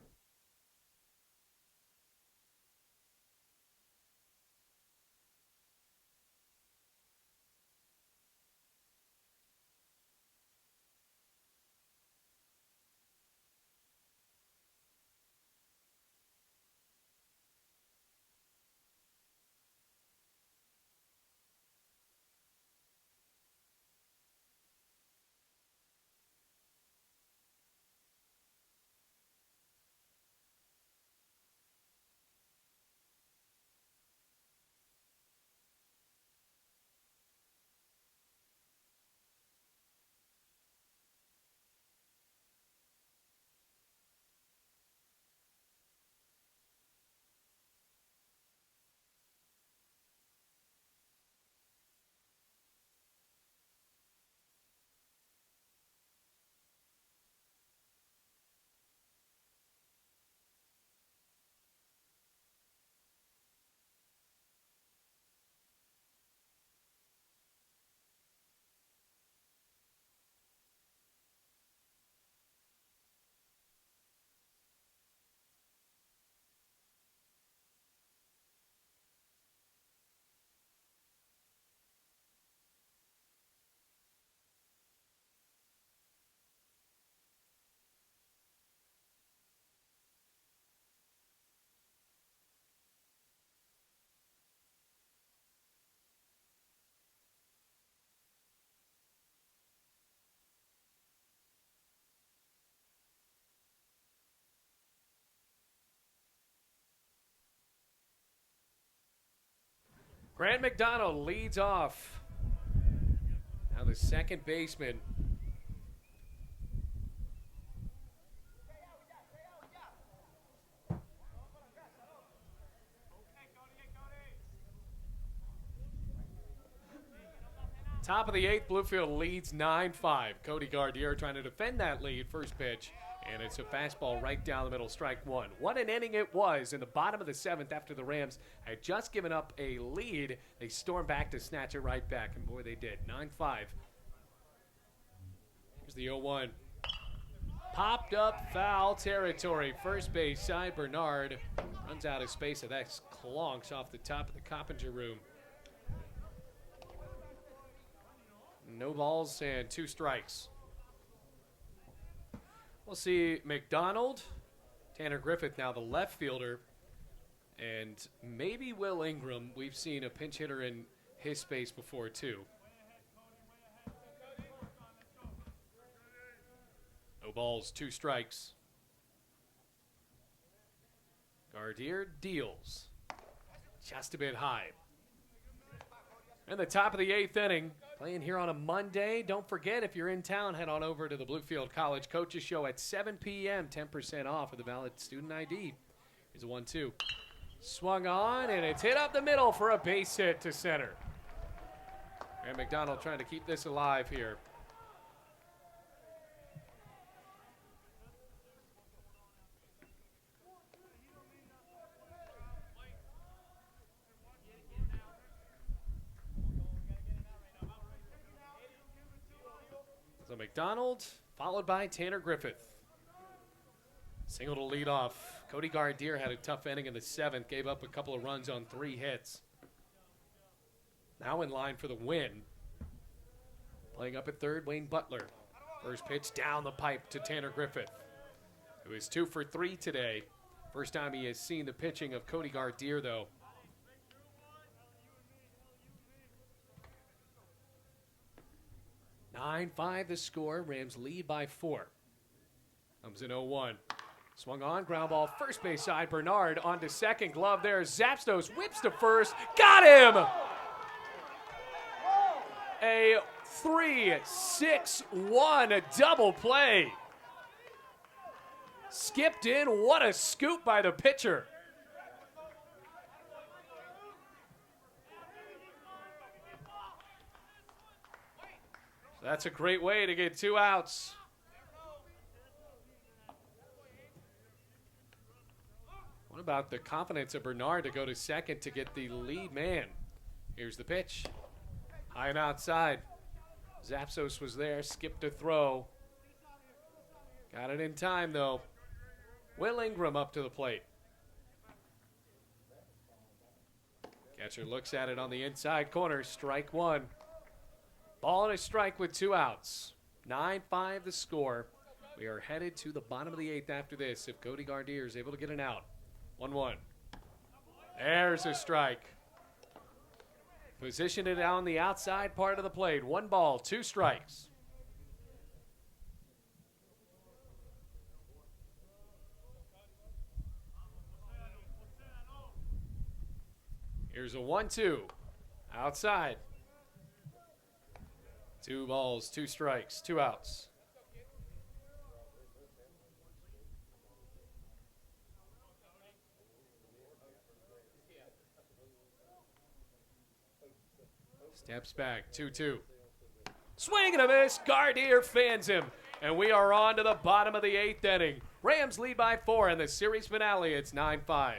Speaker 1: Grant McDonald leads off Now the second baseman. Top of the eighth, Bluefield leads 9-5. Cody Gardier trying to defend that lead. First pitch, and it's a fastball right down the middle, strike one. What an inning it was in the bottom of the seventh after the Rams had just given up a lead. They stormed back to snatch it right back, and boy, they did. 9-5. Here's the 0-1. Popped up foul territory. First base side, Bernard runs out of space, and that clonks off the top of the Coppinger room. No balls and 2 strikes. We'll see McDonald, Tanner Griffith now the left fielder, and maybe Will Ingram. We've seen a pinch hitter in his space before too. No balls, 2 strikes. Gardier deals. Just a bit high. In the top of the 8th inning, playing here on a Monday. Don't forget, if you're in town, head on over to the Bluefield College Coaches Show at 7 p.m. 10% off with a valid student ID. Here's a 1-2. Swung on, and it's hit up the middle for a base hit to center. And McDonald trying to keep this alive here. So McDonald, followed by Tanner Griffith. Single to lead off. Cody Gardier had a tough inning in the 7th, gave up a couple of runs on 3 hits. Now in line for the win. Playing up at third, Wayne Butler. First pitch down the pipe to Tanner Griffith, who is 2 for 3 today. First time he has seen the pitching of Cody Gardier, though. (9-5) the score. Rams lead by 4. Comes in 0-1. Swung on, ground ball, first base side. Bernard on to second. Glove there. Zapstos whips to first. Got him! A 3-6-1 double play. Skipped in. What a scoop by the pitcher. That's a great way to get 2 outs. What about the confidence of Bernard to go to second to get the lead man? Here's the pitch. High and outside. Zapsos was there, skipped a throw. Got it in time, though. Will Ingram up to the plate. Catcher looks at it on the inside corner. Strike 1. Ball and a strike with 2 outs. 9-5 the score. We are headed to the bottom of the 8th after this if Cody Gardier is able to get an out. 1-1. There's a strike. Positioned it on the outside part of the plate. 1 ball, 2 strikes. Here's a 1-2. Outside. 2 balls, 2 strikes, 2 outs. Steps back, 2-2. Swing and a miss. Gardier fans him. And we are on to the bottom of the 8th inning. Rams lead by 4 in the series finale. It's 9-5.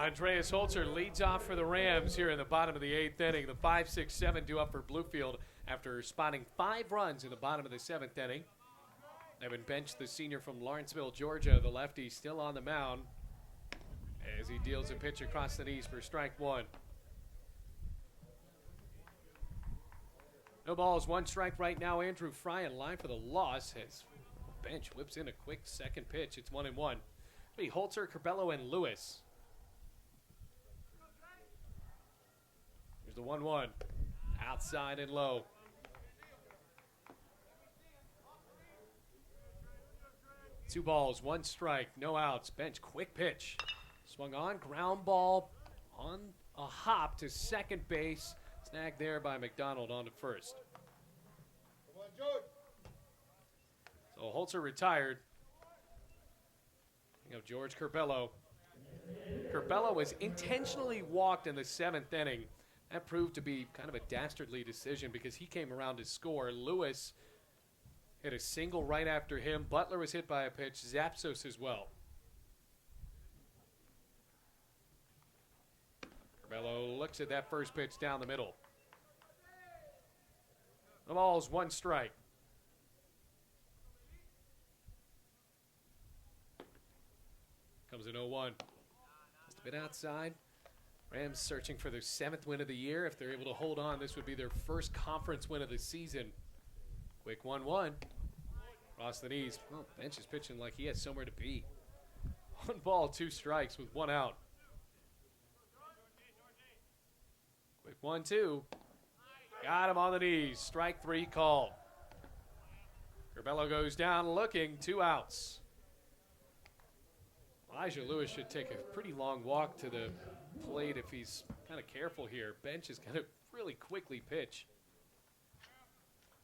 Speaker 1: Andreas Holzer leads off for the Rams here in the bottom of the 8th inning. The 5-6-7 due up for Bluefield after spotting 5 runs in the bottom of the 7th inning. They've benched the senior from Lawrenceville, Georgia. The lefty still on the mound as he deals a pitch across the knees for strike 1. No balls, 1 strike right now. Andrew Fry in line for the loss as bench whips in a quick second pitch. It's 1-1. It'll be Holzer, Corbello, and Lewis. Here's the 1-1. Outside and low. Two balls, 1 strike, no outs. Bench, quick pitch. Swung on, ground ball on a hop to second base. Snagged there by McDonald on to first.
Speaker 2: Come on, George.
Speaker 1: So Holzer retired. You know, George Corbello. Corbello was intentionally walked in the 7th inning. That proved to be kind of a dastardly decision because he came around to score. Lewis hit a single right after him. Butler was hit by a pitch. Zapsos as well. Corbello looks at that first pitch down the middle. The ball's 1 strike. Comes an 0-1. Just a bit outside. Rams searching for their 7th win of the year. If they're able to hold on, this would be their first conference win of the season. Quick 1-1. Across the knees. Well, bench is pitching like he has somewhere to be. 1 ball, 2 strikes with 1 out. Quick 1-2. Got him on the knees. Strike 3 called. Corbello goes down looking. 2 outs. Elijah Lewis should take a pretty long walk to the plate if he's kind of careful here. Bench is going to really quickly pitch.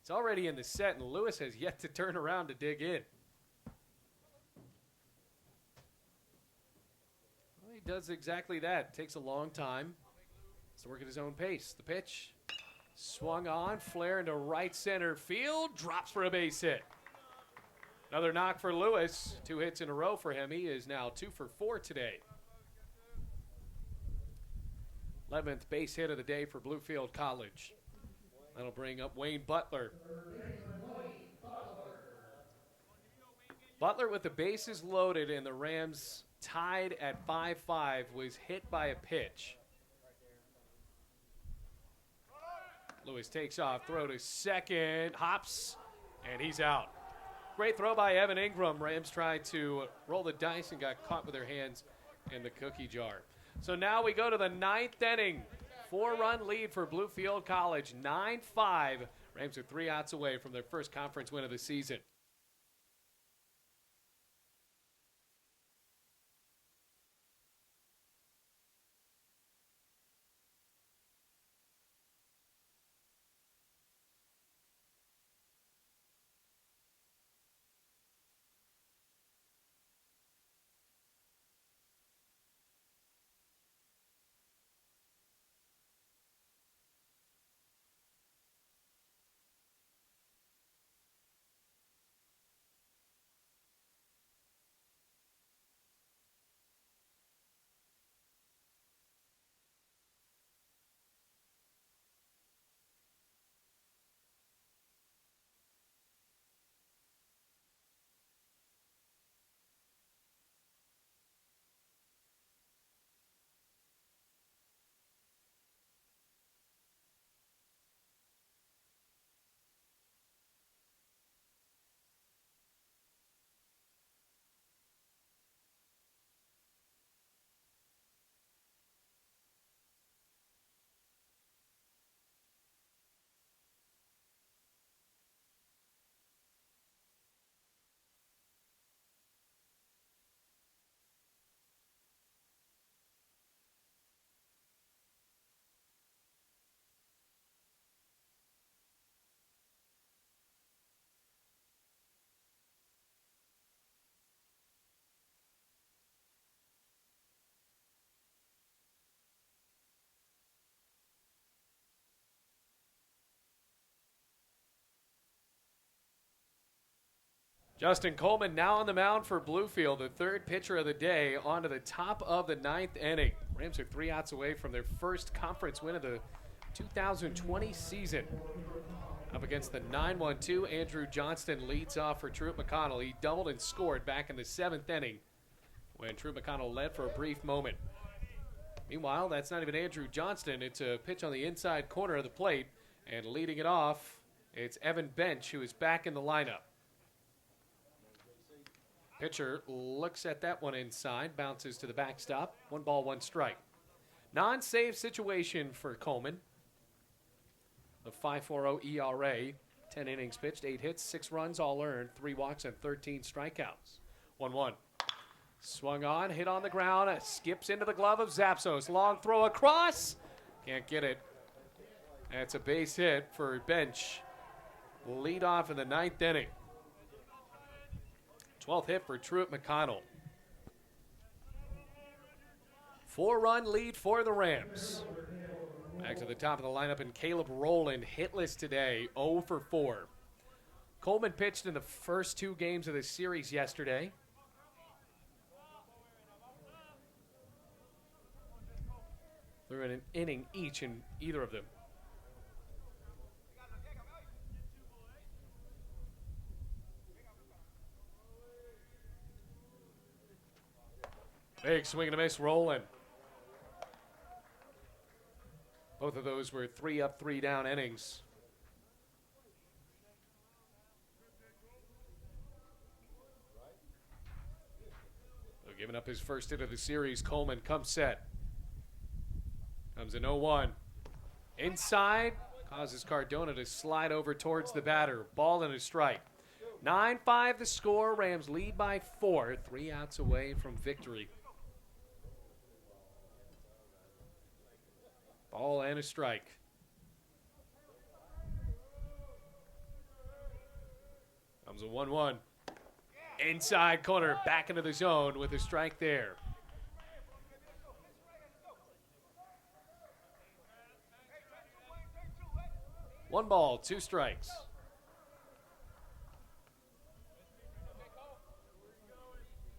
Speaker 1: It's already in the set, and Lewis has yet to turn around to dig in. Well, he does exactly that. Takes a long time. Has to work at his own pace. The pitch swung on, flare into right center field, drops for a base hit. Another knock for Lewis. 2 hits in a row for him. He is now 2 for 4 today. 11th base hit of the day for Bluefield College. That'll bring up Wayne Butler. Butler with the bases loaded and the Rams tied at 5-5 was hit by a pitch. Lewis takes off, throw to second, hops, and he's out. Great throw by Evan Ingram. Rams tried to roll the dice and got caught with their hands in the cookie jar. So now we go to the 9th inning. 4-run lead for Bluefield College, 9-5. Rams are 3 outs away from their first conference win of the season. Justin Coleman now on the mound for Bluefield, the third pitcher of the day, on to the top of the ninth inning. Rams are 3 outs away from their first conference win of the 2020 season. Up against the 9-1-2, Andrew Johnston leads off for Truett McConnell. He doubled and scored back in the 7th inning when Truett McConnell led for a brief moment. Meanwhile, that's not even Andrew Johnston. It's a pitch on the inside corner of the plate, and leading it off, it's Evan Bench, who is back in the lineup. Pitcher looks at that one inside, bounces to the backstop. 1 ball, 1 strike. Non-save situation for Coleman. The 5.40 ERA, 10 innings pitched, 8 hits, 6 runs, all earned, 3 walks, and 13 strikeouts. 1-1. Swung on, hit on the ground, skips into the glove of Zapsos. Long throw across. Can't get it. That's a base hit for Bench. Lead off in the 9th inning. 12th hit for Truett McConnell. 4-run lead for the Rams. Back to the top of the lineup, and Caleb Rowland hitless today, 0 for 4. Coleman pitched in the first 2 games of the series yesterday. They're in an inning each in either of them. Big swing and a miss, Rowland. Both of those were 3 up, 3 down innings. So giving up his first hit of the series, Coleman comes set. Comes in 0-1. Inside, causes Cardona to slide over towards the batter. Ball and a strike. 9-5 the score. Rams lead by 4. 3 outs away from victory. Ball and a strike. Comes a 1-1. Inside corner, back into the zone with a strike there. 1 ball, 2 strikes.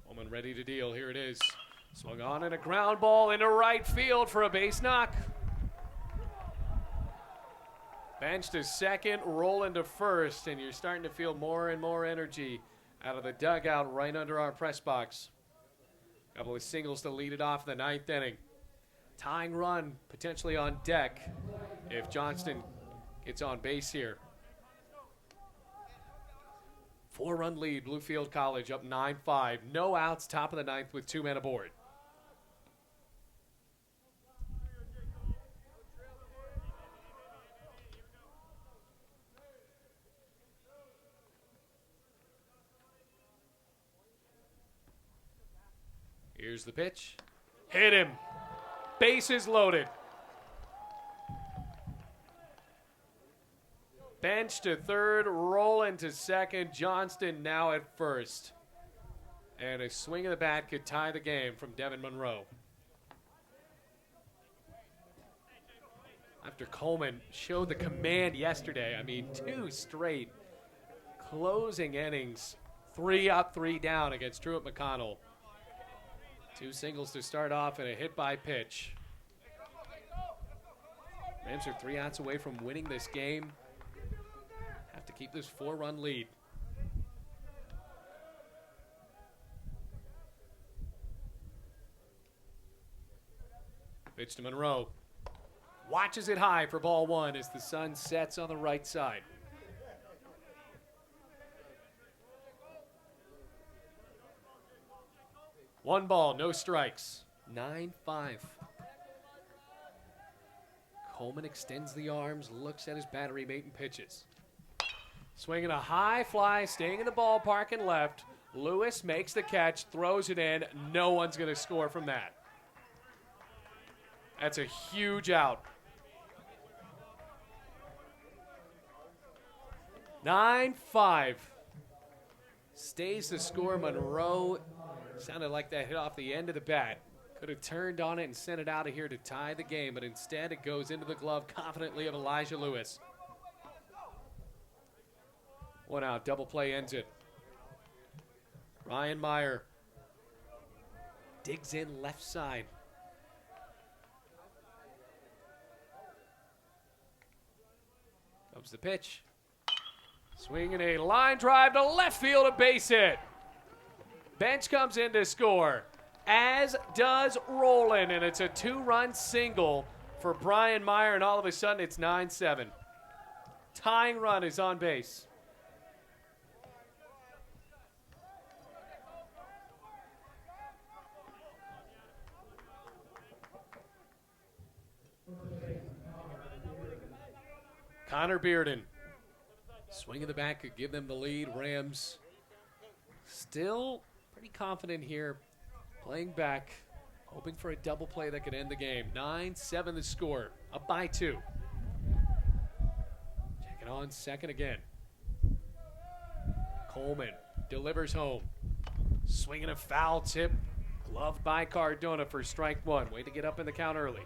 Speaker 1: Woman ready to deal. Here it is. Swung on and a ground ball into right field for a base knock. Bench to second, Rowland to first, and you're starting to feel more and more energy out of the dugout right under our press box. A couple of singles to lead it off in the 9th inning. Tying run potentially on deck if Johnston gets on base here. 4-run lead, Bluefield College up 9-5. No outs, top of the 9th with 2 men aboard. Here's the pitch. Hit him. Bases loaded. Bench to third, Rowland to second, Johnston now at first. And a swing of the bat could tie the game from Devin Monroe. After Coleman showed the command yesterday, I mean, 2 straight closing innings, 3 up, 3 down against Truett McConnell. 2 singles to start off and a hit by pitch. Rams are 3 outs away from winning this game. Have to keep this 4-run lead. Pitch to Monroe. Watches it high for ball 1 as the sun sets on the right side. One ball, no strikes. 9-5. Coleman extends the arms, looks at his battery mate and pitches. Swinging a high fly, staying in the ballpark and left. Lewis makes the catch, throws it in. No one's going to score from that. That's a huge out. 9-5. Stays the score. Monroe sounded like that hit off the end of the bat. Could have turned on it and sent it out of here to tie the game, but instead it goes into the glove confidently of Elijah Lewis. 1 out, double play ends it. Ryan Meyer digs in left side. Comes the pitch. Swinging a line drive to left field, a base hit. Bench comes in to score, as does Roland, and it's a 2-run single for Brian Meyer, and all of a sudden it's 9-7. Tying run is on base. Connor Bearden. Swing of the bat could give them the lead. Rams still pretty confident here. Playing back, hoping for a double play that could end the game. 9-7 the score. Up by 2. Checking on second again. Coleman delivers home. Swinging a foul tip. Gloved by Cardona for strike 1. Way to get up in the count early.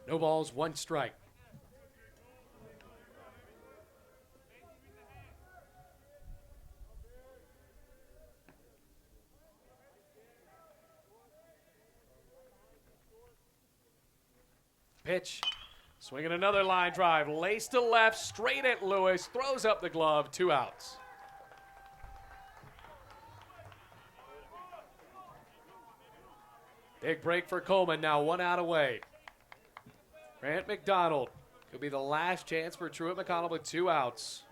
Speaker 1: No balls, 1 strike. Pitch. Swinging another line drive. Lace to left, straight at Lewis. Throws up the glove. 2 outs. Big break for Coleman. Now 1 out away. Grant McDonald. Could be the last chance for Truett McConnell with 2 outs.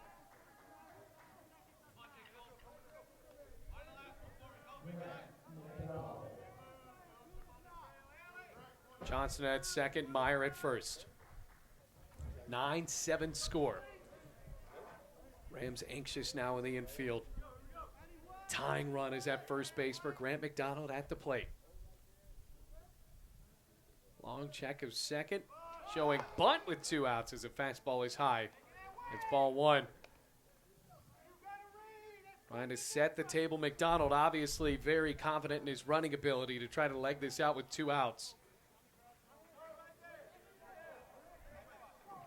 Speaker 1: Johnson at second, Meyer at first. 9-7 score. Rams anxious now in the infield. Tying run is at first base for Grant McDonald at the plate. Long check of second. Showing bunt with 2 outs as the fastball is high. It's ball 1. Trying to set the table. McDonald obviously very confident in his running ability to try to leg this out with 2 outs.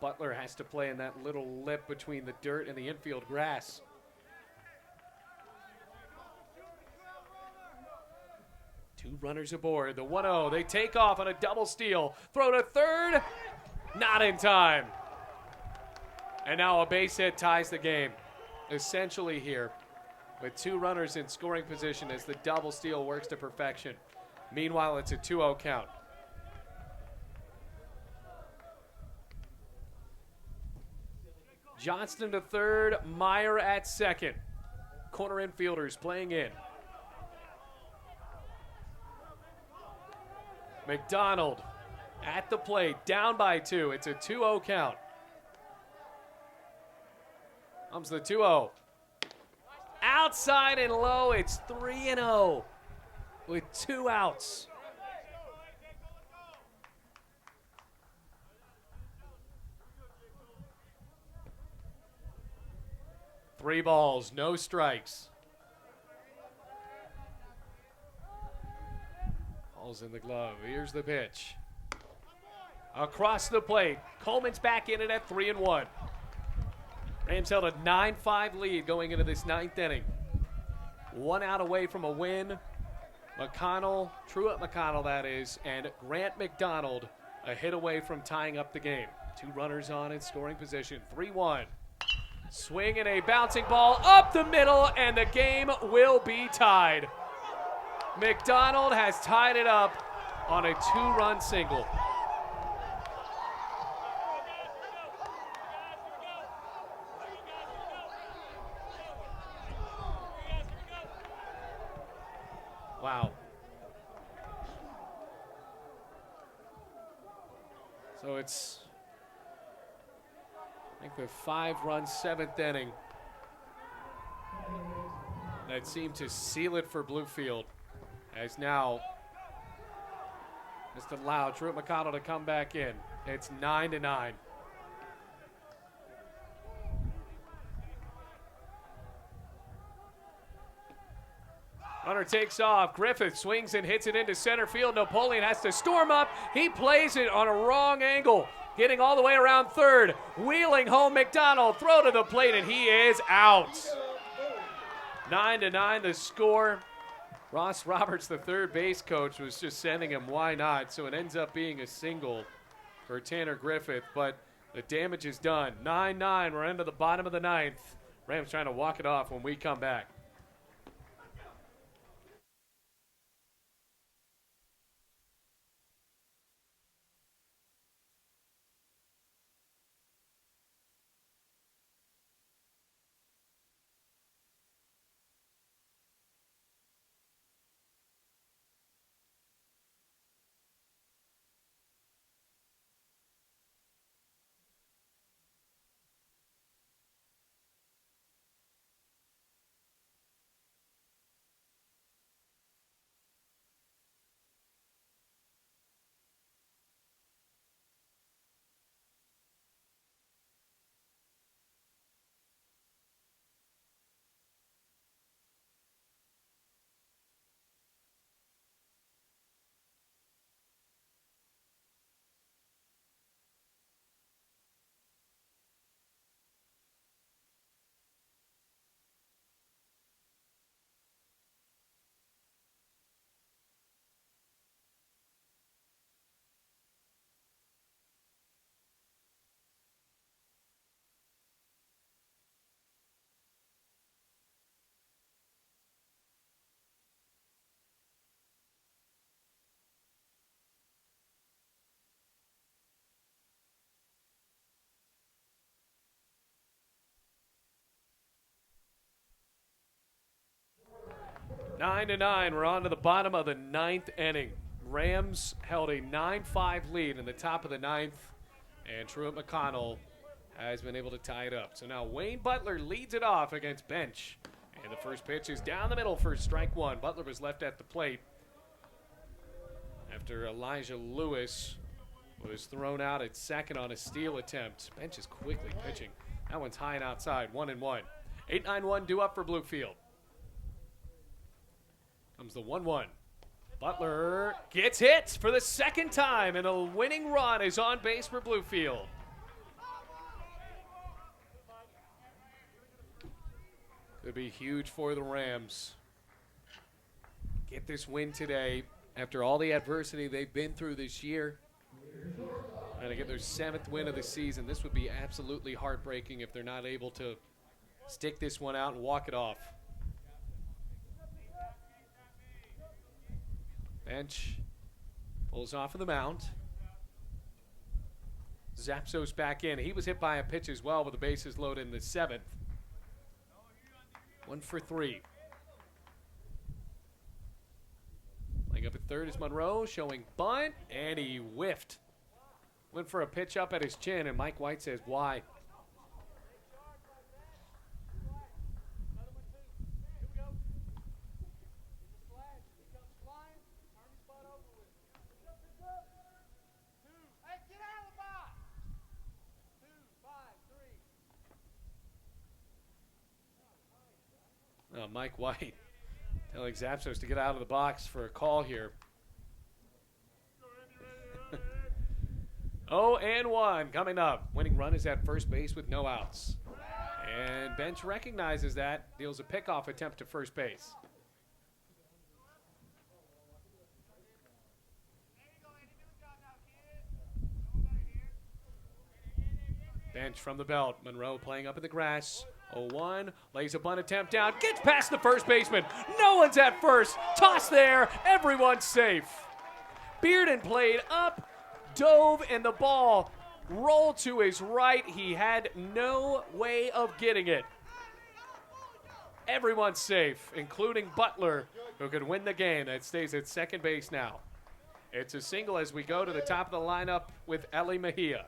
Speaker 1: Butler has to play in that little lip between the dirt and the infield grass. Two runners aboard. The 1-0. They take off on a double steal. Throw to third. Not in time. And now a base hit ties the game. Essentially here, with 2 runners in scoring position as the double steal works to perfection. Meanwhile, it's a 2-0 count. Johnston to third, Meyer at second. Corner infielders playing in. McDonald at the plate, down by 2. It's a 2-0 count. Comes the 2-0. Outside and low, it's 3-0 with 2 outs. Three balls, no strikes. Ball's in the glove. Here's the pitch. Across the plate. Coleman's back in it at 3-1. Rams held a 9-5 lead going into this 9th inning. 1 out away from a win. McConnell, Truett McConnell that is, and Grant McDonald a hit away from tying up the game. 2 runners on in scoring position. 3-1. Swing and a bouncing ball up the middle, and the game will be tied. McDonald has tied it up on a 2-run single. Wow. So it's, I think, the 5-run 7th inning that seemed to seal it for Bluefield, as now just allow Truett McConnell to come back in. It's 9-9. Runner takes off. Griffith swings and hits it into center field. Napoleon has to storm up. He plays it on a wrong angle. getting all the way around third, wheeling home McDonald, throw to the plate, and he is out. 9-9 the score. Ross Roberts, the third base coach, was just sending him why not, so it ends up being a single for Tanner Griffith, but the damage is done. 9-9, we're into the bottom of the ninth. Rams trying to walk it off when we come back. Nine to 9, we're on to the bottom of the ninth inning. Rams held a 9-5 lead in the top of the ninth, and Truett McConnell has been able to tie it up. So now Wayne Butler leads it off against Bench, and the first pitch is down the middle for strike one. Butler was left at the plate after Elijah Lewis was thrown out at second on a steal attempt. Bench is quickly pitching. That one's high and outside, 1-1. 8-9-1 due up for Bluefield. Comes the 1-1. Butler gets hit for the second time, and a winning run is on base for Bluefield. Could be huge for the Rams. Get this win today after all the adversity they've been through this year. And to get their 7th win of the season, this would be absolutely heartbreaking if they're not able to stick this one out and walk it off. Bench pulls off of the mound. Zapsos back in. He was hit by a pitch as well with the bases loaded in the 7th. 1 for 3. Playing up at third is Monroe, showing bunt, and he whiffed. Went for a pitch up at his chin, and Mike White says, why? Mike White telling Zapsos to get out of the box for a call here. 0-1 coming up. Winning run is at first base with no outs. And Bench recognizes that, deals a pickoff attempt to first base. Bench from the belt. Monroe playing up in the grass. 0-1, lays a bunt attempt down, gets past the first baseman. No one's at first. Toss there. Everyone's safe. Bearden played up, dove, and the ball rolled to his right. He had no way of getting it. Everyone's safe, including Butler, who could win the game. That stays at second base now. It's a single as we go to the top of the lineup with Eli Mejia.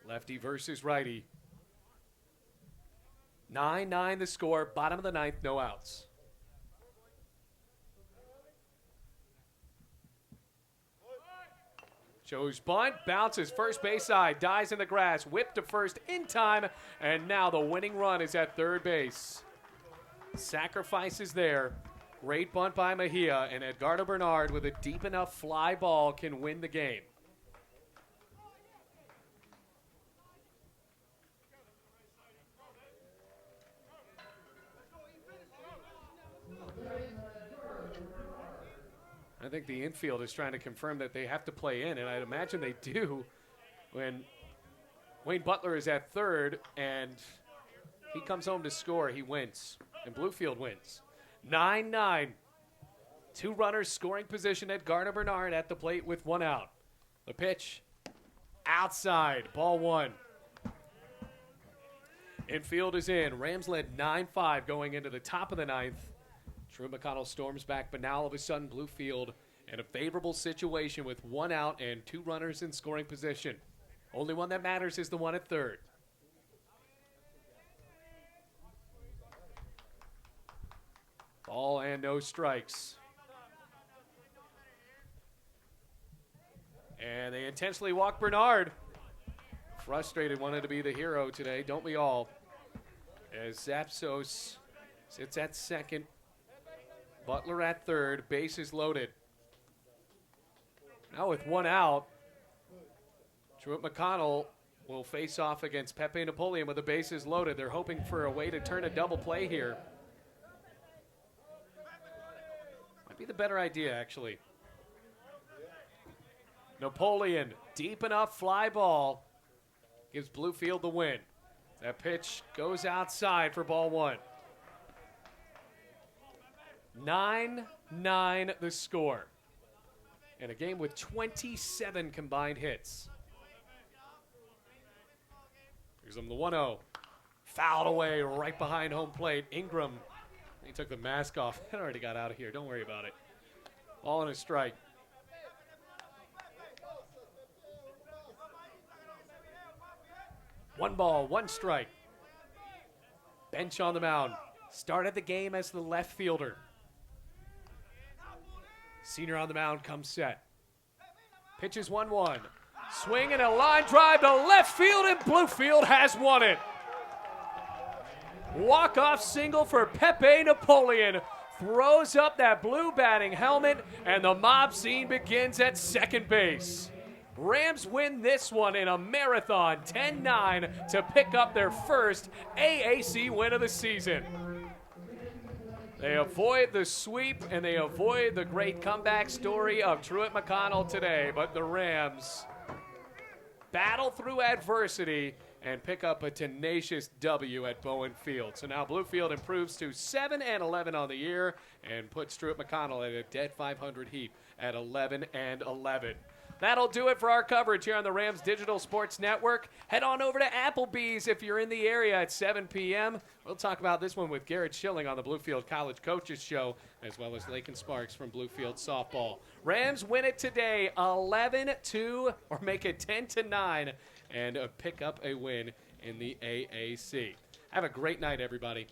Speaker 1: Lefty versus righty. 9-9 the score, bottom of the ninth, no outs. Shows bunt, bounces first base side, dies in the grass, whipped to first in time, and now the winning run is at third base. Sacrifices there. Great bunt by Mejia, and Edgardo Bernard with a deep enough fly ball can win the game. I think the infield is trying to confirm that they have to play in, and I'd imagine they do when Wayne Butler is at third, and he comes home to score, he wins, and Bluefield wins. 9-9. 2 runners scoring position. Edgardo Bernard at the plate with 1 out. The pitch outside, ball 1. Infield is in. Rams led 9-5 going into the top of the 9th. Truett McConnell storms back, but now all of a sudden Bluefield in a favorable situation with 1 out and 2 runners in scoring position. Only one that matters is the one at third. Ball and no strikes. And they intentionally walk Bernard. Frustrated, wanted to be the hero today, don't we all? As Zapsos sits at second. Butler at third, bases loaded. Now with 1 out, Truett McConnell will face off against Pepe Napoleon with the bases loaded. They're hoping for a way to turn a double play here. Might be the better idea, actually. Napoleon, deep enough fly ball, gives Bluefield the win. That pitch goes outside for ball 1. 9-9 the score. In a game with 27 combined hits. Here's him, the 1-0. Fouled away right behind home plate. Ingram, he took the mask off. It already got out of here. Don't worry about it. Ball and a strike. 1 ball, 1 strike. Bench on the mound. Started the game as the left fielder. Senior on the mound comes set. Pitches 1-1. Swing and a line drive to left field, and Bluefield has won it. Walk-off single for Pepe Napoleon. Throws up that blue batting helmet, and the mob scene begins at second base. Rams win this one in a marathon, 10-9, to pick up their first AAC win of the season. They avoid the sweep, and they avoid the great comeback story of Truett McConnell today, but the Rams battle through adversity and pick up a tenacious W at Bowen Field. So now Bluefield improves to 7-11 on the year and puts Truett McConnell at a dead 500 heap at 11-11. That'll do it for our coverage here on the Rams Digital Sports Network. Head on over to Applebee's if you're in the area at 7 p.m. We'll talk about this one with Garrett Schilling on the Bluefield College Coaches Show, as well as Lakin Sparks from Bluefield Softball. Rams win it today 11-2, or make it 10-9, and pick up a win in the AAC. Have a great night, everybody.